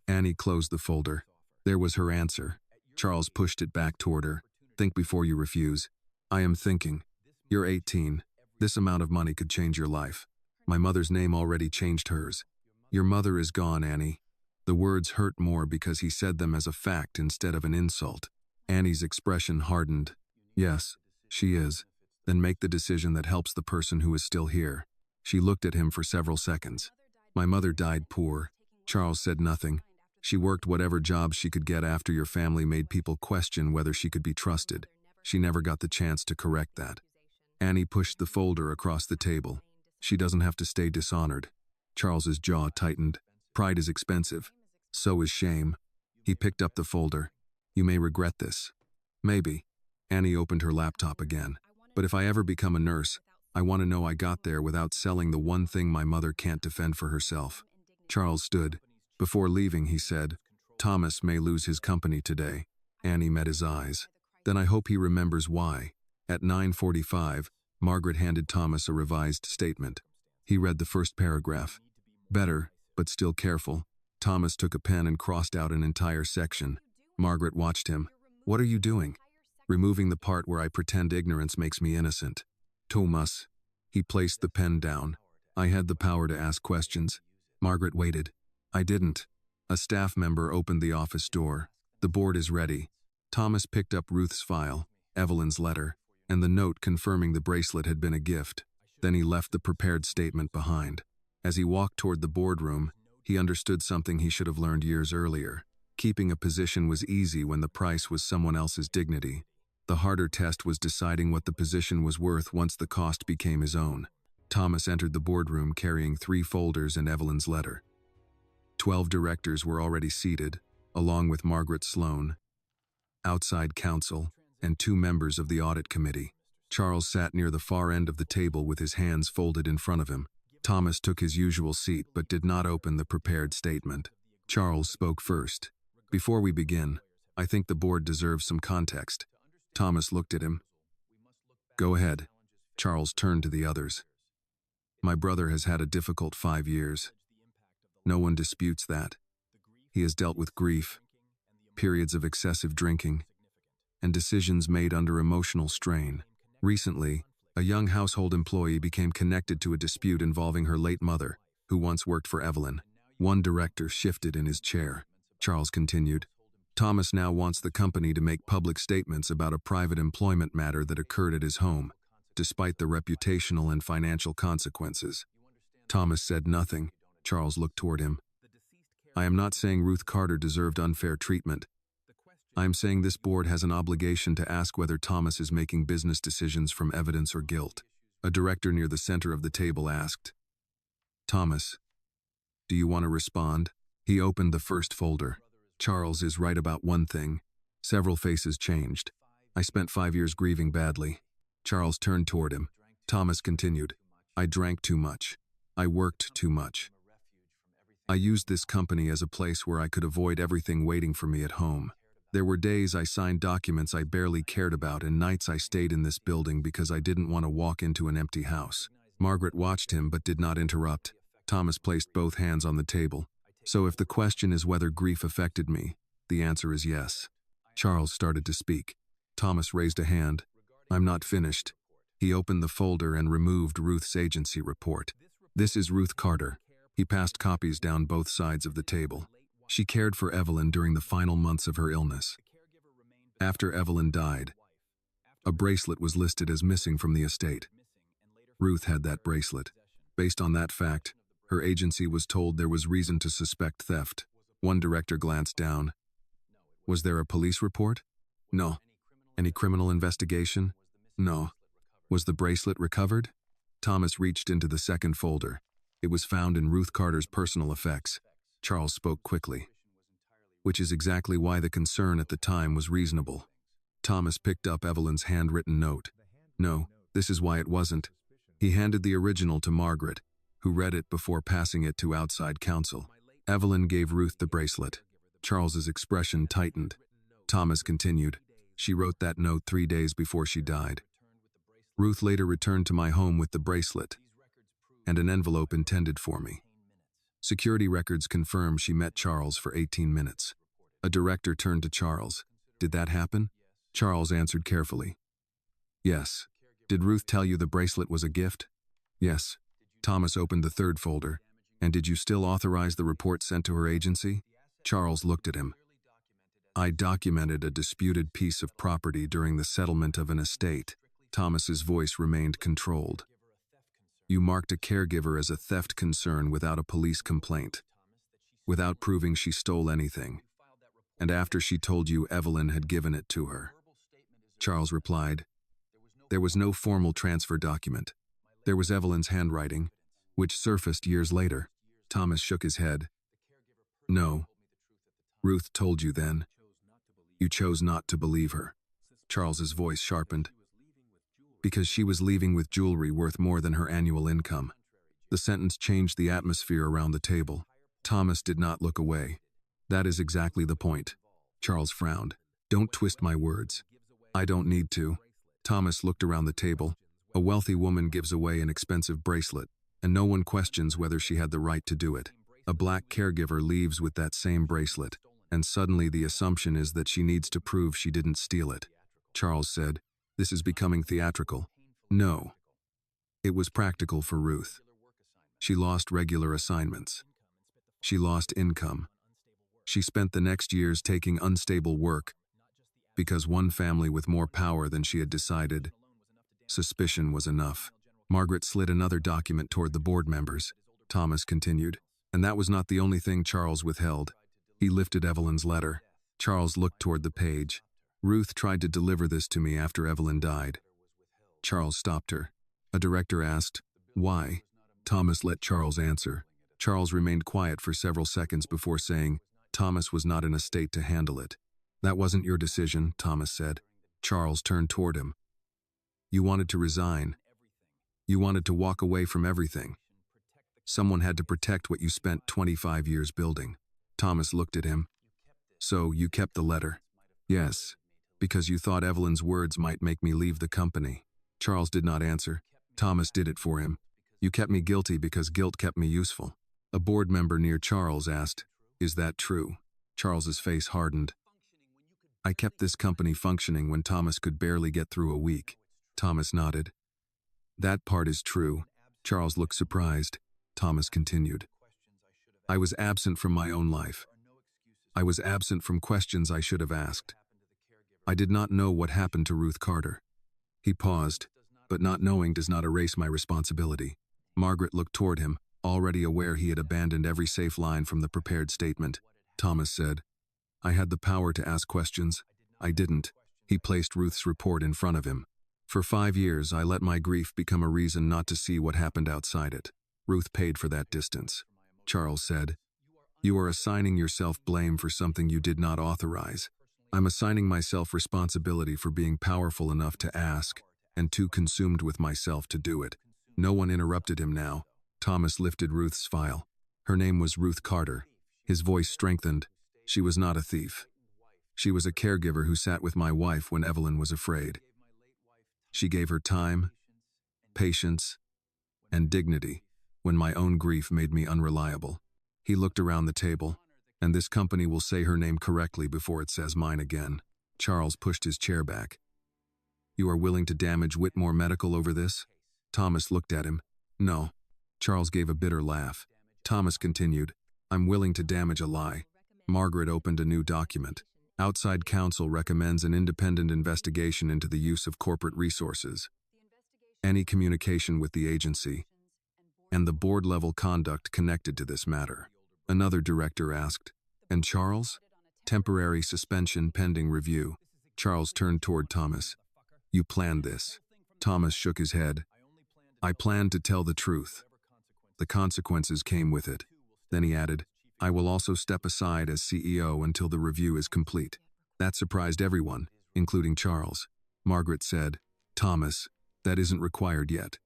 Annie closed the folder. There was her answer. Charles pushed it back toward her. Think before you refuse. I am thinking. You're 18. This amount of money could change your life. My mother's name already changed hers. Your mother is gone, Annie. The words hurt more because he said them as a fact instead of an insult. Annie's expression hardened. Yes, she is. Then make the decision that helps the person who is still here. She looked at him for several seconds. My mother died poor. Charles said nothing. She worked whatever job she could get after your family made people question whether she could be trusted. She never got the chance to correct that. Annie pushed the folder across the table. She doesn't have to stay dishonored. Charles's jaw tightened. Pride is expensive. So is shame. He picked up the folder. You may regret this. Maybe. Annie opened her laptop again. But if I ever become a nurse, I want to know I got there without selling the one thing my mother can't defend for herself. Charles stood. Before leaving, he said, Thomas may lose his company today. Annie met his eyes. Then I hope he remembers why. At 9:45, Margaret handed Thomas a revised statement. He read the first paragraph. Better, but still careful. Thomas took a pen and crossed out an entire section. Margaret watched him. What are you doing? Removing the part where I pretend ignorance makes me innocent. Thomas. He placed the pen down. I had the power to ask questions. Margaret waited. I didn't. A staff member opened the office door. The board is ready. Thomas picked up Ruth's file, Evelyn's letter, and the note confirming the bracelet had been a gift. Then he left the prepared statement behind. As he walked toward the boardroom, he understood something he should have learned years earlier. Keeping a position was easy when the price was someone else's dignity. The harder test was deciding what the position was worth once the cost became his own. Thomas entered the boardroom carrying 3 folders and Evelyn's letter. 12 directors were already seated, along with Margaret Sloan, outside counsel, and 2 members of the audit committee. Charles sat near the far end of the table with his hands folded in front of him. Thomas took his usual seat but did not open the prepared statement. Charles spoke first. Before we begin, I think the board deserves some context. Thomas looked at him. Go ahead. Charles turned to the others. My brother has had a difficult 5 years. No one disputes that. He has dealt with grief, periods of excessive drinking, and decisions made under emotional strain. Recently, a young household employee became connected to a dispute involving her late mother, who once worked for Evelyn. One director shifted in his chair. Charles continued. Thomas now wants the company to make public statements about a private employment matter that occurred at his home, despite the reputational and financial consequences. Thomas said nothing. Charles looked toward him. I am not saying Ruth Carter deserved unfair treatment. I am saying this board has an obligation to ask whether Thomas is making business decisions from evidence or guilt. A director near the center of the table asked, Thomas, do you want to respond? He opened the first folder. Charles is right about one thing. Several faces changed. I spent 5 years grieving badly. Charles turned toward him. Thomas continued. I drank too much. I worked too much. I used this company as a place where I could avoid everything waiting for me at home. There were days I signed documents I barely cared about and nights I stayed in this building because I didn't want to walk into an empty house. Margaret watched him but did not interrupt. Thomas placed both hands on the table. So if the question is whether grief affected me, the answer is yes. Charles started to speak. Thomas raised a hand. I'm not finished. He opened the folder and removed Ruth's agency report. This is Ruth Carter. He passed copies down both sides of the table. She cared for Evelyn during the final months of her illness. After Evelyn died, a bracelet was listed as missing from the estate. Ruth had that bracelet. Based on that fact, her agency was told there was reason to suspect theft. One director glanced down. Was there a police report? No. Any criminal investigation? No. Was the bracelet recovered? Thomas reached into the second folder. It was found in Ruth Carter's personal effects. Charles spoke quickly. Which is exactly why the concern at the time was reasonable. Thomas picked up Evelyn's handwritten note. No, this is why it wasn't. He handed the original to Margaret, who read it before passing it to outside counsel. Evelyn gave Ruth the bracelet. Charles's expression tightened. Thomas continued. She wrote that note 3 days before she died. Ruth later returned to my home with the bracelet and an envelope intended for me. Security records confirm she met Charles for 18 minutes. A director turned to Charles. Did that happen? Charles answered carefully. Yes. Did Ruth tell you the bracelet was a gift? Yes. Thomas opened the third folder. And did you still authorize the report sent to her agency? Charles looked at him. I documented a disputed piece of property during the settlement of an estate. Thomas's voice remained controlled. You marked a caregiver as a theft concern without a police complaint, without proving she stole anything, and after she told you Evelyn had given it to her. Charles replied, there was no formal transfer document. There was Evelyn's handwriting, which surfaced years later. Thomas shook his head. No. Ruth told you then. You chose not to believe her. Charles's voice sharpened. Because she was leaving with jewelry worth more than her annual income. The sentence changed the atmosphere around the table. Thomas did not look away. That is exactly the point. Charles frowned. Don't twist my words. I don't need to. Thomas looked around the table. A wealthy woman gives away an expensive bracelet, and no one questions whether she had the right to do it. A black caregiver leaves with that same bracelet, and suddenly the assumption is that she needs to prove she didn't steal it. Charles said, this is becoming theatrical. No. It was practical for Ruth. She lost regular assignments. She lost income. She spent the next years taking unstable work because one family with more power than she had decided. Suspicion was enough. Margaret slid another document toward the board members. Thomas continued. And that was not the only thing Charles withheld. He lifted Evelyn's letter. Charles looked toward the page. Ruth tried to deliver this to me after Evelyn died. Charles stopped her. A director asked, why? Thomas let Charles answer. Charles remained quiet for several seconds before saying, Thomas was not in a state to handle it. That wasn't your decision, Thomas said. Charles turned toward him. You wanted to resign. You wanted to walk away from everything. Someone had to protect what you spent 25 years building. Thomas looked at him. So you kept the letter? Yes. Because you thought Evelyn's words might make me leave the company. Charles did not answer. Thomas did it for him. You kept me guilty because guilt kept me useful. A board member near Charles asked, is that true? Charles's face hardened. I kept this company functioning when Thomas could barely get through a week. Thomas nodded. That part is true. Charles looked surprised. Thomas continued. I was absent from my own life. I was absent from questions I should have asked. I did not know what happened to Ruth Carter. He paused, but not knowing does not erase my responsibility. Margaret looked toward him, already aware he had abandoned every safe line from the prepared statement. Thomas said, I had the power to ask questions. I didn't. He placed Ruth's report in front of him. For 5 years, I let my grief become a reason not to see what happened outside it. Ruth paid for that distance. Charles said, you are assigning yourself blame for something you did not authorize. I'm assigning myself responsibility for being powerful enough to ask, and too consumed with myself to do it. No one interrupted him now. Thomas lifted Ruth's file. Her name was Ruth Carter. His voice strengthened. She was not a thief. She was a caregiver who sat with my wife when Evelyn was afraid. She gave her time, patience, and dignity when my own grief made me unreliable. He looked around the table, and this company will say her name correctly before it says mine again. Charles pushed his chair back. You are willing to damage Whitmore Medical over this? Thomas looked at him. No. Charles gave a bitter laugh. Thomas continued, I'm willing to damage a lie. Margaret opened a new document. Outside counsel recommends an independent investigation into the use of corporate resources, any communication with the agency, and the board-level conduct connected to this matter. Another director asked, and Charles? Temporary suspension pending review. Charles turned toward Thomas. You planned this. Thomas shook his head. I planned to tell the truth. The consequences came with it. Then he added, I will also step aside as CEO until the review is complete. That surprised everyone, including Charles. Margaret said, Thomas, that isn't required yet.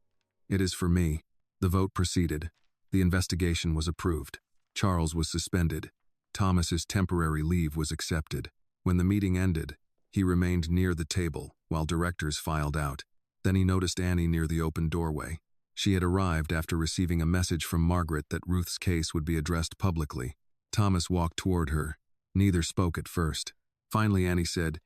It is for me. The vote proceeded. The investigation was approved. Charles was suspended. Thomas's temporary leave was accepted. When the meeting ended, he remained near the table while directors filed out. Then he noticed Annie near the open doorway. She had arrived after receiving a message from Margaret that Ruth's case would be addressed publicly. Thomas walked toward her. Neither spoke at first. Finally, Annie said,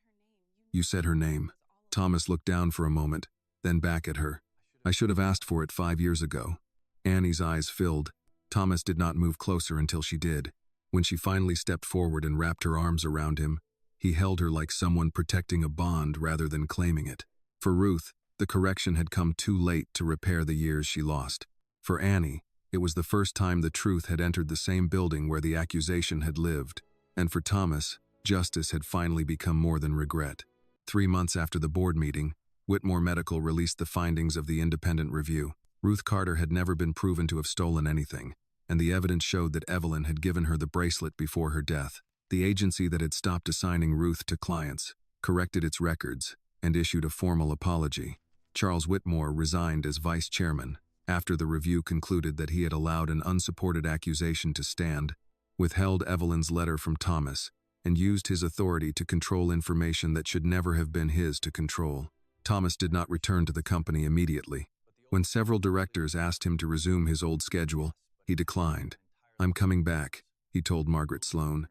You said her name. Thomas looked down for a moment, then back at her. I should have asked for it 5 years ago. Annie's eyes filled. Thomas did not move closer until she did. When she finally stepped forward and wrapped her arms around him, he held her like someone protecting a bond rather than claiming it. For Ruth, the correction had come too late to repair the years she lost. For Annie, it was the first time the truth had entered the same building where the accusation had lived. And for Thomas, justice had finally become more than regret. 3 months after the board meeting, Whitmore Medical released the findings of the independent review. Ruth Carter had never been proven to have stolen anything, and the evidence showed that Evelyn had given her the bracelet before her death. The agency that had stopped assigning Ruth to clients corrected its records and issued a formal apology. Charles Whitmore resigned as vice chairman after the review concluded that he had allowed an unsupported accusation to stand, withheld Evelyn's letter from Thomas, and used his authority to control information that should never have been his to control. Thomas did not return to the company immediately. When several directors asked him to resume his old schedule, he declined. I'm coming back, he told Margaret Sloan.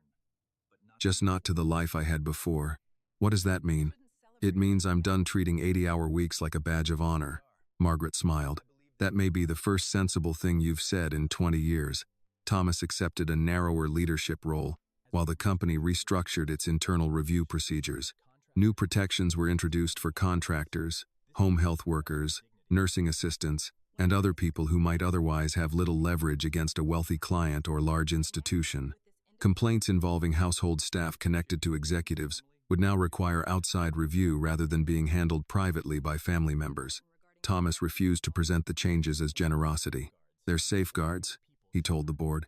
Just not to the life I had before. What does that mean? It means I'm done treating 80-hour weeks like a badge of honor. Margaret smiled. That may be the first sensible thing you've said in 20 years. Thomas accepted a narrower leadership role, while the company restructured its internal review procedures. New protections were introduced for contractors, home health workers, nursing assistants, and other people who might otherwise have little leverage against a wealthy client or large institution. Complaints involving household staff connected to executives would now require outside review rather than being handled privately by family members. Thomas refused to present the changes as generosity. They're safeguards, he told the board.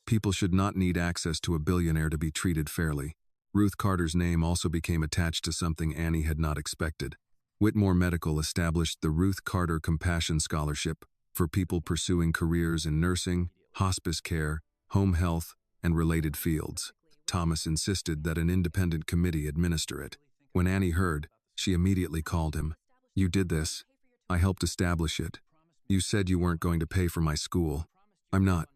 People should not need access to a billionaire to be treated fairly. Ruth Carter's name also became attached to something Annie had not expected. Whitmore Medical established the Ruth Carter Compassion Scholarship for people pursuing careers in nursing, hospice care, home health, and related fields. Thomas insisted that an independent committee administer it. When Annie heard, she immediately called him. You did this. I helped establish it. You said you weren't going to pay for my school. I'm not.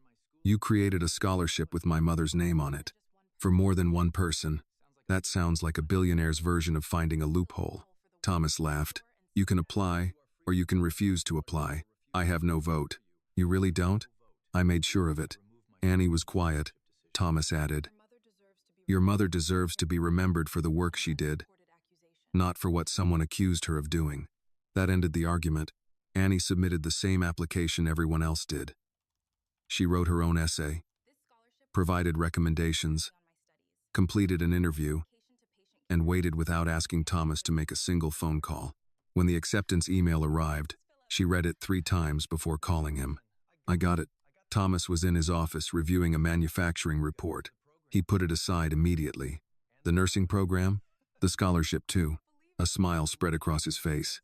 You created a scholarship with my mother's name on it. For more than one person. That sounds like a billionaire's version of finding a loophole. Thomas laughed. You can apply, or you can refuse to apply. I have no vote. You really don't? I made sure of it. Annie was quiet. Thomas added, Your mother deserves to be remembered for the work she did, not for what someone accused her of doing. That ended the argument. Annie submitted the same application everyone else did. She wrote her own essay, provided recommendations, completed an interview, and waited without asking Thomas to make a single phone call. When the acceptance email arrived, she read it 3 times before calling him. I got it. Thomas was in his office reviewing a manufacturing report. He put it aside immediately. The nursing program? The scholarship too. A smile spread across his face.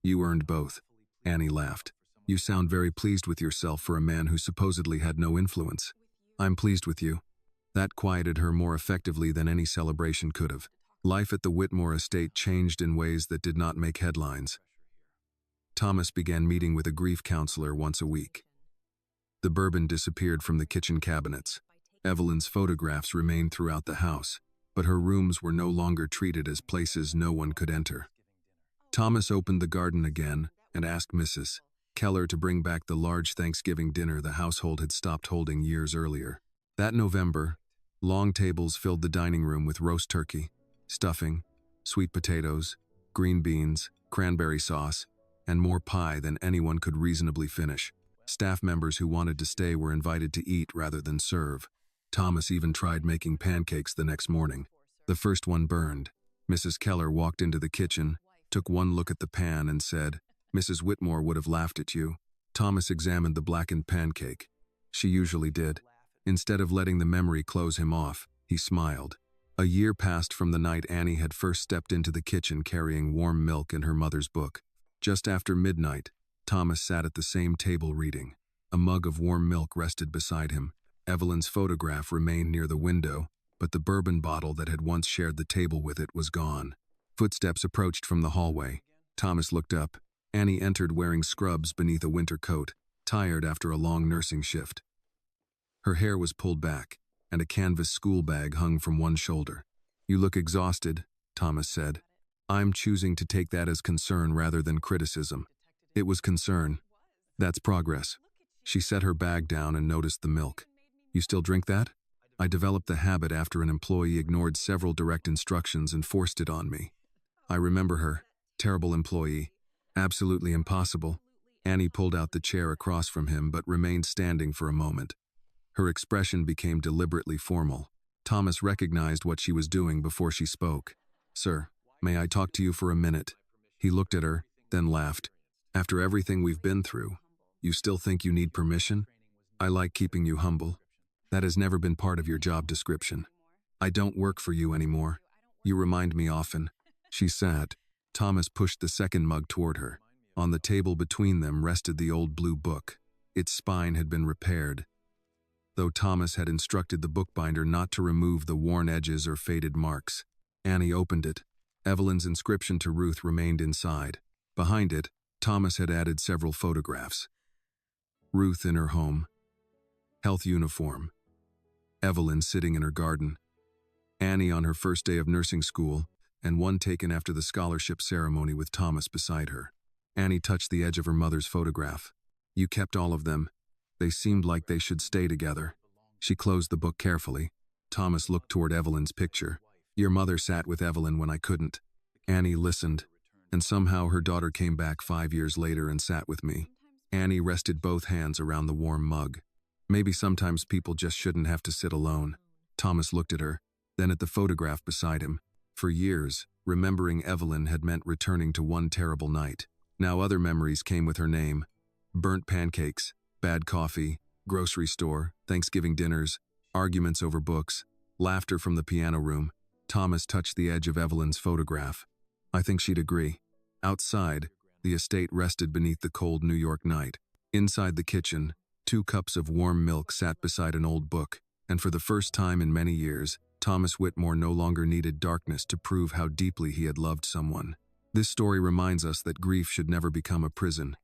You earned both. Annie laughed. You sound very pleased with yourself for a man who supposedly had no influence. I'm pleased with you. That quieted her more effectively than any celebration could have. Life at the Whitmore estate changed in ways that did not make headlines. Thomas began meeting with a grief counselor once a week. The bourbon disappeared from the kitchen cabinets. Evelyn's photographs remained throughout the house, but her rooms were no longer treated as places no one could enter. Thomas opened the garden again and asked Mrs. Keller to bring back the large Thanksgiving dinner the household had stopped holding years earlier. That November, long tables filled the dining room with roast turkey, stuffing, sweet potatoes, green beans, cranberry sauce, and more pie than anyone could reasonably finish. Staff members who wanted to stay were invited to eat rather than serve. Thomas even tried making pancakes the next morning. The first one burned. Mrs. Keller walked into the kitchen, took one look at the pan and said, "Mrs. Whitmore would have laughed at you." Thomas examined the blackened pancake. She usually did. Instead of letting the memory close him off, he smiled. A year passed from the night Annie had first stepped into the kitchen carrying warm milk and her mother's book. Just after midnight, Thomas sat at the same table reading. A mug of warm milk rested beside him. Evelyn's photograph remained near the window, but the bourbon bottle that had once shared the table with it was gone. Footsteps approached from the hallway. Thomas looked up. Annie entered wearing scrubs beneath a winter coat, tired after a long nursing shift. Her hair was pulled back, and a canvas school bag hung from one shoulder. "You look exhausted," Thomas said. "I'm choosing to take that as concern rather than criticism." It was concern. That's progress. She set her bag down and noticed the milk. "You still drink that?" "I developed the habit after an employee ignored several direct instructions and forced it on me." "I remember her. Terrible employee. Absolutely impossible." Annie pulled out the chair across from him but remained standing for a moment. Her expression became deliberately formal. Thomas recognized what she was doing before she spoke. "Sir, may I talk to you for a minute?" He looked at her, then laughed. "After everything we've been through, you still think you need permission? I like keeping you humble. That has never been part of your job description. I don't work for you anymore. You remind me often." She sat. Thomas pushed the second mug toward her. On the table between them rested the old blue book. Its spine had been repaired, though Thomas had instructed the bookbinder not to remove the worn edges or faded marks. Annie opened it. Evelyn's inscription to Ruth remained inside. Behind it, Thomas had added several photographs. Ruth in her home. Health uniform. Evelyn sitting in her garden. Annie on her first day of nursing school, and one taken after the scholarship ceremony with Thomas beside her. Annie touched the edge of her mother's photograph. "You kept all of them. They seemed like they should stay together." She closed the book carefully. Thomas looked toward Evelyn's picture. "Your mother sat with Evelyn when I couldn't." Annie listened, and somehow her daughter came back 5 years later and sat with me. Annie rested both hands around the warm mug. "Maybe sometimes people just shouldn't have to sit alone." Thomas looked at her, then at the photograph beside him. For years, remembering Evelyn had meant returning to one terrible night. Now other memories came with her name. Burnt pancakes, bad coffee, grocery store, Thanksgiving dinners, arguments over books, laughter from the piano room. Thomas touched the edge of Evelyn's photograph. "I think she'd agree." Outside, the estate rested beneath the cold New York night. Inside the kitchen, 2 cups of warm milk sat beside an old book, and for the first time in many years, Thomas Whitmore no longer needed darkness to prove how deeply he had loved someone. This story reminds us that grief should never become a prison,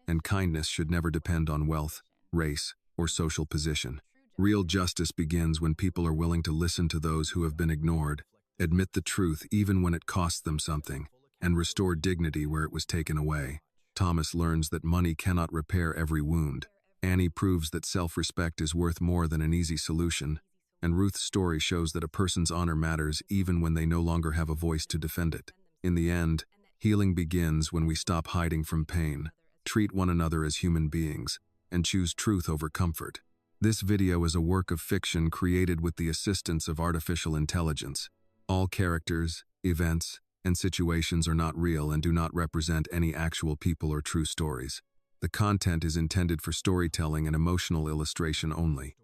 and kindness should never depend on wealth, race, or social position. Real justice begins when people are willing to listen to those who have been ignored, admit the truth even when it costs them something, and restore dignity where it was taken away. Thomas learns that money cannot repair every wound. Annie proves that self-respect is worth more than an easy solution, and Ruth's story shows that a person's honor matters even when they no longer have a voice to defend it. In the end, healing begins when we stop hiding from pain, treat one another as human beings, and choose truth over comfort. This video is a work of fiction created with the assistance of artificial intelligence. All characters, events, and situations are not real and do not represent any actual people or true stories. The content is intended for storytelling and emotional illustration only.